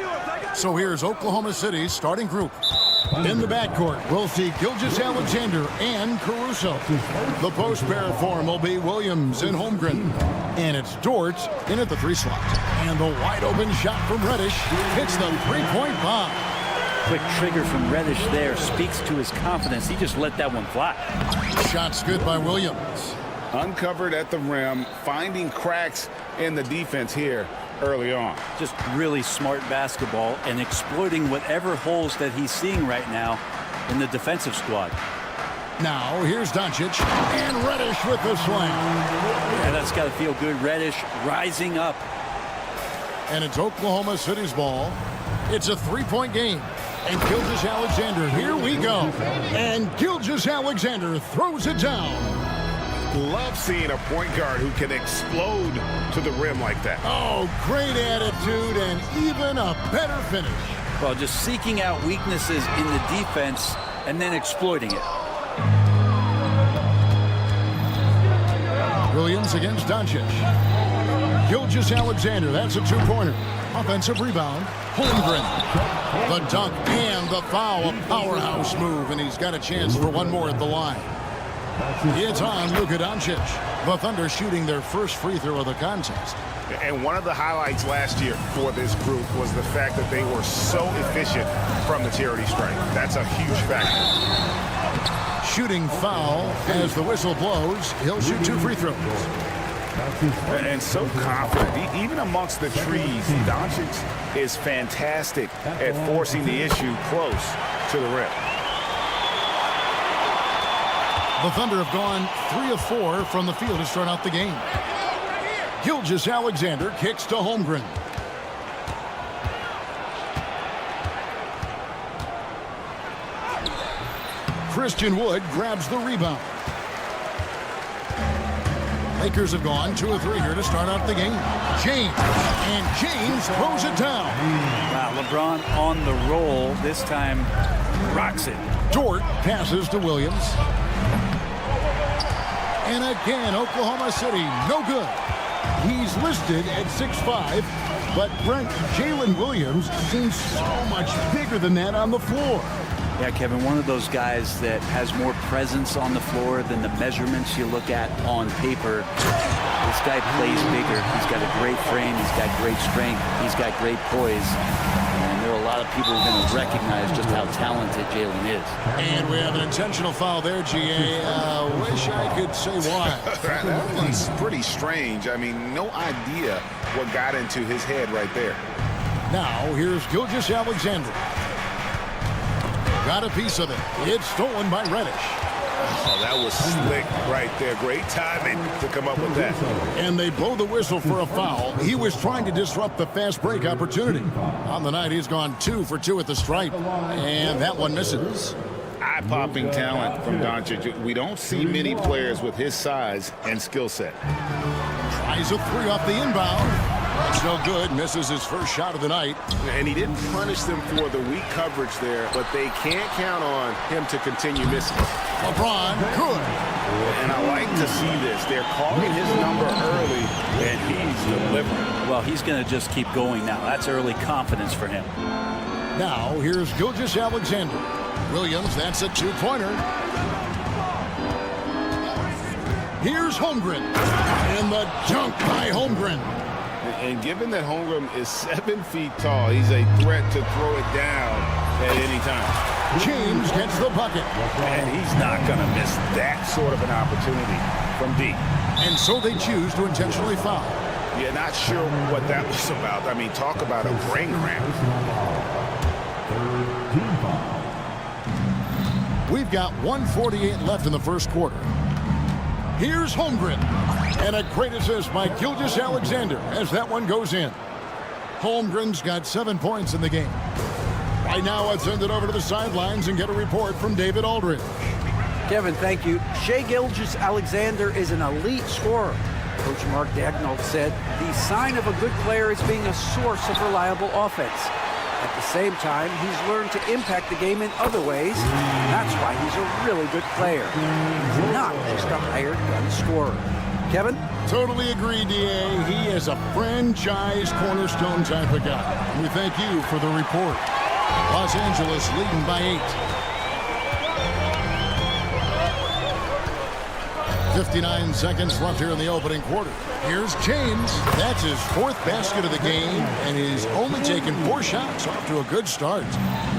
So here's Oklahoma City's starting group. In the backcourt, we'll see Gilgeous-Alexander and Caruso. The post pair form will be Williams and Holmgren. And it's Dort in at the 3 slot. And the wide open shot from Reddish hits the 3-point bomb. Quick trigger from Reddish there speaks to his confidence. He just let that one fly. Shot's good by Williams. Uncovered at the rim, finding cracks in the defense here early on. Just really smart basketball and exploiting whatever holes that he's seeing right now in the defensive squad. Now here's Doncic and Reddish with the slam. Yeah, that's got to feel good. Reddish rising up. And it's Oklahoma City's ball. It's a 3-point game. And Gilgeous-Alexander, here we go. And Gilgeous-Alexander throws it down. Love seeing a point guard who can explode to the rim like that. Oh, great attitude and even a better finish. Well, just seeking out weaknesses in the defense and then exploiting it. Williams against Tonci. Gilgeous-Alexander, that's a two-pointer. Offensive rebound, Holmgren. The dunk and the foul, a powerhouse move, and he's got a chance for one more at the line. It's on Luka Doncic. The Thunder shooting their first free throw of the contest. And one of the highlights last year for this group was the fact that they were so efficient from the charity stripe. That's a huge factor. Shooting foul as the whistle blows. He'll shoot 2 free throws. And so confident. Even amongst the trees, Doncic is fantastic at forcing the issue close to the rim. The Thunder have gone 3 of 4 from the field to start out the game. Gilgeous-Alexander kicks to Holmgren. Christian Wood grabs the rebound. Lakers have gone 2 of 3 here to start out the game. James, and James throws it down. Wow, LeBron on the roll. This time rocks it. Dort passes to Williams. And again, Oklahoma City, no good. He's listed at 6'5", but Brent, Jalen Williams seems so much bigger than that on the floor. Yeah, Kevin, one of those guys that has more presence on the floor than the measurements you look at on paper. This guy plays bigger. He's got a great frame. He's got great strength. He's got great poise. And there are a lot of people who are going to recognize just how talented Jalen is. And we have an intentional foul there, G.A. Wish I could say why. That was pretty strange. I mean, no idea what got into his head right there. Now, here's Gilgeous-Alexander. Got a piece of it. It's stolen by Reddish. Oh, that was slick right there. Great timing to come up with that. And they blow the whistle for a foul. He was trying to disrupt the fast break opportunity. On the night, he's gone 2 for 2 at the stripe. And that one misses. Eye-popping talent from Doncic. We don't see many players with his size and skill set. Tries a 3 off the inbound. That's no good. Misses his first shot of the night. And he didn't punish them for the weak coverage there, but they can't count on him to continue missing. LeBron, good. And I like to see this. They're calling his number early, and he's delivering. Well, he's going to just keep going now. That's early confidence for him. Now, here's Gilgeous-Alexander. Williams, that's a 2-pointer. Here's Holmgren. And the dunk by Holmgren. And given that Holmgren is 7 feet tall, he's a threat to throw it down at any time. James gets the bucket. And he's not going to miss that sort of an opportunity from deep. And so they choose to intentionally foul. Yeah, not sure what that was about. I mean, talk about a brain cramp. We've got 1:48 left in the first quarter. Here's Holmgren. And a great assist by Gilgeous-Alexander as that one goes in. Holmgren's got 7 points in the game. Right now, let's send it over to the sidelines and get a report from David Aldridge. Kevin, thank you. Shai Gilgeous-Alexander is an elite scorer. Coach Mark Daigneault said the sign of a good player is being a source of reliable offense. At the same time, he's learned to impact the game in other ways. That's why he's a really good player. He's not just a hired gun scorer. Kevin? Totally agree, D.A. He is a franchise cornerstone type of guy. We thank you for the report. Los Angeles leading by 8. 59 seconds left here in the opening quarter. Here's James. That's his 4th basket of the game, and he's only taken 4 shots. Off to a good start.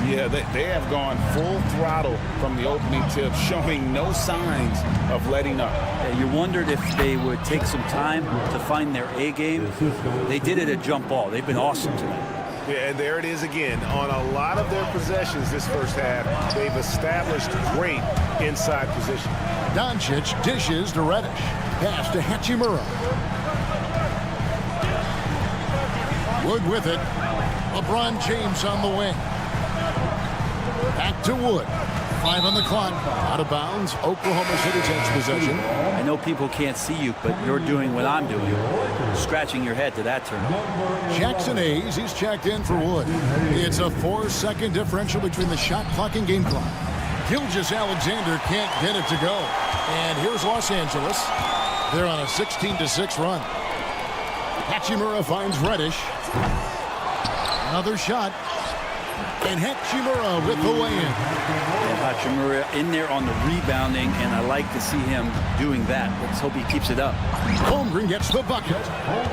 Yeah, they have gone full throttle from the opening tip, showing no signs of letting up. You wondered if they would take some time to find their A game. They did it at jump ball. They've been awesome tonight. Yeah, and there it is again. On a lot of their possessions this first half, they've established great inside position. Doncic dishes to Reddish. Pass to Hachimura. Wood with it. LeBron James on the wing. Back to Wood. 5 on the clock. Out of bounds. Oklahoma City takes possession. I know people can't see you, but you're doing what I'm doing. Scratching your head to that turn. Jackson Hayes, he's checked in for Wood. It's a 4-second differential between the shot clock and game clock. Gilgeous-Alexander can't get it to go. And here's Los Angeles. They're on a 16-6 run. Hachimura finds Reddish. Another shot. And Hachimura with the lay-in. And Hachimura in there on the rebounding, and I like to see him doing that. Let's hope he keeps it up. Holmgren gets the bucket.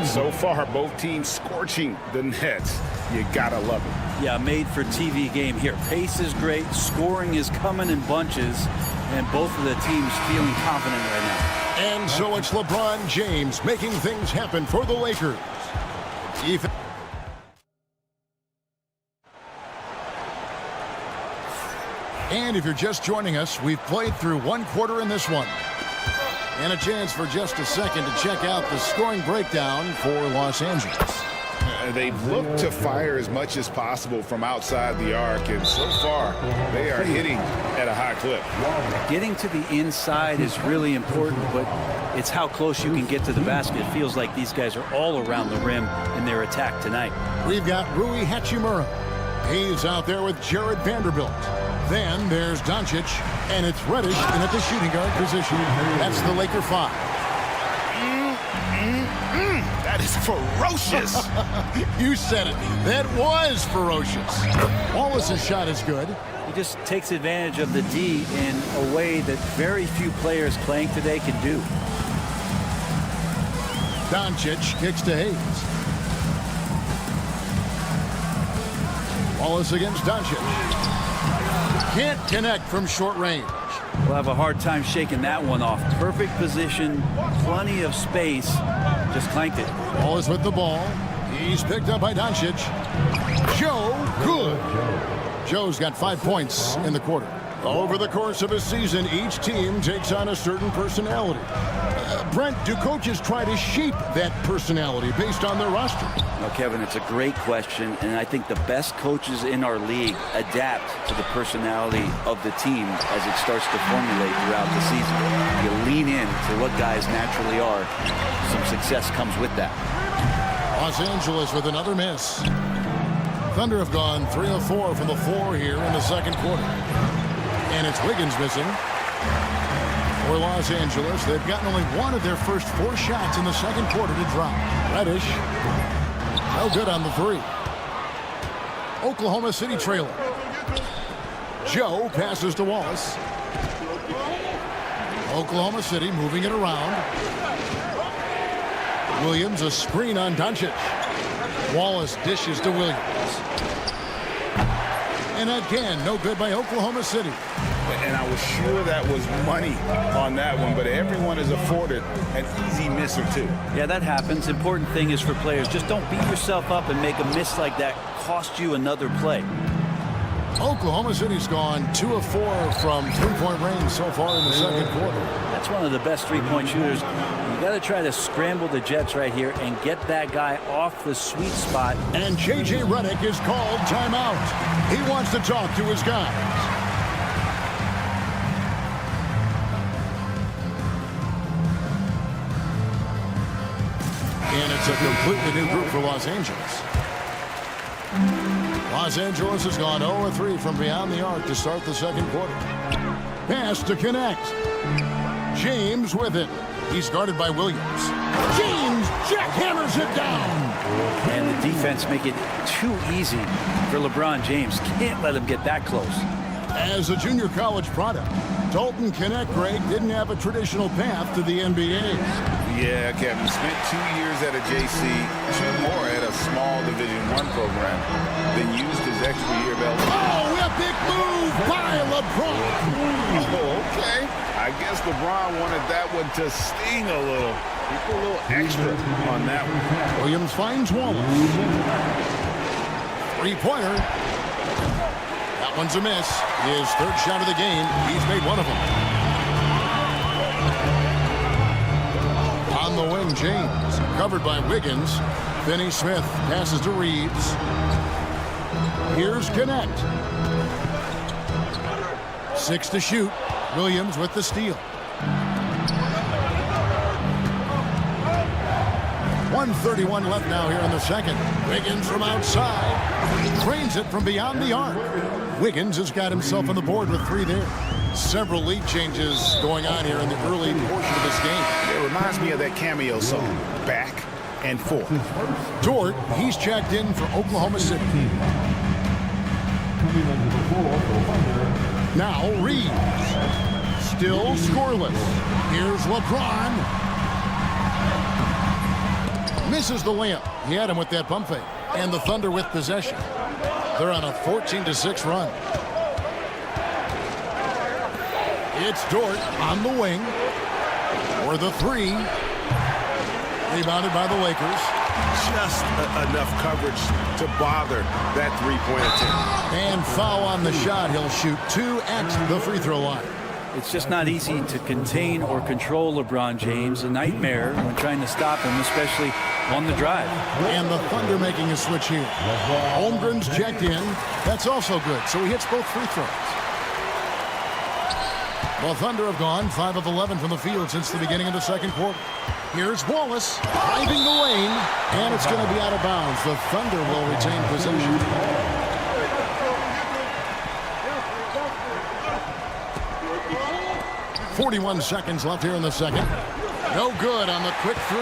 So far, both teams scorching the nets. You gotta love it. Yeah, made for TV game here. Pace is great, scoring is coming in bunches, and both of the teams feeling confident right now. And so it's LeBron James making things happen for the Lakers. And if you're just joining us, we've played through 1 quarter in this one. And a chance for just a second to check out the scoring breakdown for Los Angeles. They've looked to fire as much as possible from outside the arc, and so far they are hitting at a high clip. Getting to the inside is really important, but it's how close you can get to the basket. It feels like these guys are all around the rim in their attack tonight. We've got Rui Hachimura. He's out there with Jared Vanderbilt. Then there's Doncic, and it's Reddish in at the shooting guard position. That's the Laker 5. That is ferocious. You said it. That was ferocious. Wallace's shot is good. He just takes advantage of the D in a way that very few players playing today can do. Doncic kicks to Hayes. Wallace against Doncic. Can't connect from short range. We'll have a hard time shaking that one off. Perfect position, plenty of space. Just clanked it. Wallace with the ball. He's picked up by Doncic. Joe, good. Joe's got 5 points in the quarter. Over the course of a season, each team takes on a certain personality. Brent, do coaches try to shape that personality based on their roster? Well, Kevin, it's a great question, and I think the best coaches in our league adapt to the personality of the team as it starts to formulate throughout the season. You lean in to what guys naturally are. Some success comes with that. Los Angeles with another miss. Thunder have gone 3 of 4 from the floor here in the second quarter. And it's Wiggins missing. For Los Angeles, they've gotten only 1 of their first 4 shots in the second quarter to drop. Reddish, no good on the 3. Oklahoma City trailing. Joe passes to Wallace. Oklahoma City moving it around. Williams, a screen on Doncic. Wallace dishes to Williams. And again, no good by Oklahoma City. And I was sure that was money on that one, but everyone is afforded an easy miss or 2. Yeah, that happens. Important thing is for players, just don't beat yourself up and make a miss like that cost you another play. Oklahoma City's gone 2 of 4 from 3-point range so far in the second quarter. That's one of the best 3-point shooters. You got to try to scramble the Jets right here and get that guy off the sweet spot. And J.J. Redick is called timeout. He wants to talk to his guys. And it's a completely new group for Los Angeles. Los Angeles has gone 0-3 from beyond the arc to start the second quarter. Pass to connect. James with it. He's guarded by Williams. James jackhammers it down. And the defense make it too easy for LeBron James. Can't let him get that close. As a junior college product, Dalton Knecht, Greg, didn't have a traditional path to the NBA. Yeah, Kevin, spent 2 years at a JC, 2 more at a small Division I program, then used his extra year of eligibility. Oh, a big move by LeBron. Oh, okay. I guess LeBron wanted that one to sting a little. He put a little extra on that one. Williams finds Wallace. 3-pointer. That one's a miss. His 3rd shot of the game. He's made 1 of them. On the wing, James. Covered by Wiggins. Finney Smith passes to Reeves. Here's Knecht. 6 to shoot. Williams with the steal. 1:31 left now here in the second. Wiggins from outside. Drains it from beyond the arc. Wiggins has got himself on the board with 3 there. Several lead changes going on here in the early portion of this game. It reminds me of that cameo song, Back and Forth. Dort, he's checked in for Oklahoma City. Now Reeves. Still scoreless. Here's LeBron. Misses the layup. He had him with that pump fake. And the Thunder with possession. They're on a 14-6 run. It's Dort on the wing. For the 3. Rebounded by the Lakers. Just enough coverage to bother that three-point attempt. And foul on the shot. He'll shoot 2 at the free throw line. It's just not easy to contain or control LeBron James. A nightmare when trying to stop him, especially on the drive. And the Thunder making a switch here. Holmgren's checked in. That's also good. So he hits both free throws. The Thunder have gone 5 of 11 from the field since the beginning of the second quarter. Here's Wallace driving the lane, and it's going to be out of bounds. The Thunder will retain possession. .41 seconds left here in the second. No good on the quick 3.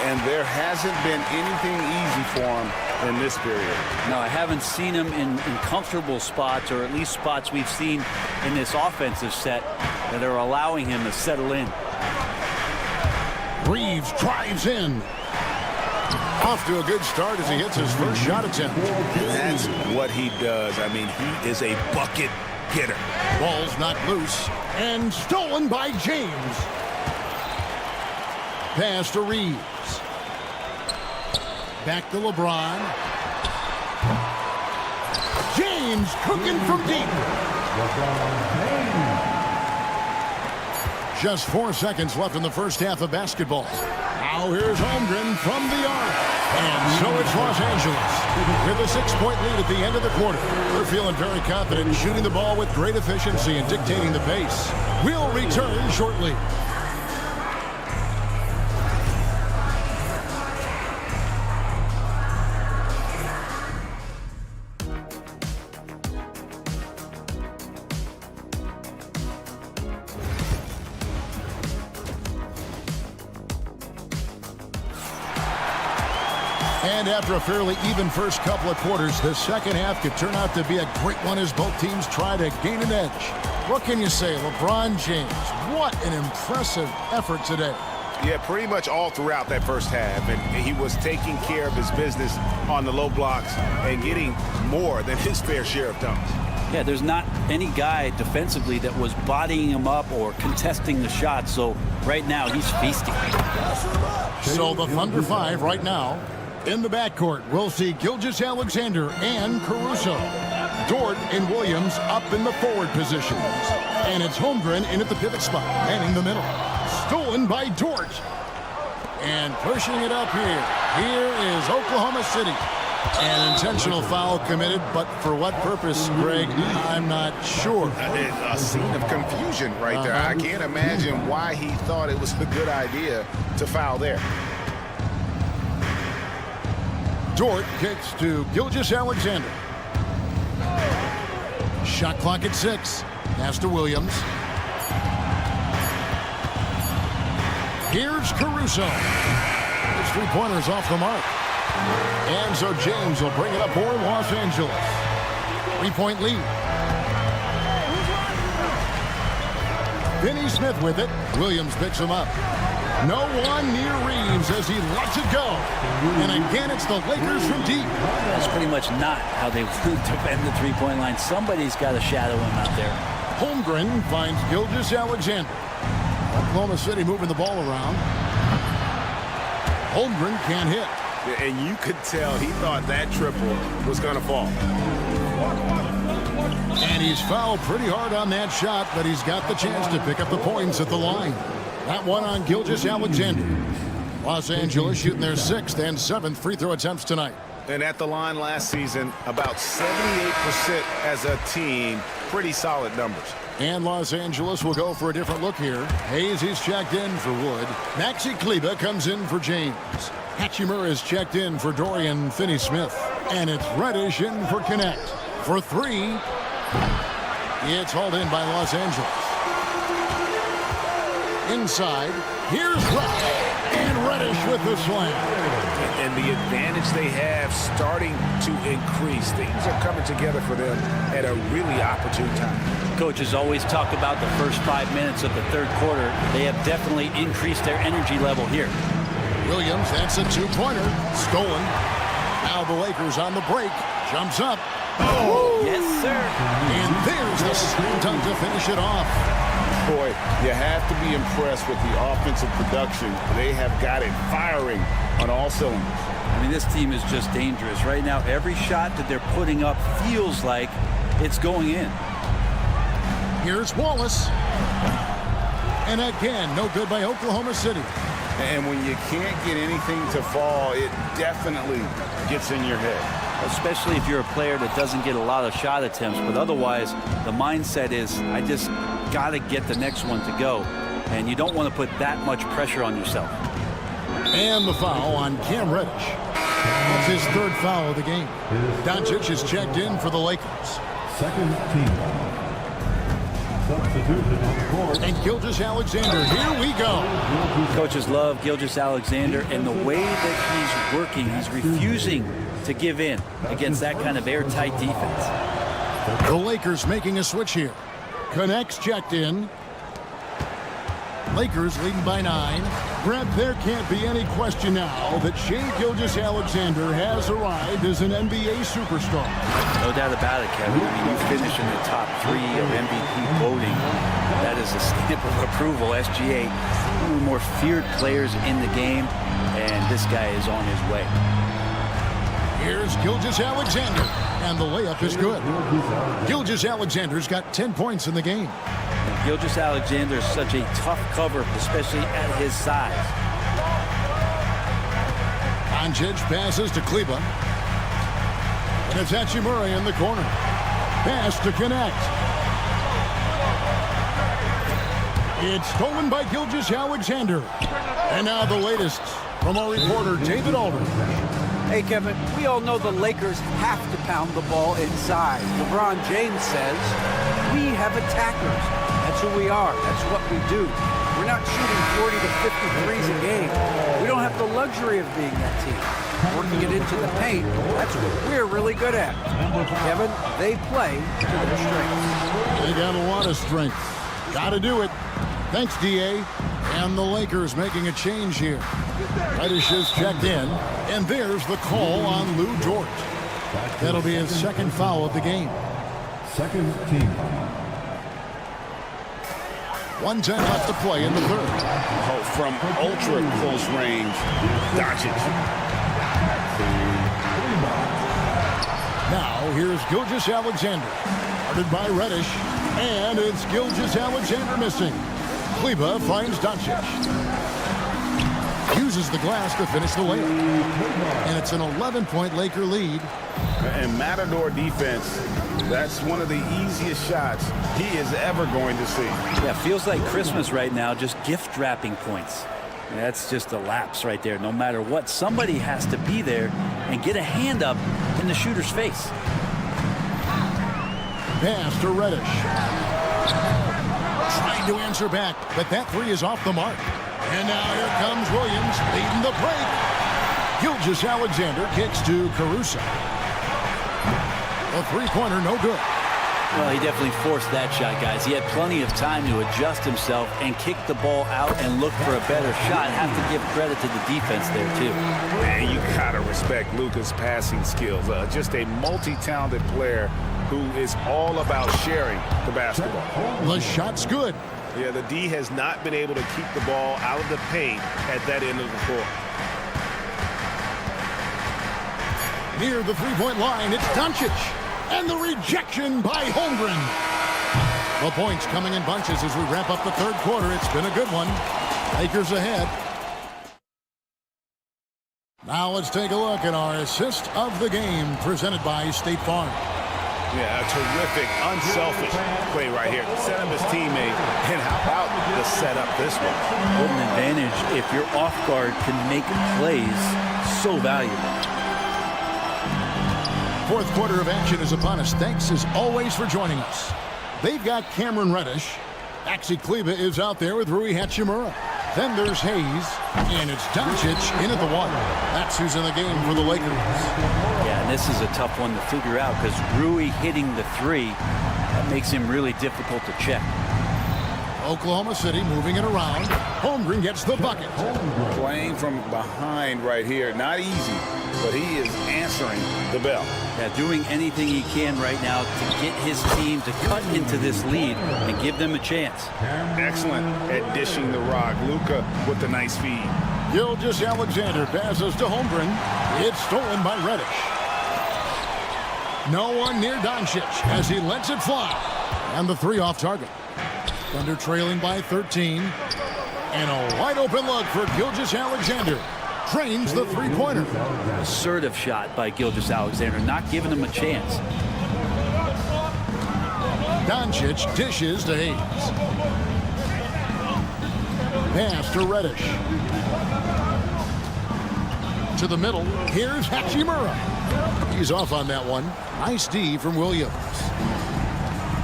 And there hasn't been anything easy for him in this period. No, I haven't seen him in comfortable spots, or at least spots we've seen in this offensive set that are allowing him to settle in. Reeves drives in. Off to a good start as he hits his first shot attempt. That's what he does. I mean, he is a bucket getter. Ball's knocked loose and stolen by James. Pass to Reeves. Back to LeBron. James cooking from deep. Just 4 seconds left in the first half of basketball. Now here's Holmgren from the arc. And so it's Los Angeles with a 6-point lead at the end of the quarter. They're feeling very confident, shooting the ball with great efficiency and dictating the pace. We'll return shortly. And after a fairly even first couple of quarters, the second half could turn out to be a great one as both teams try to gain an edge. What can you say? LeBron James, what an impressive effort today. Yeah, pretty much all throughout that first half. And he was taking care of his business on the low blocks and getting more than his fair share of dunks. Yeah, there's not any guy defensively that was bodying him up or contesting the shot. So right now he's feasting. So the Thunder 5 right now. In the backcourt, we'll see Gilgeous-Alexander and Caruso. Dort and Williams up in the forward positions. And it's Holmgren in at the pivot spot, manning the middle. Stolen by Dort. And pushing it up here. Here is Oklahoma City. An intentional foul committed, but for what purpose, Greg, I'm not sure. A scene of confusion right there. I can't imagine why he thought it was a good idea to foul there. Dort kicks to Gilgeous-Alexander. Shot clock at 6. Pass to Williams. Here's Caruso. His three-pointer's off the mark. And so James will bring it up for Los Angeles. 3-point lead. Finney Smith with it. Williams picks him up. No one near Reeves as he lets it go. And again, it's the Lakers from deep. That's pretty much not how they defend the three-point line. Somebody's got to shadow him out there. Holmgren finds Gilgeous-Alexander. Oklahoma City moving the ball around. Holmgren can't hit. And you could tell he thought that triple was going to fall. And he's fouled pretty hard on that shot, but he's got the chance to pick up the points at the line. That one on Gilgeous-Alexander. Los Angeles shooting their 6th and 7th free throw attempts tonight. And at the line last season, about 78% as a team. Pretty solid numbers. And Los Angeles will go for a different look here. Hayes is checked in for Wood. Maxi Kleber comes in for James. Hachimura is checked in for Dorian Finney-Smith. And it's Reddish in for Connect. For three, it's hauled in by Los Angeles. Inside, here's Reddish. And Reddish with the slam. And the advantage they have starting to increase. Things are coming together for them at a really opportune time. Coaches always talk about the first 5 minutes of the third quarter. They have definitely increased their energy level here. Williams, that's a two-pointer. Stolen. Now the Lakers on the break. Jumps up. Oh! Yes, sir. And there's the slam dunk to finish it off. Boy, you have to be impressed with the offensive production. They have got it firing on all cylinders. I mean, this team is just dangerous. Right now, every shot that they're putting up feels like it's going in. Here's Wallace. And again, no good by Oklahoma City. And when you can't get anything to fall, it definitely gets in your head. Especially if you're a player that doesn't get a lot of shot attempts. But otherwise, the mindset is, I just got to get the next one to go. And you don't want to put that much pressure on yourself. And the foul on Cam Reddish. That's his third foul of the game. Doncic is checked in for the Lakers. Second team. Substitution on the court. And Gilgeous-Alexander, here we go. Coaches love Gilgeous-Alexander, and the way that he's working, he's refusing to give in against that kind of airtight defense. The Lakers making a switch here. Connects checked in. Lakers leading by 9. Brett, there can't be any question now that Shai Gilgeous-Alexander has arrived as an NBA superstar. No doubt about it, Kevin. I mean, you finish in the top 3 of MVP voting. That is a stamp of approval. SGA, one of the more feared players in the game, and this guy is on his way. Here's Gilgeous-Alexander, and the layup is good. Gilgeous-Alexander's got 10 points in the game. Gilgeous-Alexander is such a tough cover, especially at his size. Doncic passes to Kleber. And it's Hachimura in the corner. Pass to Connect. It's stolen by Gilgeous-Alexander. And now the latest from our reporter, David Aldridge. Hey, Kevin, we all know the Lakers have to pound the ball inside. LeBron James says, we have attackers. That's who we are. That's what we do. We're not shooting 40 to 50 threes a game. We don't have the luxury of being that team. Working it into the paint, that's what we're really good at. Kevin, they play to their strengths. They got a lot of strength. Got to do it. Thanks, D.A. And the Lakers making a change here. Reddish is checked in, and there's the call on Lou Dort. That'll be his second foul of the game. Second team. 1:10 left to play in the third. Oh, from ultra close range, Doncic. Now here's Gilgeous-Alexander. Guarded by Reddish, and it's Gilgeous-Alexander missing. Kleber finds Doncic. Uses the glass to finish the layup. And it's an 11-point Laker lead. And Matador defense, that's one of the easiest shots he is ever going to see. Yeah, feels like Christmas right now, just gift wrapping points. And that's just a lapse right there. No matter what, somebody has to be there and get a hand up in the shooter's face. Pass to Reddish. Trying to answer back, but that three is off the mark. And now here comes Williams leading the break. Gilgeous-Alexander kicks to Caruso. A three-pointer, no good. Well, he definitely forced that shot, guys. He had plenty of time to adjust himself and kick the ball out and look for a better shot. Have to give credit to the defense there, too. Man, you gotta respect Luka's passing skills. Just a multi-talented player who is all about sharing the basketball. The shot's good. Yeah, the D has not been able to keep the ball out of the paint at that end of the court. Near the three-point line, it's Doncic. And the rejection by Holmgren. The points coming in bunches as we wrap up the third quarter. It's been a good one. Lakers ahead. Now let's take a look at our assist of the game presented by State Farm. Yeah, a terrific, unselfish play right here. Set up his teammate, and how about the setup this one? What an advantage if your off guard can make plays so valuable. Fourth quarter of action is upon us. Thanks as always for joining us. They've got Cameron Reddish. xKnee is out there with Rui Hachimura. Then there's Hayes, and it's Tonci in at the one. That's who's in the game for the Lakers. Yeah, and this is a tough one to figure out because Rui hitting the three, that makes him really difficult to check. Oklahoma City moving it around. Holmgren gets the bucket. Playing from behind right here. Not easy, but he is answering the bell. Yeah, doing anything he can right now to get his team to cut into this lead and give them a chance. Excellent at dishing the rock. Luka with the nice feed. Gilgeous-Alexander passes to Holmgren. It's stolen by Reddish. No one near Doncic as he lets it fly. And the three off target. Thunder trailing by 13. And a wide open look for Gilgeous-Alexander. Trains the three-pointer. Assertive shot by Gilgeous-Alexander, not giving him a chance. Doncic dishes to Hayes. Pass to Reddish. To the middle. Here's Hachimura. He's off on that one. Nice D from Williams.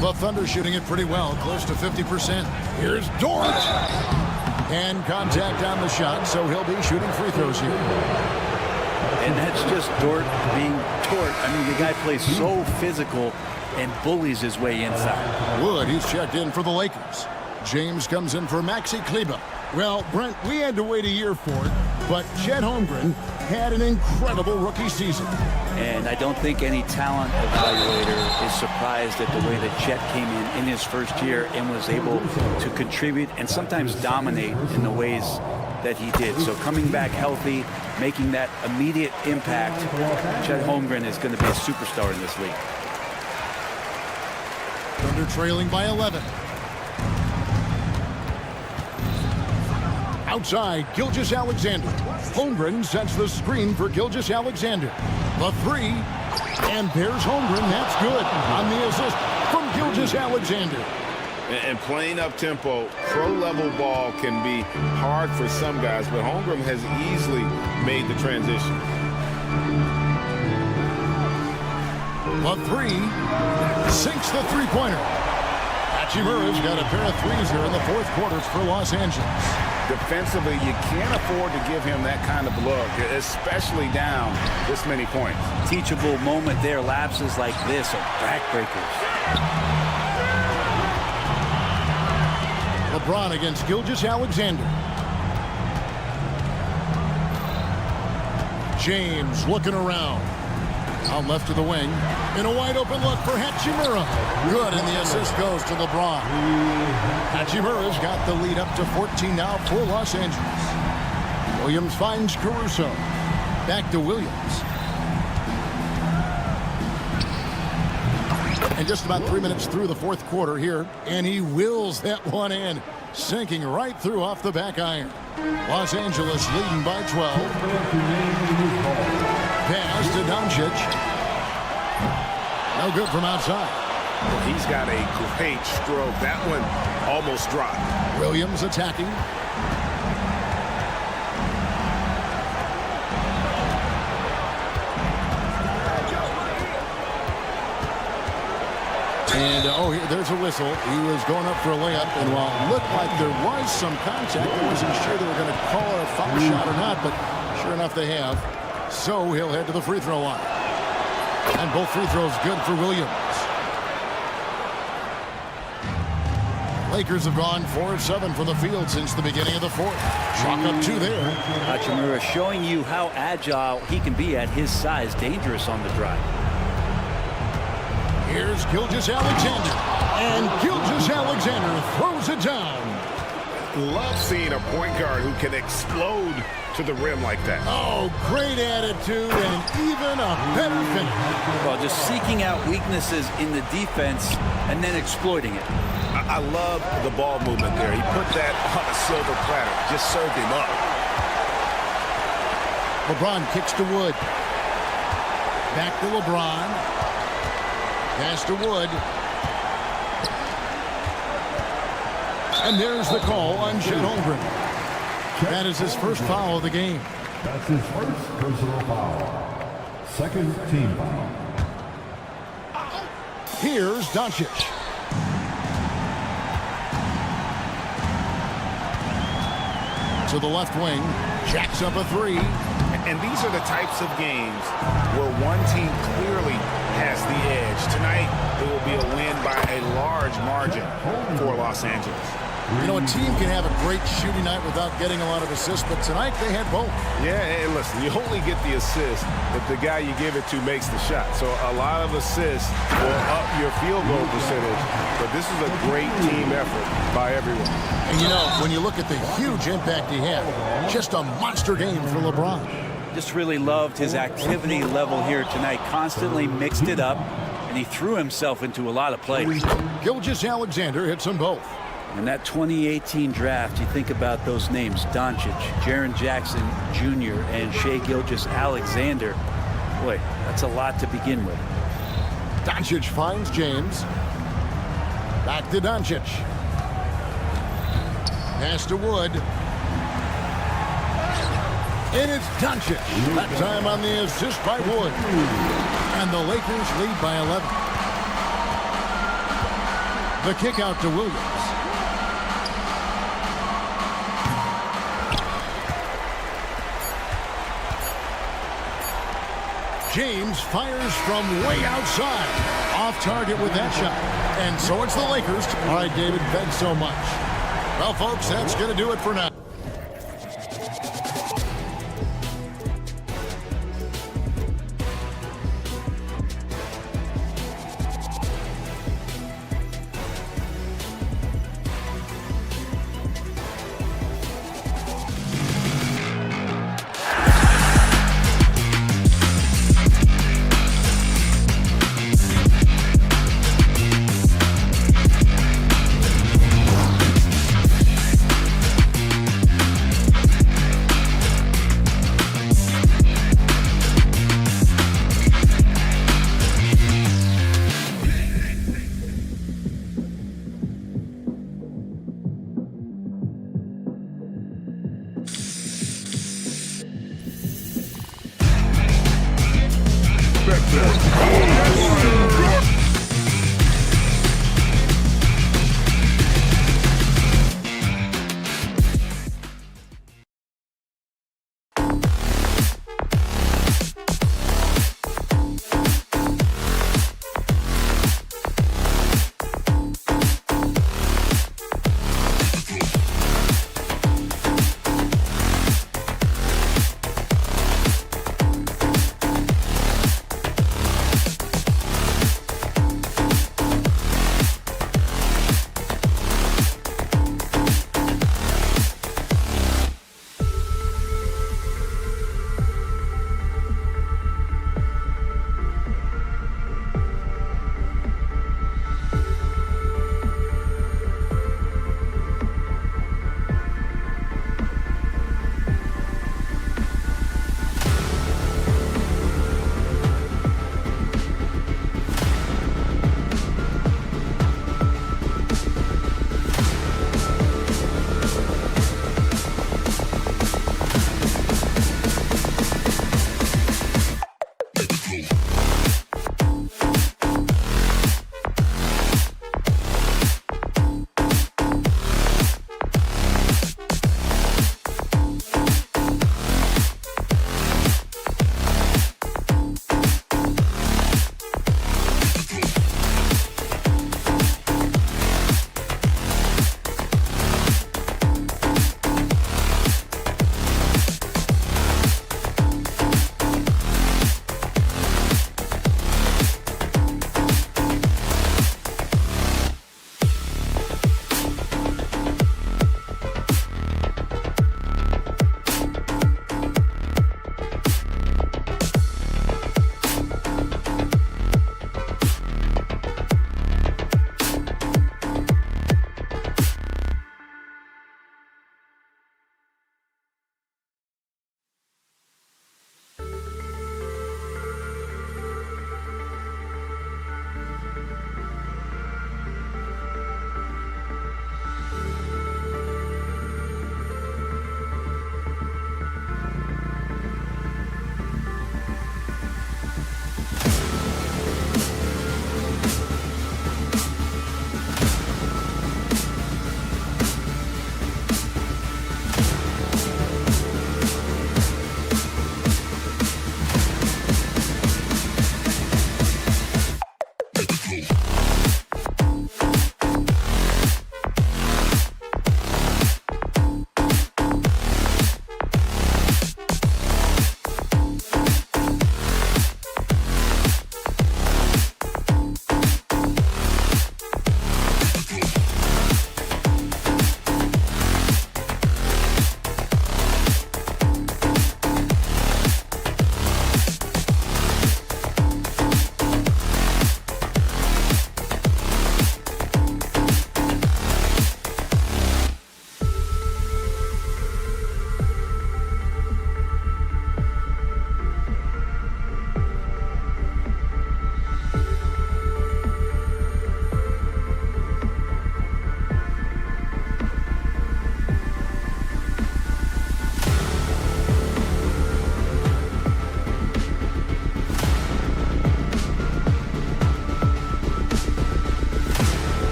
The Thunder shooting it pretty well, close to 50%. Here's Dort. And contact on the shot, so he'll be shooting free throws here. And that's just Dort being Dort. I mean, the guy plays so physical and bullies his way inside. Wood, he's checked in for the Lakers. James comes in for xKnee. Well, Brent, we had to wait a year for it, but Chet Holmgren had an incredible rookie season. And I don't think any talent evaluator is surprised at the way that Chet came in his first year and was able to contribute and sometimes dominate in the ways that he did. So coming back healthy, making that immediate impact, Chet Holmgren is going to be a superstar in this league. Thunder trailing by 11. Outside, Gilgeous-Alexander. Holmgren sets the screen for Gilgeous-Alexander. The three, and there's Holmgren. That's good on the assist from Gilgeous-Alexander. And playing up-tempo, pro-level ball can be hard for some guys, but Holmgren has easily made the transition. The three sinks the three-pointer. Hachimura's got a pair of threes here in the fourth quarters for Los Angeles. Defensively, you can't afford to give him that kind of look, especially down this many points. Teachable moment there. Lapses like this are backbreakers. LeBron against Gilgeous-Alexander. James looking around. Out left to the wing. In a wide open look for Hachimura. Good, and the assist goes to LeBron. Hachimura's got the lead up to 14 now for Los Angeles. Williams finds Caruso. Back to Williams. And just about 3 minutes through the fourth quarter here, and he wills that one in, sinking right through off the back iron. Los Angeles leading by 12. Pass to Doncic. No good from outside. Well, he's got a great stroke. That one almost dropped. Williams attacking. And, there's a whistle. He was going up for a layup, and while it looked like there was some contact, I wasn't sure they were going to call it a foul shot or not, but sure enough they have. So he'll head to the free throw line. And both free throws good for Williams. Lakers have gone 4 of 7 from the field since the beginning of the fourth. Chalk up 2 there. Hachimura showing you how agile he can be at his size. Dangerous on the drive. Here's Gilgeous-Alexander. And Gilgeous-Alexander throws it down. Love seeing a point guard who can explode to the rim like that. Oh, great attitude and even a better finish. Well, just seeking out weaknesses in the defense and then exploiting it. I love the ball movement there. He put that on a silver platter. Just served him up. LeBron kicks to Wood. Back to LeBron. Pass to Wood. And there's the call on Chet Holmgren. That is his first foul of the game. That's his first personal foul. Second team foul. Here's Doncic. To the left wing. Jacks up a three. And these are the types of games where one team clearly has the edge. Tonight, it will be a win by a large margin for Los Angeles. You know, a team can have a great shooting night without getting a lot of assists, but tonight they had both. Yeah, and listen, you only get the assist if the guy you give it to makes the shot. So a lot of assists will up your field goal percentage, but this is a great team effort by everyone. And you know, when you look at the huge impact he had, just a monster game for LeBron. Just really loved his activity level here tonight. Constantly mixed it up, and he threw himself into a lot of plays. Gilgeous-Alexander hits them both. In that 2018 draft, you think about those names, Doncic, Jaren Jackson Jr., and Shai Gilgeous-Alexander. Boy, that's a lot to begin with. Doncic finds James. Back to Doncic. Pass to Wood. And it's Doncic. That time on the assist by Wood. And the Lakers lead by 11. The kick out to Williams. James fires from way outside. Off target with that shot. And so it's the Lakers. All right, David, thanks so much. Well, folks, that's going to do it for now.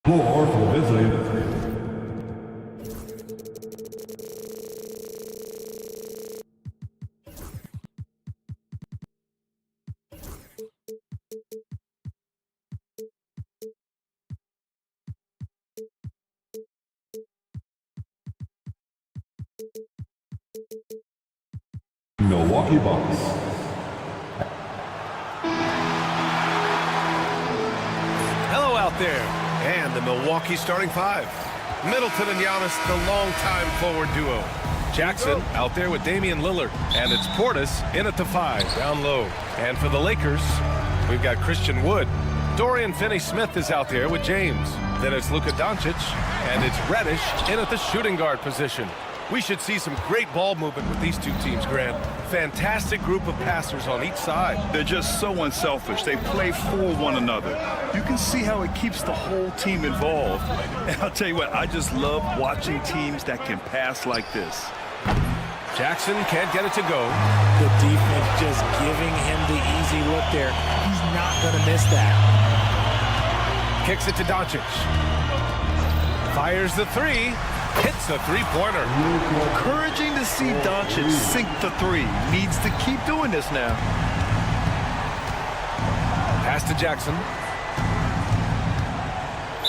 Score for the Visitors. Milwaukee Bucks. Hello out there. And the Milwaukee starting five. Middleton and Giannis, the longtime forward duo. Jackson out there with Damian Lillard. And it's Portis in at the 5, down low. And for the Lakers, we've got Christian Wood. Dorian Finney-Smith is out there with James. Then it's Luka Doncic. And it's Reddish in at the shooting guard position. We should see some great ball movement with these two teams, Grant. Fantastic group of passers on each side. They're just so unselfish. They play for one another. You can see how it keeps the whole team involved. And I'll tell you what, I just love watching teams that can pass like this. Jackson can't get it to go. The defense just giving him the easy look there. He's not going to miss that. Kicks it to Doncic. Fires the 3. Hits a three-pointer. Encouraging to see Doncic sink the 3. Needs to keep doing this now. Pass to Jackson.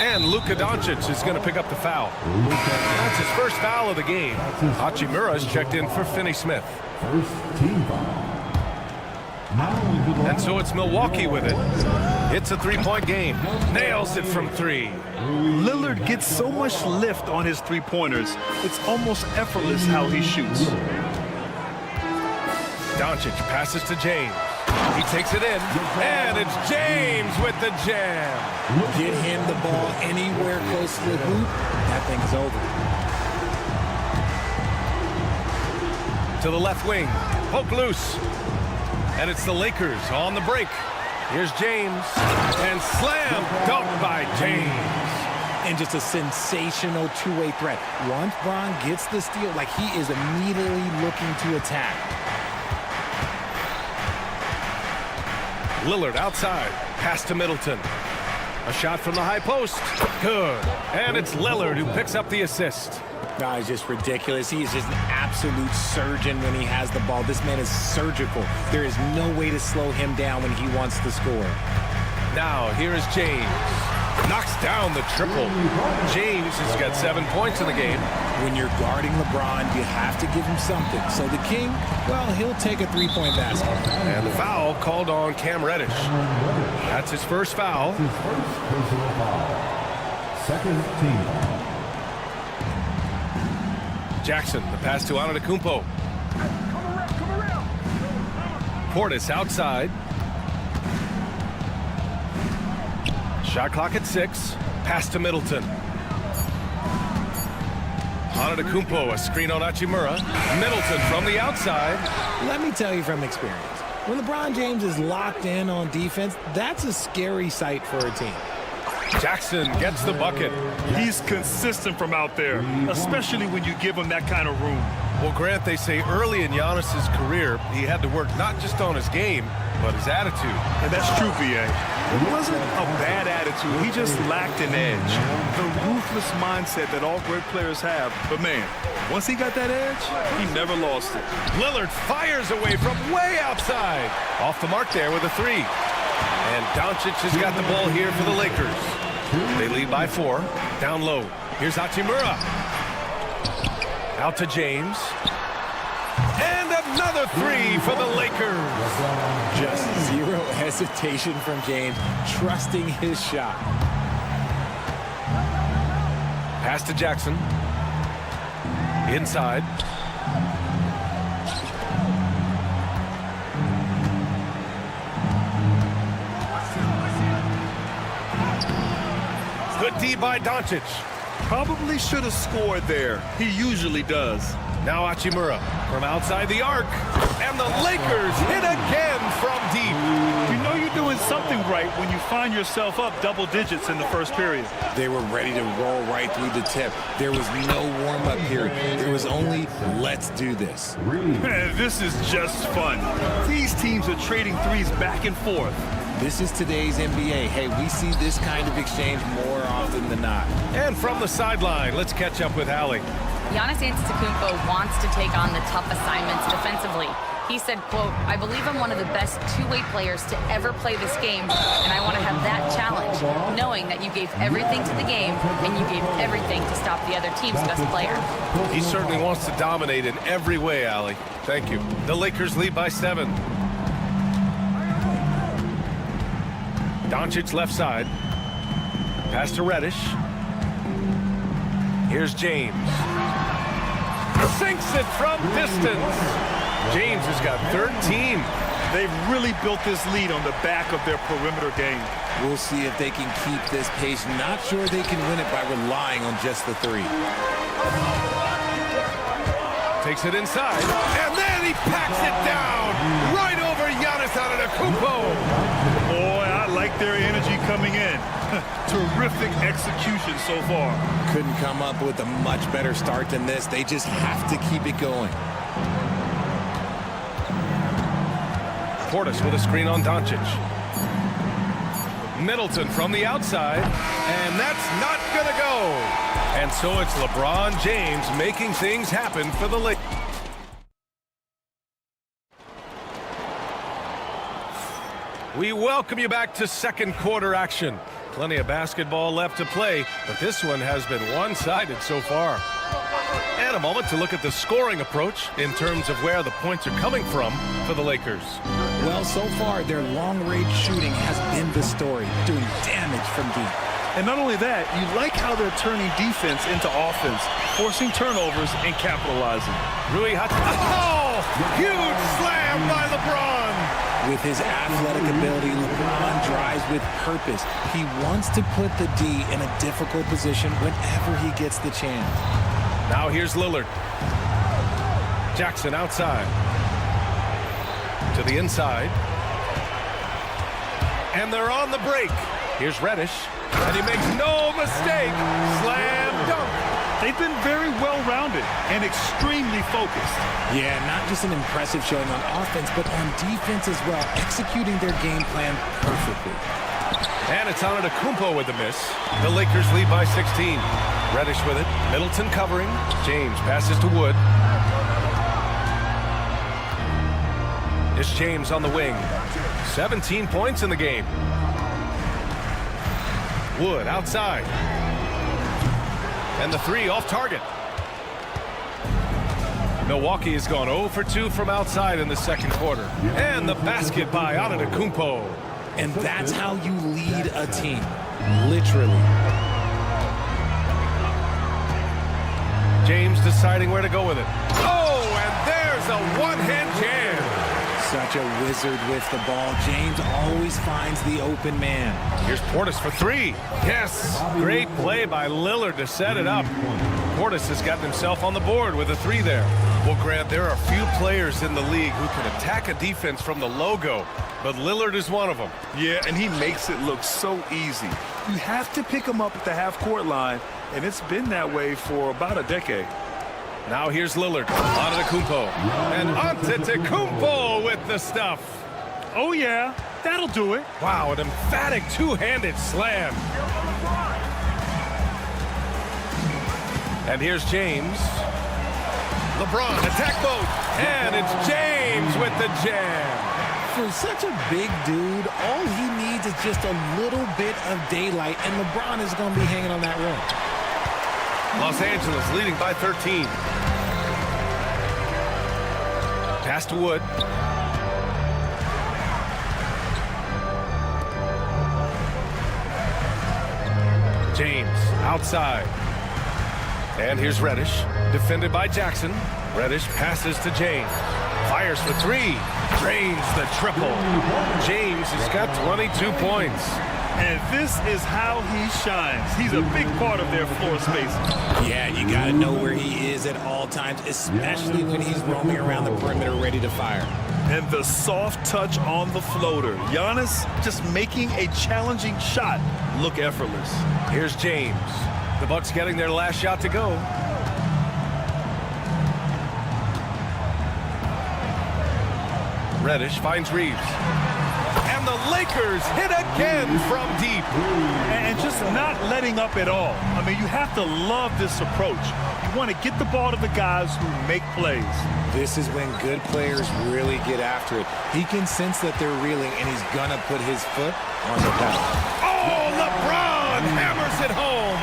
And Luka Doncic is going to pick up the foul. That's his first foul of the game. Hachimura is checked in for Finney-Smith. First team foul. And so it's Milwaukee with it. It's a 3-point game. Nails it from 3. Lillard gets so much lift on his 3-pointers. It's almost effortless how he shoots. Doncic passes to James. He takes it in, and it's James with the jam. Get him the ball anywhere close to the hoop, that thing is over. To the left wing, poke loose. And it's the Lakers on the break. Here's James, and slam dunk by James. And just a sensational two-way threat. Once Bron gets the steal, like he is immediately looking to attack. Lillard outside, pass to Middleton. A shot from the high post, good. And it's Lillard who picks up the assist. No, it's just ridiculous. He is just an absolute surgeon when he has the ball. This man is surgical. There is no way to slow him down when he wants to score. Now, here is James. Knocks down the triple. James has got 7 points in the game. When you're guarding LeBron, you have to give him something. So the King, well, he'll take a 3-point basket. And the foul called on Cam Reddish. That's his first foul. His first personal foul. Second team foul. Jackson, the pass to Antetokounmpo. Portis outside. Shot clock at 6. Pass to Middleton. Antetokounmpo, a screen on Hachimura. Middleton from the outside. Let me tell you from experience, when LeBron James is locked in on defense, that's a scary sight for a team. Jackson gets the bucket. He's consistent from out there, especially when you give him that kind of room. Well, Grant, they say early in Giannis's career, he had to work not just on his game, but his attitude. And that's true, B.A. It wasn't a bad attitude. He just lacked an edge. The ruthless mindset that all great players have. But, man, once he got that edge, he never lost it. Lillard fires away from way outside. Off the mark there with a 3. And Doncic has got the ball here for the Lakers. They lead by 4. Down low. Here's Hachimura. Out to James. And another 3 for the Lakers. Just zero hesitation from James, trusting his shot. Pass to Jackson. Inside. Good D by Doncic. Probably should have scored there. He usually does. Now Hachimura from outside the arc. And the Lakers hit again from deep. You know you're doing something right when you find yourself up double digits in the first period. They were ready to roll right through the tip. There was no warm-up period. There was only, let's do this. This is just fun. These teams are trading threes back and forth. This is today's NBA. Hey, we see this kind of exchange more often than not. And from the sideline, let's catch up with Allie. Giannis Antetokounmpo wants to take on the tough assignments defensively. He said, quote, "I believe I'm one of the best two-way players to ever play this game, and I want to have that challenge, knowing that you gave everything to the game and you gave everything to stop the other team's best player." He certainly wants to dominate in every way, Allie. Thank you. The Lakers lead by 7. Doncic left side. Pass to Reddish. Here's James. Sinks it from distance. James has got 13. They've really built this lead on the back of their perimeter game. We'll see if they can keep this pace. Not sure they can win it by relying on just the 3. Takes it inside, and then he packs it down right over Giannis Antetokounmpo. Boy, I like their energy coming in. Terrific execution so far. Couldn't come up with a much better start than this. They just have to keep it going. Portis with a screen on Doncic. Middleton from the outside, and that's not gonna go. And so it's LeBron James making things happen for the Lakers. We welcome you back to second quarter action. Plenty of basketball left to play, but this one has been one-sided so far. And a moment to look at the scoring approach in terms of where the points are coming from for the Lakers. Well, so far, their long-range shooting has been the story, doing damage from deep. And not only that, you like how they're turning defense into offense, forcing turnovers and capitalizing. Rui Hachimura. Oh! Huge slam by LeBron! With his athletic ability, LeBron drives with purpose. He wants to put the D in a difficult position whenever he gets the chance. Now here's Lillard. Jackson outside. To the inside. And they're on the break. Here's Reddish. And he makes no mistake. Slam dunk. They've been very well-rounded and extremely focused. Yeah, not just an impressive showing on offense, but on defense as well, executing their game plan perfectly. And it's Antetokounmpo with the miss. The Lakers lead by 16. Reddish with it. Middleton covering. James passes to Wood. It's James on the wing. 17 points in the game. Wood outside. And the 3 off target. Milwaukee has gone 0 for 2 from outside in the second quarter. And the basket by Antetokounmpo. And that's how you lead a team. Literally. James deciding where to go with it. Oh, and there's a one-hand jam. Such a wizard with the ball. James always finds the open man. Here's Portis for 3. Yes, great play by Lillard to set it up. Portis has gotten himself on the board with a 3 there. Well, Grant, there are few players in the league who can attack a defense from the logo, but Lillard is one of them. Yeah, and he makes it look so easy. You have to pick him up at the half-court line, and it's been that way for about a decade. Now here's Lillard, Antetokounmpo, and Antetokounmpo with the stuff. Oh yeah, that'll do it. Wow, an emphatic two-handed slam. And here's James. LeBron, attack mode, and it's James with the jam. For such a big dude, all he needs is just a little bit of daylight, and LeBron is going to be hanging on that rim. Los Angeles leading by 13. Pass to Wood. James outside. And here's Reddish. Defended by Jackson. Reddish passes to James. Fires for 3. Drains the triple. James has got 22 points. And this is how he shines. He's a big part of their floor space. Yeah, you got to know where he is at all times, especially when he's roaming around the perimeter ready to fire. And the soft touch on the floater. Giannis just making a challenging shot look effortless. Here's James. The Bucks getting their last shot to go. Reddish finds Reeves. And the Lakers hit again from deep. And just not letting up at all. I mean, you have to love this approach. You want to get the ball to the guys who make plays. This is when good players really get after it. He can sense that they're reeling, and he's going to put his foot on the pedal. Oh, LeBron hammers it home.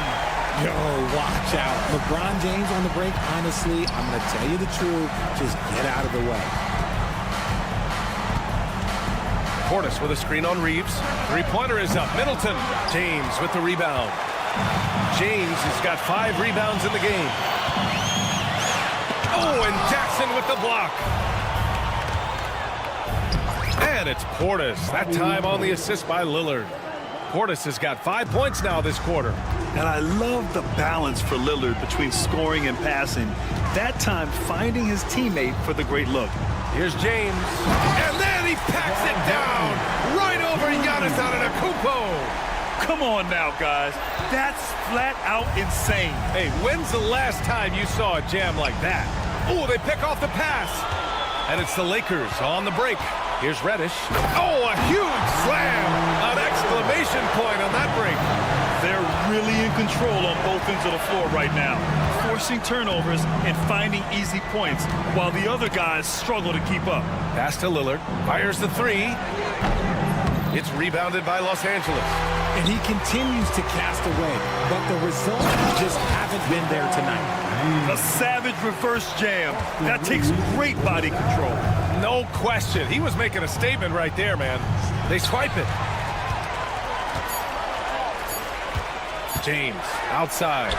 Yo, watch out. LeBron James on the break, honestly, I'm going to tell you the truth. Just get out of the way. Portis with a screen on Reeves. Three-pointer is up. Middleton. James with the rebound. James has got 5 rebounds in the game. Oh, and Jackson with the block. And it's Portis. That time on the assist by Lillard. Portis has got 5 points now this quarter. And I love the balance for Lillard between scoring and passing. That time finding his teammate for the great look. Here's James. And then he packs it down right over Giannis Antetokounmpo. Come on now, guys. That's flat out insane. Hey, when's the last time you saw a jam like that? Oh, they pick off the pass. And it's the Lakers on the break. Here's Reddish. Oh, a huge slam. An exclamation point on that break. They're really in control on both ends of the floor right now, forcing turnovers and finding easy points while the other guys struggle to keep up. Pass to Lillard. Fires the three. It's rebounded by Los Angeles. And he continues to cast away, but the results just haven't been there tonight. A savage reverse jam. That takes great body control. No question. He was making a statement right there, man. They swipe it. James outside.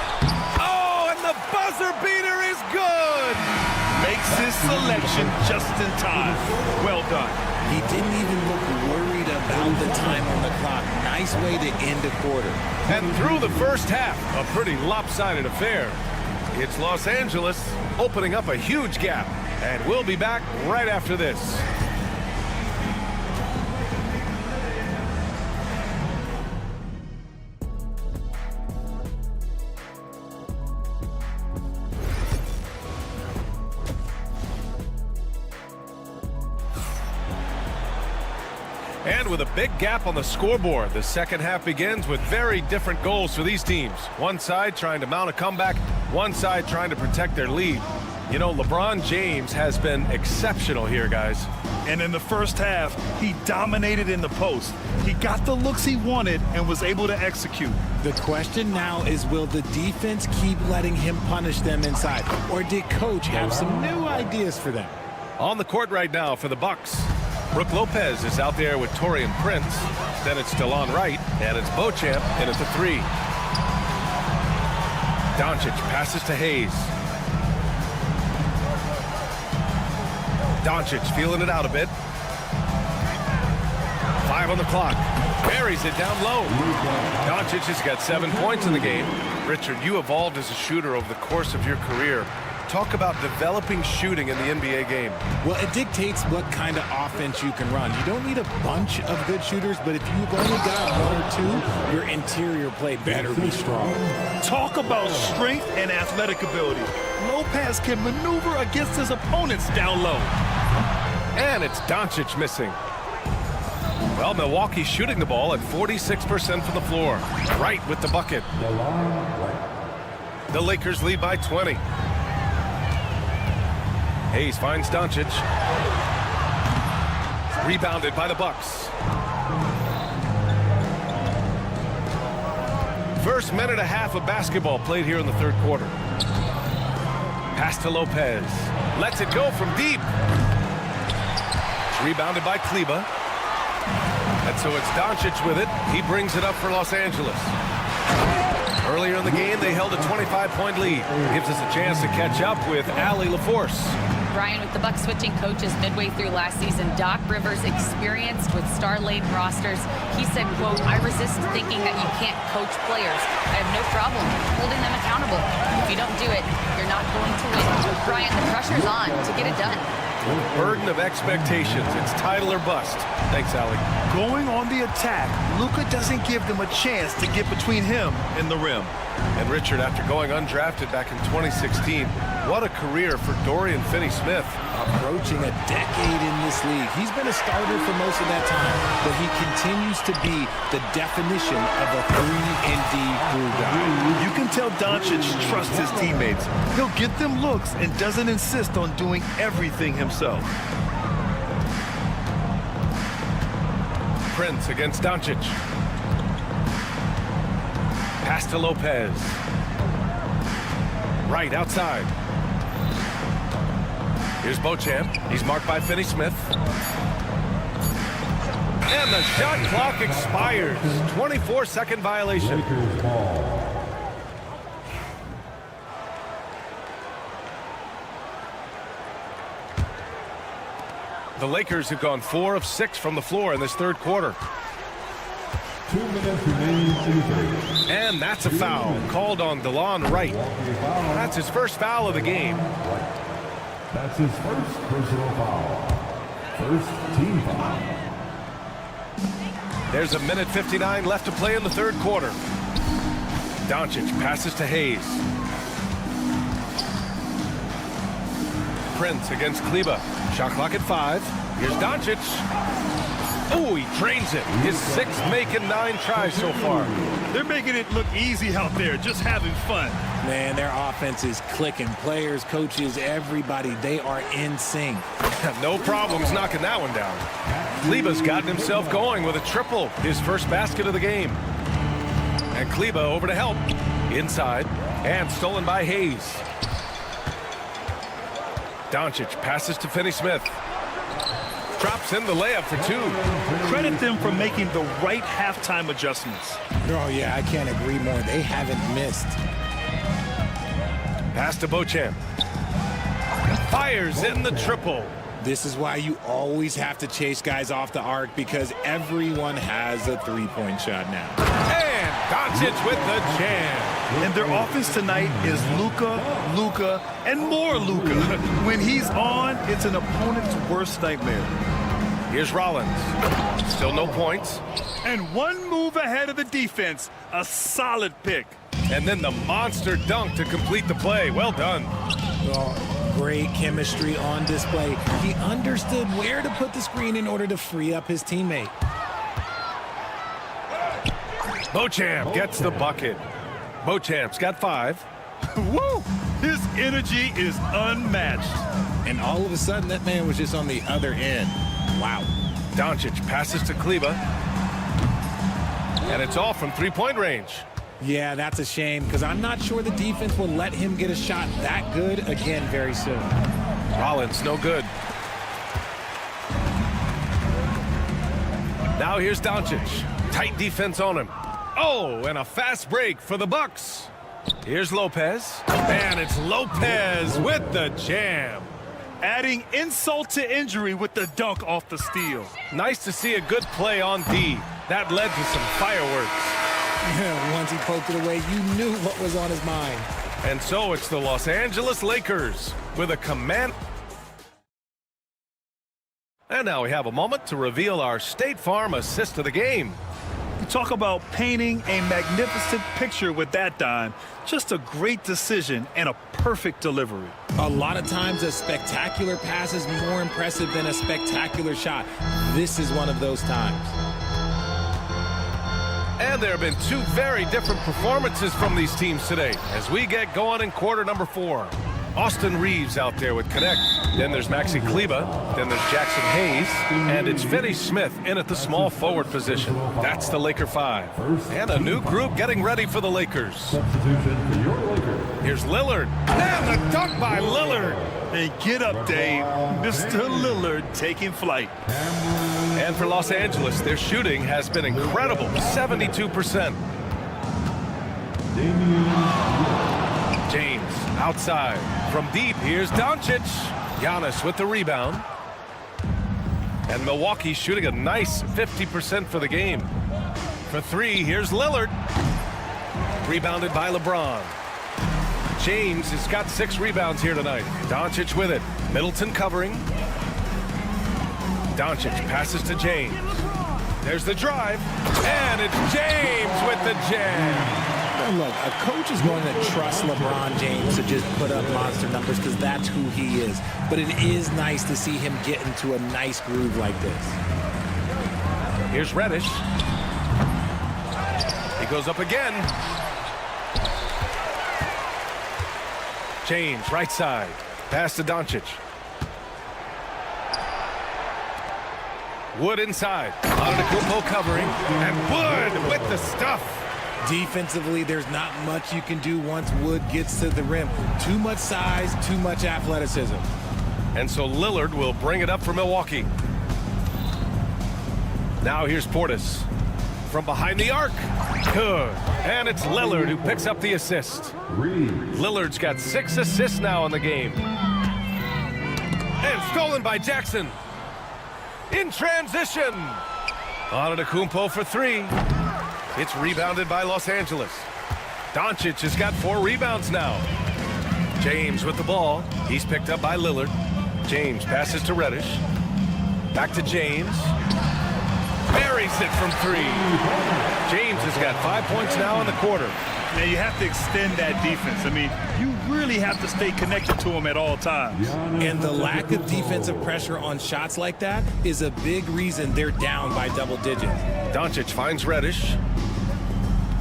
Oh, and the buzzer beater is good. Makes his selection just in time. Well done. He didn't even look worried about the time on the clock. Nice way to end a quarter. And through the first half, a pretty lopsided affair. It's Los Angeles opening up a huge gap. And we'll be back right after this. And with a big gap on the scoreboard, the second half begins with very different goals for these teams. One side trying to mount a comeback, one side trying to protect their lead. You know, LeBron James has been exceptional here, guys. And in the first half, he dominated in the post. He got the looks he wanted and was able to execute. The question now is, will the defense keep letting him punish them inside? Or did Coach have some new ideas for them? On the court right now for the Bucks. Brook Lopez is out there with Taurean Prince. Then it's Delon Wright, and it's Beauchamp in at the three. Doncic passes to Hayes. Doncic feeling it out a bit. 5 on the clock. Buries it down low. Doncic has got 7 points in the game. Richard, you evolved as a shooter over the course of your career. Talk about developing shooting in the NBA game. Well, it dictates what kind of offense you can run. You don't need a bunch of good shooters, but if you've only got 1 or 2, your interior play better be strong. Talk about strength and athletic ability. Lopez can maneuver against his opponents down low. And it's Doncic missing. Well, Milwaukee shooting the ball at 46% from the floor. Right with the bucket. The Lakers lead by 20. Hayes finds Doncic. Rebounded by the Bucks. First minute and a half of basketball played here in the third quarter. Pass to Lopez. Lets it go from deep. It's rebounded by Kleber. And so it's Doncic with it. He brings it up for Los Angeles. Earlier in the game, they held a 25-point lead. Gives us a chance to catch up with Allie LaForce. Brian, with the Bucks switching coaches midway through last season, Doc Rivers, experienced with star-laden rosters, he said, quote, "I resist thinking that you can't coach players. I have no problem holding them accountable. If you don't do it, you're not going to win." Brian, the pressure's on to get it done. Burden of expectations. It's title or bust. Thanks, Allie. Going on the attack, Luka doesn't give them a chance to get between him and the rim. And Richard, after going undrafted back in 2016, what a career for Dorian Finney-Smith. Approaching a decade in this league. He's been a starter for most of that time, but he continues to be the definition of a 3-and-D glue guy. You can tell Doncic trusts his teammates. He'll get them looks and doesn't insist on doing everything himself. Prince against Doncic. Pass to Lopez. Right outside. Here's Beauchamp. He's marked by Finney-Smith. And the shot clock expires. 24-second violation. The Lakers have gone 4 of 6 from the floor in this third quarter. 2 minutes remaining in the third. And that's a foul called on DeLon Wright. That's his first foul of the game. That's his first personal foul. First team foul. There's a minute 59 left to play in the third quarter. Doncic passes to Hayes. Prince against Kleba. Shot clock at 5. Here's Doncic. Oh, he drains it. His 6th make in 9 tries so far. They're making it look easy out there, just having fun. Man, their offense is clicking. Players, coaches, everybody, they are in sync. No problems knocking that one down. Kleba's gotten himself going with a triple, his first basket of the game. And Kleba over to help. Inside, and stolen by Hayes. Doncic passes to Finney-Smith. Drops in the layup for 2. Credit them for making the right halftime adjustments. Oh, yeah, I can't agree more. They haven't missed. Pass to Beauchamp. Fires in the triple. This is why you always have to chase guys off the arc, because everyone has a three-point shot now. And Doncic with the jam. And their offense tonight is Luka, and more Luka. When he's on, it's an opponent's worst nightmare. Here's Rollins. Still no points. And one move ahead of the defense. A solid pick. And then the monster dunk to complete the play. Well done. Oh, great chemistry on display. He understood where to put the screen in order to free up his teammate. Beauchamp gets the bucket. Beauchamp's got 5. Woo! His energy is unmatched. And all of a sudden, that man was just on the other end. Wow. Doncic passes to Kleba. And it's all from three-point range. Yeah, that's a shame, because I'm not sure the defense will let him get a shot that good again very soon. Rollins, no good. Now here's Doncic. Tight defense on him. Oh, and a fast break for the Bucks. Here's Lopez. And it's Lopez with the jam. Adding insult to injury with the dunk off the steal. Nice to see a good play on D. That led to some fireworks. Yeah, once he poked it away, you knew what was on his mind. And so it's the Los Angeles Lakers with a command. And now we have a moment to reveal our State Farm assist of the game. You talk about painting a magnificent picture with that dime. Just a great decision and a perfect delivery. A lot of times a spectacular pass is more impressive than a spectacular shot. This is one of those times. And there have been 2 very different performances from these teams today as we get going in quarter number 4. Austin Reeves out there with Connect. Then there's Maxi Kleba. Then there's Jackson Hayes. And it's Finney-Smith in at the small forward position. That's the Laker 5. And a new group getting ready for the Lakers. Substitution for your Lakers. Here's Lillard. And the dunk by Lillard. Hey, get up, Dave. Mr. Lillard taking flight. And for Los Angeles, their shooting has been incredible. 72%. James outside. From deep, here's Doncic. Giannis with the rebound. And Milwaukee shooting a nice 50% for the game. For 3, here's Lillard. Rebounded by LeBron. James has got 6 rebounds here tonight. Doncic with it. Middleton covering. Doncic passes to James. There's the drive. And it's James with the jam. And look, a coach is going to trust LeBron James to just put up monster numbers because that's who he is. But it is nice to see him get into a nice groove like this. Here's Reddish. He goes up again. James, right side. Pass to Doncic. Wood inside. Antetokounmpo covering. And Wood with the stuff. Defensively, there's not much you can do once Wood gets to the rim. Too much size, too much athleticism. And so Lillard will bring it up for Milwaukee. Now here's Portis. From behind the arc. Good. And it's Lillard who picks up the assist. Lillard's got 6 assists now in the game. And stolen by Jackson. In transition. Antetokounmpo for 3. It's rebounded by Los Angeles. Doncic has got 4 rebounds now. James with the ball. He's picked up by Lillard. James passes to Reddish. Back to James. Buries it from 3. James has got 5 points now in the quarter. Now you have to extend that defense. I mean, you really have to stay connected to him at all times. And the lack of defensive pressure on shots like that is a big reason they're down by double digits. Doncic finds Reddish.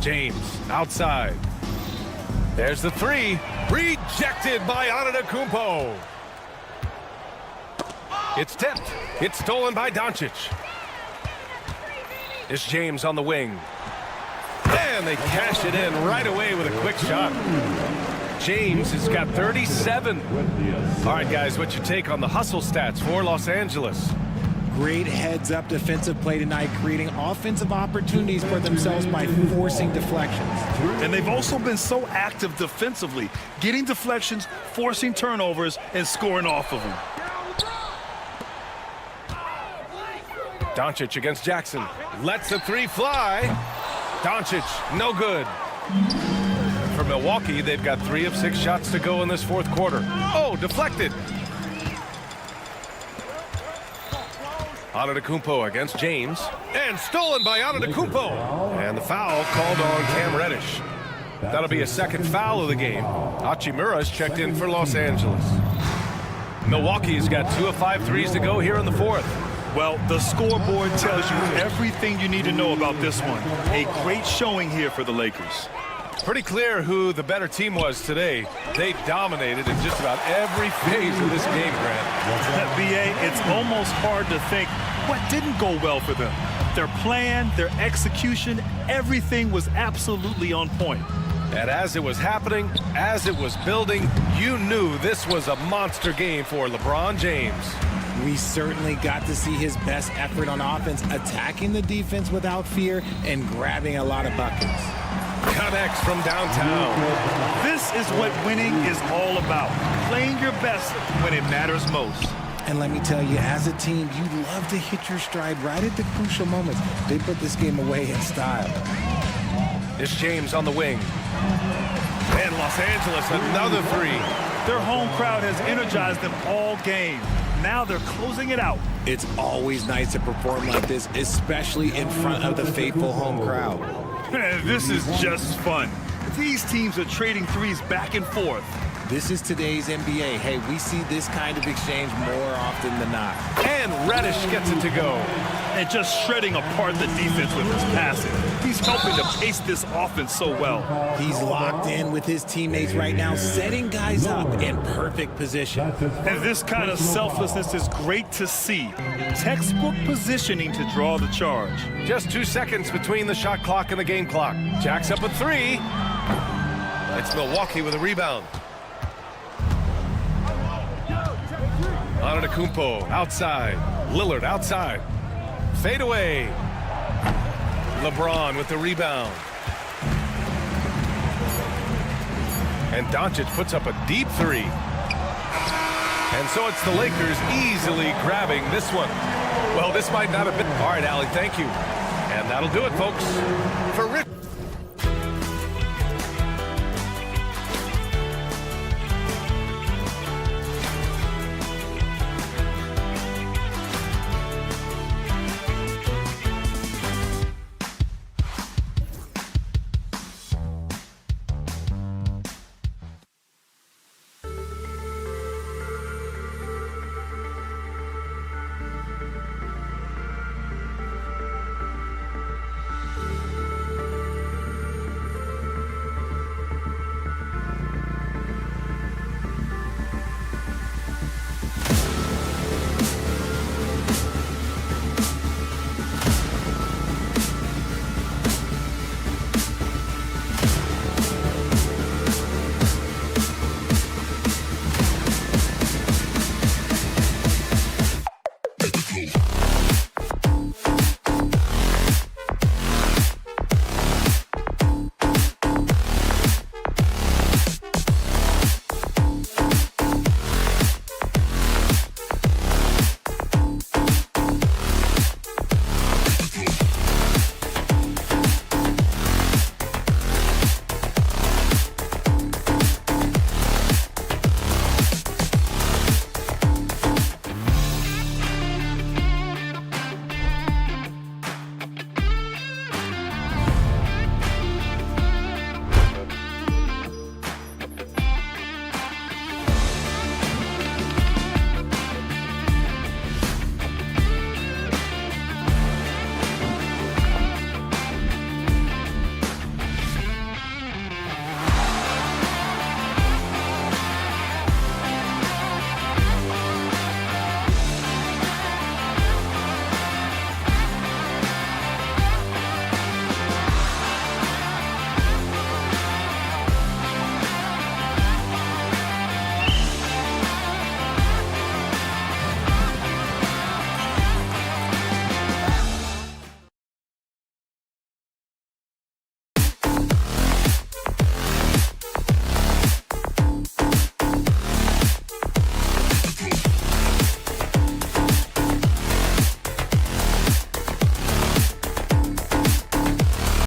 James outside. There's the 3. Rejected by Antetokounmpo. It's tipped. It's stolen by Doncic. It's James on the wing. And they cash it in right away with a quick shot. James has got 37. All right, guys, what's your take on the hustle stats for Los Angeles? Great heads-up defensive play tonight, creating offensive opportunities for themselves by forcing deflections. And they've also been so active defensively, getting deflections, forcing turnovers, and scoring off of them. Doncic against Jackson. Lets the 3 fly. Doncic, no good. For Milwaukee, they've got 3 of 6 shots to go in this 4th quarter. Oh, deflected. Antetokounmpo against James. And stolen by Antetokounmpo. And the foul called on Cam Reddish. That'll be a 2nd foul of the game. Hachimura's checked in for Los Angeles. Milwaukee's got 2 of 5 threes to go here in the 4th. Well, the scoreboard tells you everything you need to know about this one. A great showing here for the Lakers. Pretty clear who the better team was today. They dominated in just about every phase of this game, Grant. BA, it's almost hard to think what didn't go well for them. Their plan, their execution, everything was absolutely on point. And as it was happening, as it was building, you knew this was a monster game for LeBron James. We certainly got to see his best effort on offense, attacking the defense without fear and grabbing a lot of buckets. Connects from downtown. This is what winning is all about. Playing your best when it matters most. And let me tell you, as a team, you love to hit your stride right at the crucial moments. They put this game away in style. It's James on the wing. And Los Angeles, another 3. Their home crowd has energized them all game. Now they're closing it out. It's always nice to perform like this, especially in front of the faithful home crowd. This is just fun. These teams are trading threes back and forth. This is today's NBA. Hey, we see this kind of exchange more often than not. And Reddish gets it to go. And just shredding apart the defense with his passing. He's helping to pace this offense so well. He's locked in with his teammates right now, setting guys up in perfect position. And this kind of selflessness is great to see. Textbook positioning to draw the charge. Just 2 seconds between the shot clock and the game clock. Jack's up a 3. It's Milwaukee with a rebound. Antetokounmpo outside. Lillard outside. Fade away. LeBron with the rebound. And Doncic puts up a deep 3. And so it's the Lakers easily grabbing this one. Well, this might not have been. All right, Allie, thank you. And that'll do it, folks. For Rick.